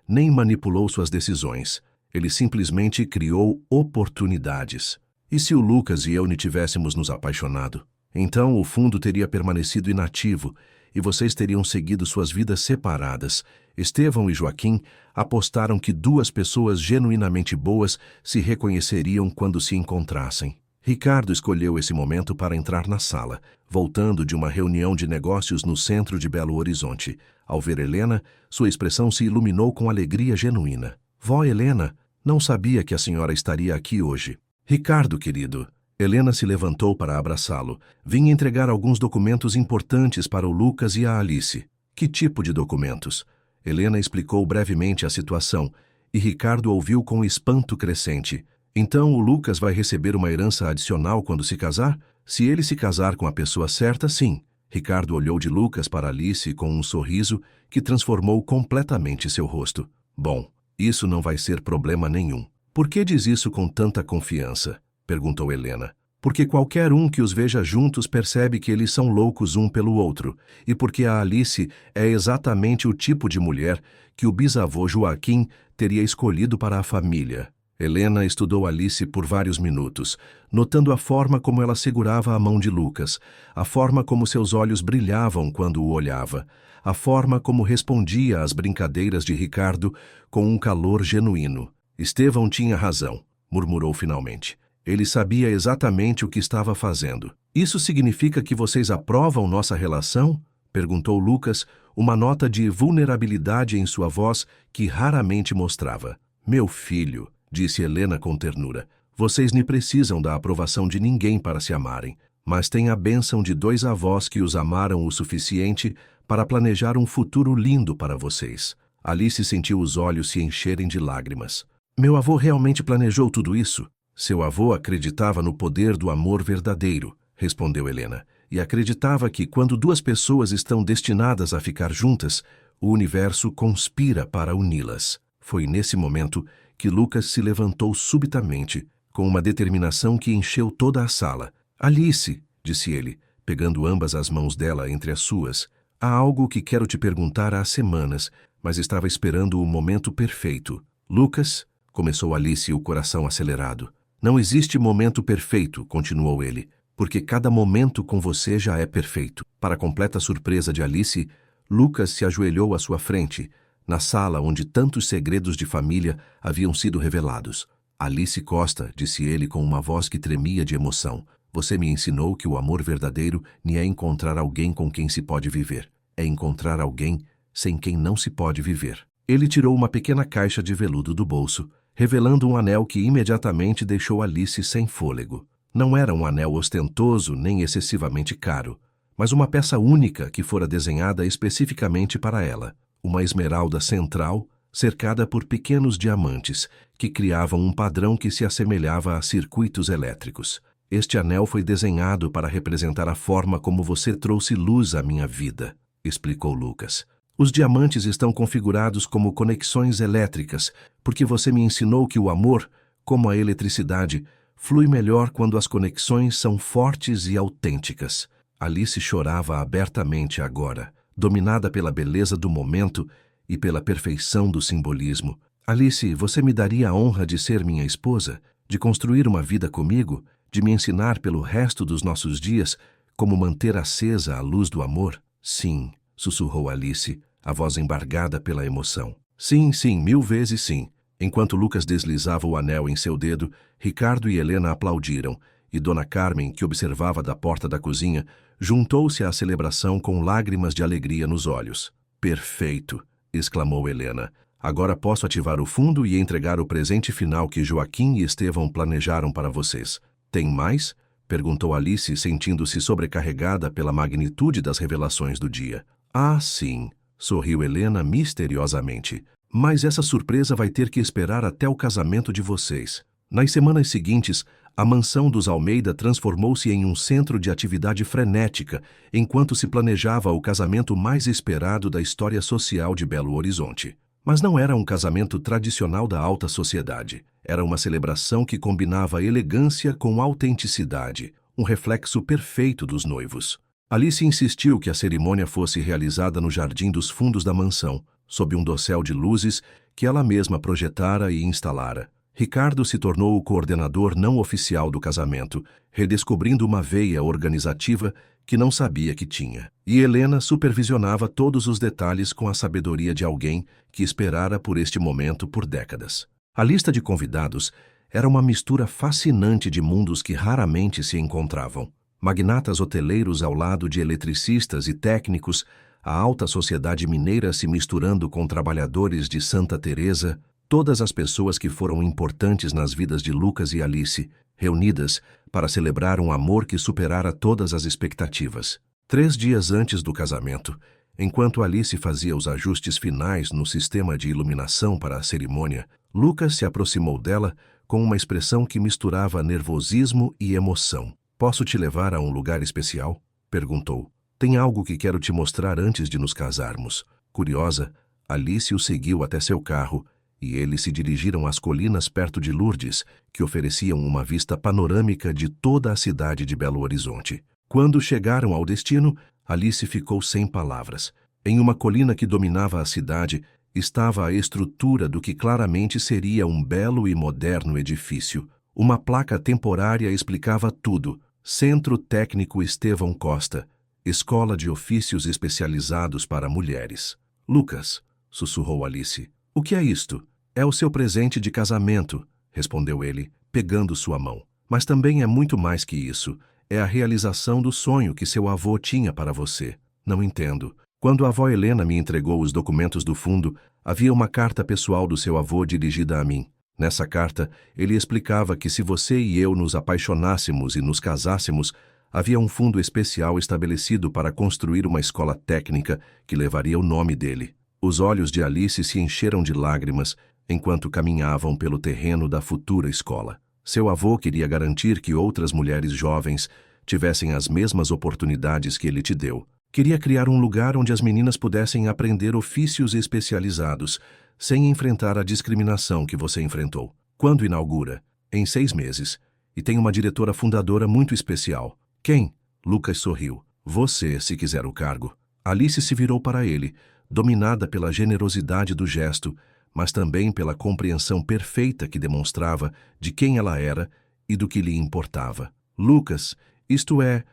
S1: nem manipulou suas decisões. Ele simplesmente criou oportunidades. E se o Lucas e eu ne tivéssemos nos apaixonado? Então o fundo teria permanecido inativo e vocês teriam seguido suas vidas separadas. Estevão e Joaquim apostaram que duas pessoas genuinamente boas se reconheceriam quando se encontrassem. Ricardo escolheu esse momento para entrar na sala, voltando de uma reunião de negócios no centro de Belo Horizonte. Ao ver Helena, sua expressão se iluminou com alegria genuína. Vó Helena, não sabia que a senhora estaria aqui hoje. Ricardo, querido. Helena se levantou para abraçá-lo. Vim entregar alguns documentos importantes para o Lucas e a Alice. Que tipo de documentos? Helena explicou brevemente a situação, e Ricardo ouviu com espanto crescente. Então o Lucas vai receber uma herança adicional quando se casar? Se ele se casar com a pessoa certa, sim. Ricardo olhou de Lucas para Alice com um sorriso que transformou completamente seu rosto. Bom, isso não vai ser problema nenhum. Por que diz isso com tanta confiança? Perguntou Helena. Porque qualquer um que os veja juntos percebe que eles são loucos um pelo outro, e porque a Alice é exatamente o tipo de mulher que o bisavô Joaquim teria escolhido para a família. Helena estudou Alice por vários minutos, notando a forma como ela segurava a mão de Lucas, a forma como seus olhos brilhavam quando o olhava, a forma como respondia às brincadeiras de Ricardo com um calor genuíno. Estevão tinha razão, murmurou finalmente. Ele sabia exatamente o que estava fazendo. Isso significa que vocês aprovam nossa relação? Perguntou Lucas, uma nota de vulnerabilidade em sua voz que raramente mostrava. Meu filho, disse Helena com ternura, vocês nem precisam da aprovação de ninguém para se amarem, mas têm a bênção de dois avós que os amaram o suficiente para planejar um futuro lindo para vocês. Alice sentiu os olhos se encherem de lágrimas. Meu avô realmente planejou tudo isso? Seu avô acreditava no poder do amor verdadeiro, respondeu Helena, e acreditava que quando duas pessoas estão destinadas a ficar juntas, o universo conspira para uni-las. Foi nesse momento que Lucas se levantou subitamente, com uma determinação que encheu toda a sala. Alice, disse ele, pegando ambas as mãos dela entre as suas, há algo que quero te perguntar há semanas, mas estava esperando o momento perfeito. Lucas, começou Alice, o coração acelerado. Não existe momento perfeito, continuou ele, porque cada momento com você já é perfeito. Para completa surpresa de Alice, Lucas se ajoelhou à sua frente, na sala onde tantos segredos de família haviam sido revelados. Alice Costa, disse ele com uma voz que tremia de emoção, você me ensinou que o amor verdadeiro nem é encontrar alguém com quem se pode viver. É encontrar alguém sem quem não se pode viver. Ele tirou uma pequena caixa de veludo do bolso, revelando um anel que imediatamente deixou Alice sem fôlego. Não era um anel ostentoso nem excessivamente caro, mas uma peça única que fora desenhada especificamente para ela. Uma esmeralda central, cercada por pequenos diamantes, que criavam um padrão que se assemelhava a circuitos elétricos. Este anel foi desenhado para representar a forma como você trouxe luz à minha vida, explicou Lucas. Os diamantes estão configurados como conexões elétricas, porque você me ensinou que o amor, como a eletricidade, flui melhor quando as conexões são fortes e autênticas. Alice chorava abertamente agora, dominada pela beleza do momento e pela perfeição do simbolismo. Alice, você me daria a honra de ser minha esposa, de construir uma vida comigo, de me ensinar pelo resto dos nossos dias como manter acesa a luz do amor? Sim, sussurrou Alice, a voz embargada pela emoção. Sim, sim, 1000 vezes sim. Enquanto Lucas deslizava o anel em seu dedo, Ricardo e Helena aplaudiram, e Dona Carmen, que observava da porta da cozinha, juntou-se à celebração com lágrimas de alegria nos olhos. Perfeito, exclamou Helena. Agora posso ativar o fundo e entregar o presente final que Joaquim e Estevão planejaram para vocês. Tem mais? Perguntou Alice, sentindo-se sobrecarregada pela magnitude das revelações do dia. Ah, sim, sorriu Helena misteriosamente. Mas essa surpresa vai ter que esperar até o casamento de vocês. Nas semanas seguintes, a mansão dos Almeida transformou-se em um centro de atividade frenética, enquanto se planejava o casamento mais esperado da história social de Belo Horizonte. Mas não era um casamento tradicional da alta sociedade. Era uma celebração que combinava elegância com autenticidade, um reflexo perfeito dos noivos. Alice insistiu que a cerimônia fosse realizada no jardim dos fundos da mansão, sob um dossel de luzes que ela mesma projetara e instalara. Ricardo se tornou o coordenador não oficial do casamento, redescobrindo uma veia organizativa que não sabia que tinha. E Helena supervisionava todos os detalhes com a sabedoria de alguém que esperara por este momento por décadas. A lista de convidados era uma mistura fascinante de mundos que raramente se encontravam. Magnatas hoteleiros ao lado de eletricistas e técnicos, a alta sociedade mineira se misturando com trabalhadores de Santa Teresa, todas as pessoas que foram importantes nas vidas de Lucas e Alice, reunidas para celebrar um amor que superara todas as expectativas. 3 dias antes do casamento, enquanto Alice fazia os ajustes finais no sistema de iluminação para a cerimônia, Lucas se aproximou dela com uma expressão que misturava nervosismo e emoção. "Posso te levar a um lugar especial?" perguntou. "Tem algo que quero te mostrar antes de nos casarmos." Curiosa, Alice o seguiu até seu carro, e eles se dirigiram às colinas perto de Lourdes, que ofereciam uma vista panorâmica de toda a cidade de Belo Horizonte. Quando chegaram ao destino, Alice ficou sem palavras. Em uma colina que dominava a cidade, estava a estrutura do que claramente seria um belo e moderno edifício. Uma placa temporária explicava tudo: Centro Técnico Estevão Costa, Escola de Ofícios Especializados para Mulheres. "Lucas", sussurrou Alice, "o que é isto?" "É o seu presente de casamento", respondeu ele, pegando sua mão. "Mas também é muito mais que isso. É a realização do sonho que seu avô tinha para você." "Não entendo." "Quando a avó Helena me entregou os documentos do fundo, havia uma carta pessoal do seu avô dirigida a mim. Nessa carta, ele explicava que se você e eu nos apaixonássemos e nos casássemos, havia um fundo especial estabelecido para construir uma escola técnica que levaria o nome dele." Os olhos de Alice se encheram de lágrimas enquanto caminhavam pelo terreno da futura escola. Seu avô queria garantir que outras mulheres jovens tivessem as mesmas oportunidades que ele te deu. Queria criar um lugar onde as meninas pudessem aprender ofícios especializados, sem enfrentar a discriminação que você enfrentou. "Quando inaugura?" "Em 6 meses. E tem uma diretora fundadora muito especial." "Quem?" Lucas sorriu. "Você, se quiser o cargo." Alice se virou para ele, dominada pela generosidade do gesto, mas também pela compreensão perfeita que demonstrava de quem ela era e do que lhe importava. "Lucas, isto é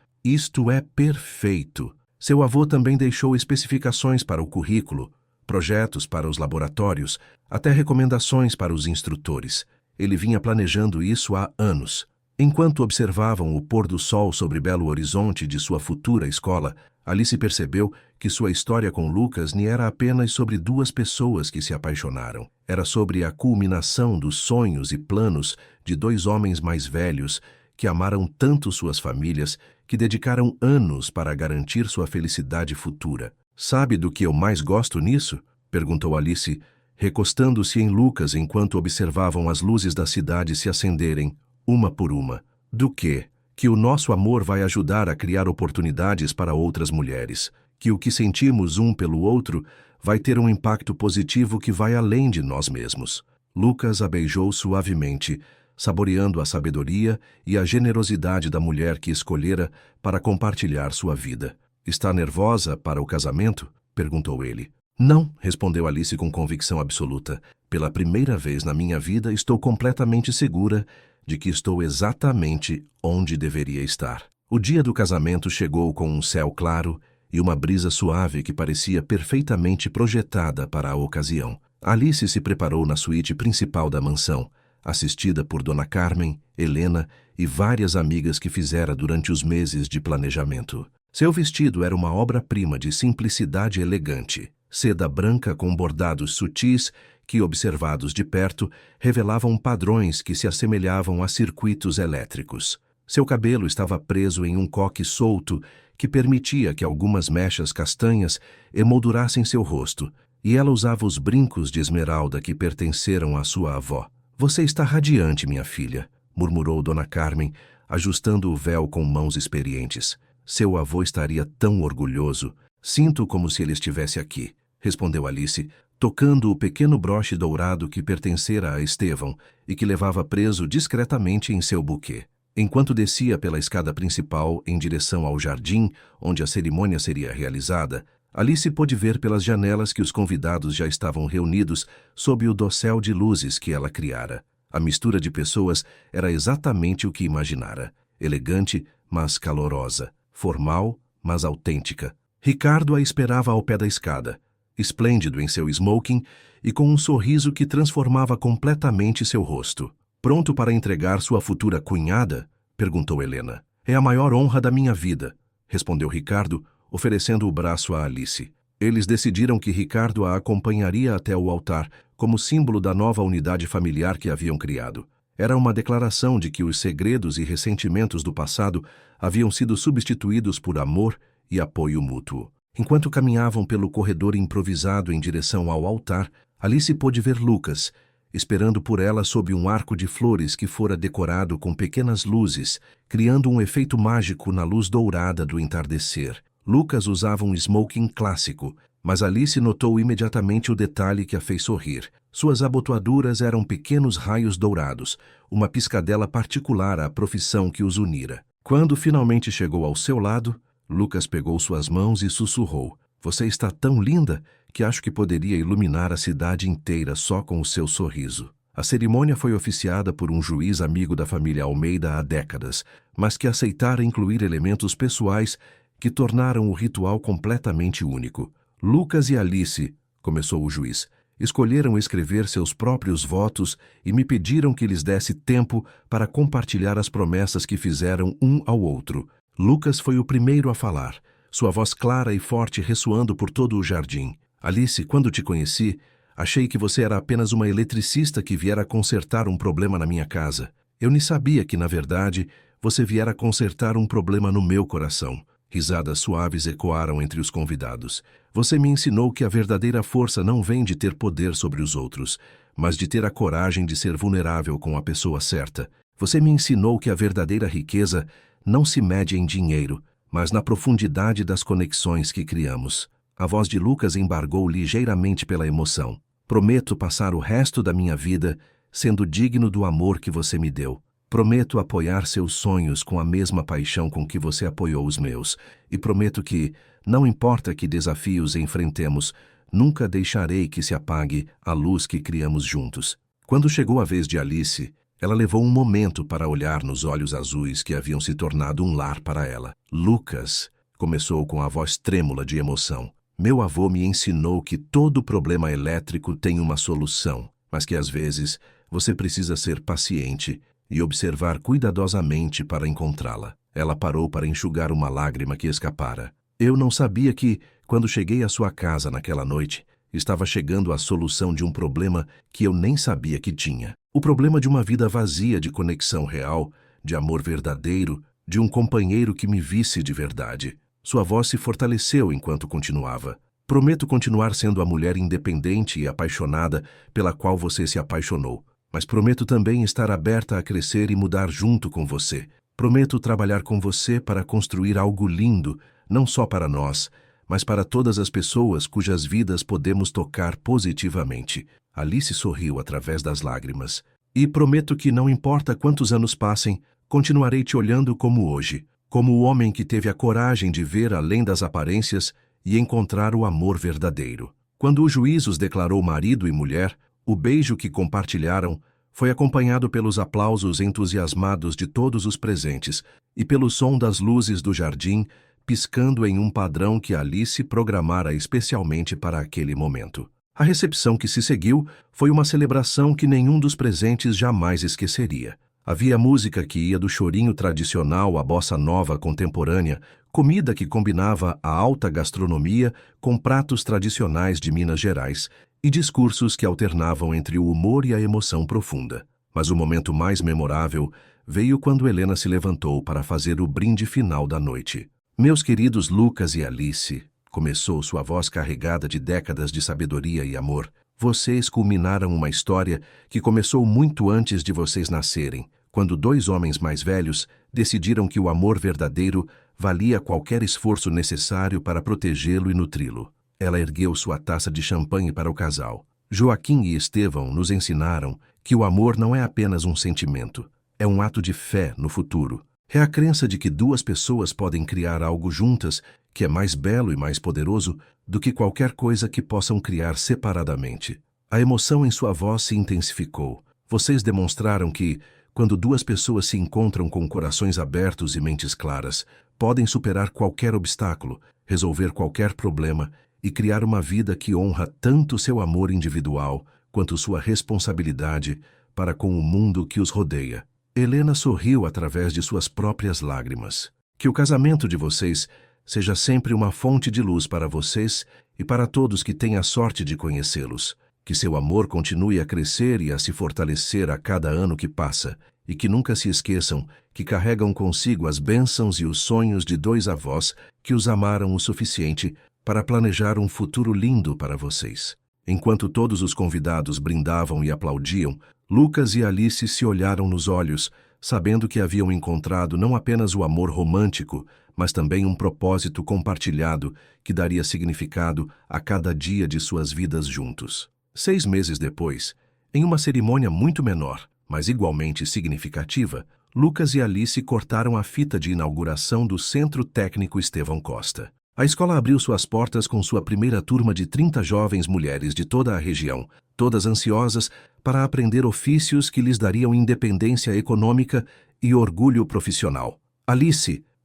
S1: perfeito." Seu avô também deixou especificações para o currículo, projetos para os laboratórios, até recomendações para os instrutores. Ele vinha planejando isso há anos. Enquanto observavam o pôr do sol sobre Belo Horizonte de sua futura escola, Alice percebeu que sua história com Lucas nem era apenas sobre 2 pessoas que se apaixonaram. Era sobre a culminação dos sonhos e planos de 2 homens mais velhos que amaram tanto suas famílias que dedicaram anos para garantir sua felicidade futura. "Sabe do que eu mais gosto nisso?" perguntou Alice, recostando-se em Lucas enquanto observavam as luzes da cidade se acenderem, uma por uma. "Do quê? Que o nosso amor vai ajudar a criar oportunidades para outras mulheres. Que o que sentimos um pelo outro vai ter um impacto positivo que vai além de nós mesmos." Lucas a beijou suavemente, saboreando a sabedoria e a generosidade da mulher que escolhera para compartilhar sua vida. Está nervosa para o casamento? Perguntou ele. Não, respondeu Alice com convicção absoluta. Pela primeira vez na minha vida estou completamente segura de que estou exatamente onde deveria estar. O dia do casamento chegou com um céu claro e uma brisa suave que parecia perfeitamente projetada para a ocasião. Alice se preparou na suíte principal da mansão, assistida por Dona Carmen, Helena e várias amigas que fizera durante os meses de planejamento. Seu vestido era uma obra-prima de simplicidade elegante, seda branca com bordados sutis que, observados de perto, revelavam padrões que se assemelhavam a circuitos elétricos. Seu cabelo estava preso em um coque solto que permitia que algumas mechas castanhas emoldurassem seu rosto, e ela usava os brincos de esmeralda que pertenceram à sua avó. Você está radiante, minha filha, murmurou Dona Carmen, ajustando o véu com mãos experientes. Seu avô estaria tão orgulhoso. Sinto como se ele estivesse aqui, respondeu Alice, tocando o pequeno broche dourado que pertencera a Estevão e que levava preso discretamente em seu buquê. Enquanto descia pela escada principal em direção ao jardim, onde a cerimônia seria realizada, Alice pôde ver pelas janelas que os convidados já estavam reunidos sob o dossel de luzes que ela criara. A mistura de pessoas era exatamente o que imaginara. Elegante, mas calorosa. Formal, mas autêntica. Ricardo a esperava ao pé da escada, esplêndido em seu smoking e com um sorriso que transformava completamente seu rosto. Pronto para entregar sua futura cunhada? Perguntou Helena. É a maior honra da minha vida, respondeu Ricardo, oferecendo o braço a Alice. Eles decidiram que Ricardo a acompanharia até o altar, como símbolo da nova unidade familiar que haviam criado. Era uma declaração de que os segredos e ressentimentos do passado haviam sido substituídos por amor e apoio mútuo. Enquanto caminhavam pelo corredor improvisado em direção ao altar, Alice pôde ver Lucas, esperando por ela sob um arco de flores que fora decorado com pequenas luzes, criando um efeito mágico na luz dourada do entardecer. Lucas usava um smoking clássico, mas Alice notou imediatamente o detalhe que a fez sorrir. Suas abotoaduras eram pequenos raios dourados, uma piscadela particular à profissão que os unira. Quando finalmente chegou ao seu lado, Lucas pegou suas mãos e sussurrou: Você está tão linda que acho que poderia iluminar a cidade inteira só com o seu sorriso. A cerimônia foi oficiada por um juiz amigo da família Almeida há décadas, mas que aceitara incluir elementos pessoais que tornaram o ritual completamente único. Lucas e Alice, começou o juiz, escolheram escrever seus próprios votos e me pediram que lhes desse tempo para compartilhar as promessas que fizeram um ao outro. Lucas foi o primeiro a falar, sua voz clara e forte ressoando por todo o jardim. Alice, quando te conheci, achei que você era apenas uma eletricista que viera consertar um problema na minha casa. Eu nem sabia que, na verdade, você viera consertar um problema no meu coração. Risadas suaves ecoaram entre os convidados. Você me ensinou que a verdadeira força não vem de ter poder sobre os outros, mas de ter a coragem de ser vulnerável com a pessoa certa. Você me ensinou que a verdadeira riqueza não se mede em dinheiro, mas na profundidade das conexões que criamos. A voz de Lucas embargou ligeiramente pela emoção. Prometo passar o resto da minha vida sendo digno do amor que você me deu. Prometo apoiar seus sonhos com a mesma paixão com que você apoiou os meus. E prometo que, não importa que desafios enfrentemos, nunca deixarei que se apague a luz que criamos juntos. Quando chegou a vez de Alice, ela levou um momento para olhar nos olhos azuis que haviam se tornado um lar para ela. Lucas, começou com a voz trêmula de emoção. Meu avô me ensinou que todo problema elétrico tem uma solução, mas que às vezes você precisa ser paciente e observar cuidadosamente para encontrá-la. Ela parou para enxugar uma lágrima que escapara. Eu não sabia que, quando cheguei à sua casa naquela noite, estava chegando à solução de um problema que eu nem sabia que tinha. O problema de uma vida vazia de conexão real, de amor verdadeiro, de um companheiro que me visse de verdade. Sua voz se fortaleceu enquanto continuava. Prometo continuar sendo a mulher independente e apaixonada pela qual você se apaixonou. Mas prometo também estar aberta a crescer e mudar junto com você. Prometo trabalhar com você para construir algo lindo, não só para nós, mas para todas as pessoas cujas vidas podemos tocar positivamente. Alice sorriu através das lágrimas. E prometo que não importa quantos anos passem, continuarei te olhando como hoje, como o homem que teve a coragem de ver além das aparências e encontrar o amor verdadeiro. Quando o juiz os declarou marido e mulher, o beijo que compartilharam foi acompanhado pelos aplausos entusiasmados de todos os presentes e pelo som das luzes do jardim piscando em um padrão que Alice programara especialmente para aquele momento. A recepção que se seguiu foi uma celebração que nenhum dos presentes jamais esqueceria. Havia música que ia do chorinho tradicional à bossa nova contemporânea, comida que combinava a alta gastronomia com pratos tradicionais de Minas Gerais e discursos que alternavam entre o humor e a emoção profunda. Mas o momento mais memorável veio quando Helena se levantou para fazer o brinde final da noite. Meus queridos Lucas e Alice, começou sua voz carregada de décadas de sabedoria e amor, vocês culminaram uma história que começou muito antes de vocês nascerem, quando dois homens mais velhos decidiram que o amor verdadeiro valia qualquer esforço necessário para protegê-lo e nutri-lo. Ela ergueu sua taça de champanhe para o casal. Joaquim e Estevão nos ensinaram que o amor não é apenas um sentimento, é um ato de fé no futuro. É a crença de que duas pessoas podem criar algo juntas que é mais belo e mais poderoso do que qualquer coisa que possam criar separadamente. A emoção em sua voz se intensificou. Vocês demonstraram que, quando duas pessoas se encontram com corações abertos e mentes claras, podem superar qualquer obstáculo, resolver qualquer problema e criar uma vida que honra tanto seu amor individual quanto sua responsabilidade para com o mundo que os rodeia. Helena sorriu através de suas próprias lágrimas. Que o casamento de vocês seja sempre uma fonte de luz para vocês e para todos que têm a sorte de conhecê-los. Que seu amor continue a crescer e a se fortalecer a cada ano que passa, e que nunca se esqueçam que carregam consigo as bênçãos e os sonhos de dois avós que os amaram o suficiente para planejar um futuro lindo para vocês. Enquanto todos os convidados brindavam e aplaudiam, Lucas e Alice se olharam nos olhos, sabendo que haviam encontrado não apenas o amor romântico, mas também um propósito compartilhado que daria significado a cada dia de suas vidas juntos. 6 meses depois, em uma cerimônia muito menor, mas igualmente significativa, Lucas e Alice cortaram a fita de inauguração do Centro Técnico Estevão Costa. A escola abriu suas portas com sua primeira turma de 30 jovens mulheres de toda a região, todas ansiosas para aprender ofícios que lhes dariam independência econômica e orgulho profissional.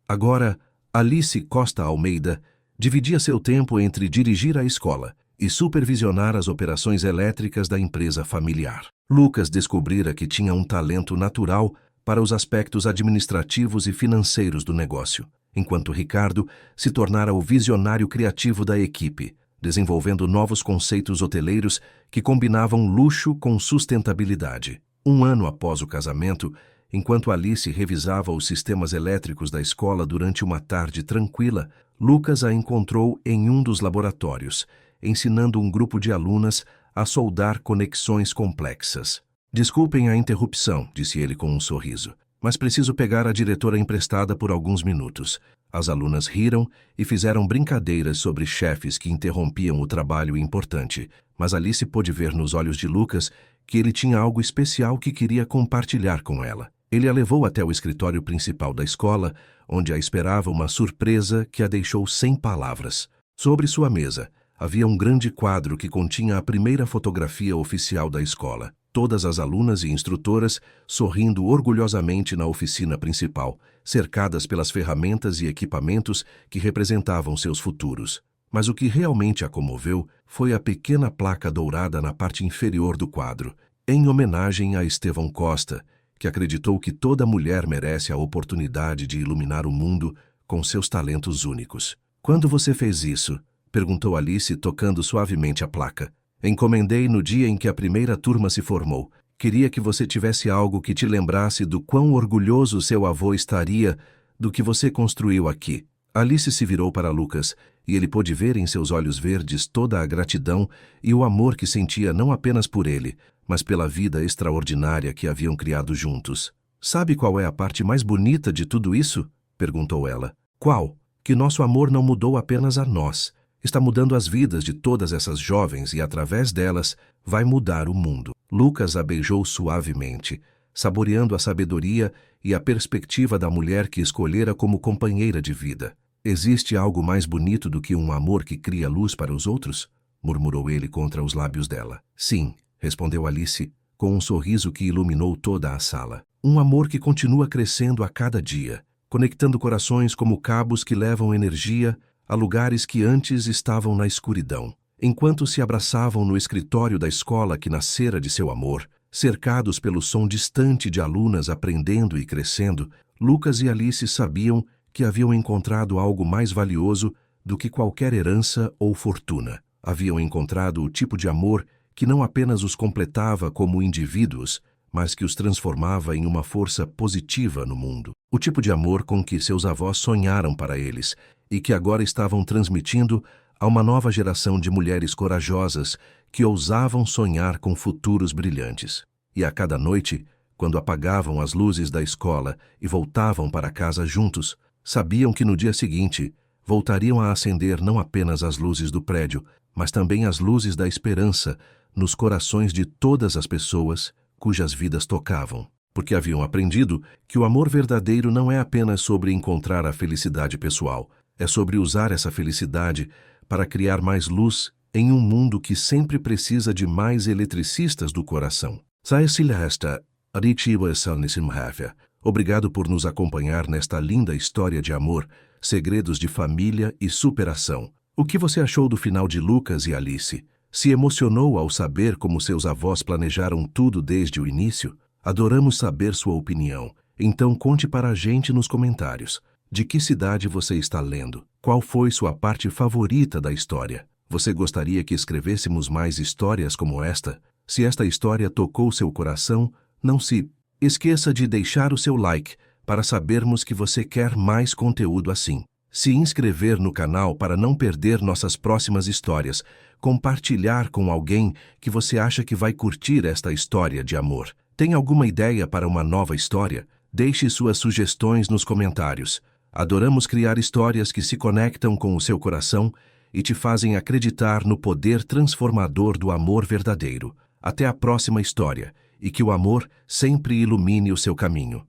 S1: Agora Alice Costa Almeida, dividia seu tempo entre dirigir a escola e supervisionar as operações elétricas da empresa familiar. Lucas descobrira que tinha um talento natural para os aspectos administrativos e financeiros do negócio, enquanto Ricardo se tornara o visionário criativo da equipe, desenvolvendo novos conceitos hoteleiros que combinavam luxo com sustentabilidade. 1 ano após o casamento, enquanto Alice revisava os sistemas elétricos da escola durante uma tarde tranquila, Lucas a encontrou em um dos laboratórios, ensinando um grupo de alunas a soldar conexões complexas. Desculpem a interrupção, disse ele com um sorriso, mas preciso pegar a diretora emprestada por alguns minutos. As alunas riram e fizeram brincadeiras sobre chefes que interrompiam o trabalho importante, mas Alice pôde ver nos olhos de Lucas que ele tinha algo especial que queria compartilhar com ela. Ele a levou até o escritório principal da escola, onde a esperava uma surpresa que a deixou sem palavras. Sobre sua mesa, havia um grande quadro que continha a primeira fotografia oficial da escola. Todas as alunas e instrutoras sorrindo orgulhosamente na oficina principal, cercadas pelas ferramentas e equipamentos que representavam seus futuros. Mas o que realmente a comoveu foi a pequena placa dourada na parte inferior do quadro, em homenagem a Estevão Costa, que acreditou que toda mulher merece a oportunidade de iluminar o mundo com seus talentos únicos. Quando você fez isso? Perguntou Alice, tocando suavemente a placa. Encomendei no dia em que a primeira turma se formou. Queria que você tivesse algo que te lembrasse do quão orgulhoso seu avô estaria do que você construiu aqui. Alice se virou para Lucas, e ele pôde ver em seus olhos verdes toda a gratidão e o amor que sentia não apenas por ele, mas pela vida extraordinária que haviam criado juntos. Sabe qual é a parte mais bonita de tudo isso? Perguntou ela. Qual? Que nosso amor não mudou apenas a nós. está mudando as vidas de todas essas jovens e, através delas, vai mudar o mundo. Lucas a beijou suavemente, saboreando a sabedoria e a perspectiva da mulher que escolhera como companheira de vida. Existe algo mais bonito do que um amor que cria luz para os outros? Murmurou ele contra os lábios dela. Sim, respondeu Alice, com um sorriso que iluminou toda a sala. Um amor que continua crescendo a cada dia, conectando corações como cabos que levam energia a lugares que antes estavam na escuridão. Enquanto se abraçavam no escritório da escola que nascera de seu amor, cercados pelo som distante de alunas aprendendo e crescendo, Lucas e Alice sabiam que haviam encontrado algo mais valioso do que qualquer herança ou fortuna. Haviam encontrado o tipo de amor que não apenas os completava como indivíduos, mas que os transformava em uma força positiva no mundo. O tipo de amor com que seus avós sonharam para eles e que agora estavam transmitindo a uma nova geração de mulheres corajosas que ousavam sonhar com futuros brilhantes. E a cada noite, quando apagavam as luzes da escola e voltavam para casa juntos, sabiam que no dia seguinte voltariam a acender não apenas as luzes do prédio, mas também as luzes da esperança nos corações de todas as pessoas cujas vidas tocavam. Porque haviam aprendido que o amor verdadeiro não é apenas sobre encontrar a felicidade pessoal, é sobre usar essa felicidade para criar mais luz em um mundo que sempre precisa de mais eletricistas do coração. Obrigado por nos acompanhar nesta linda história de amor, segredos de família e superação. O que você achou do final de Lucas e Alice? Se emocionou ao saber como seus avós planejaram tudo desde o início? Adoramos saber sua opinião. Então conte para a gente nos comentários. De que cidade você está lendo? Qual foi sua parte favorita da história? Você gostaria que escrevêssemos mais histórias como esta? Se esta história tocou seu coração, não se esqueça de deixar o seu like para sabermos que você quer mais conteúdo assim. Se inscrever no canal para não perder nossas próximas histórias. Compartilhar com alguém que você acha que vai curtir esta história de amor. Tem alguma ideia para uma nova história? Deixe suas sugestões nos comentários. Adoramos criar histórias que se conectam com o seu coração e te fazem acreditar no poder transformador do amor verdadeiro. Até a próxima história, e que o amor sempre ilumine o seu caminho.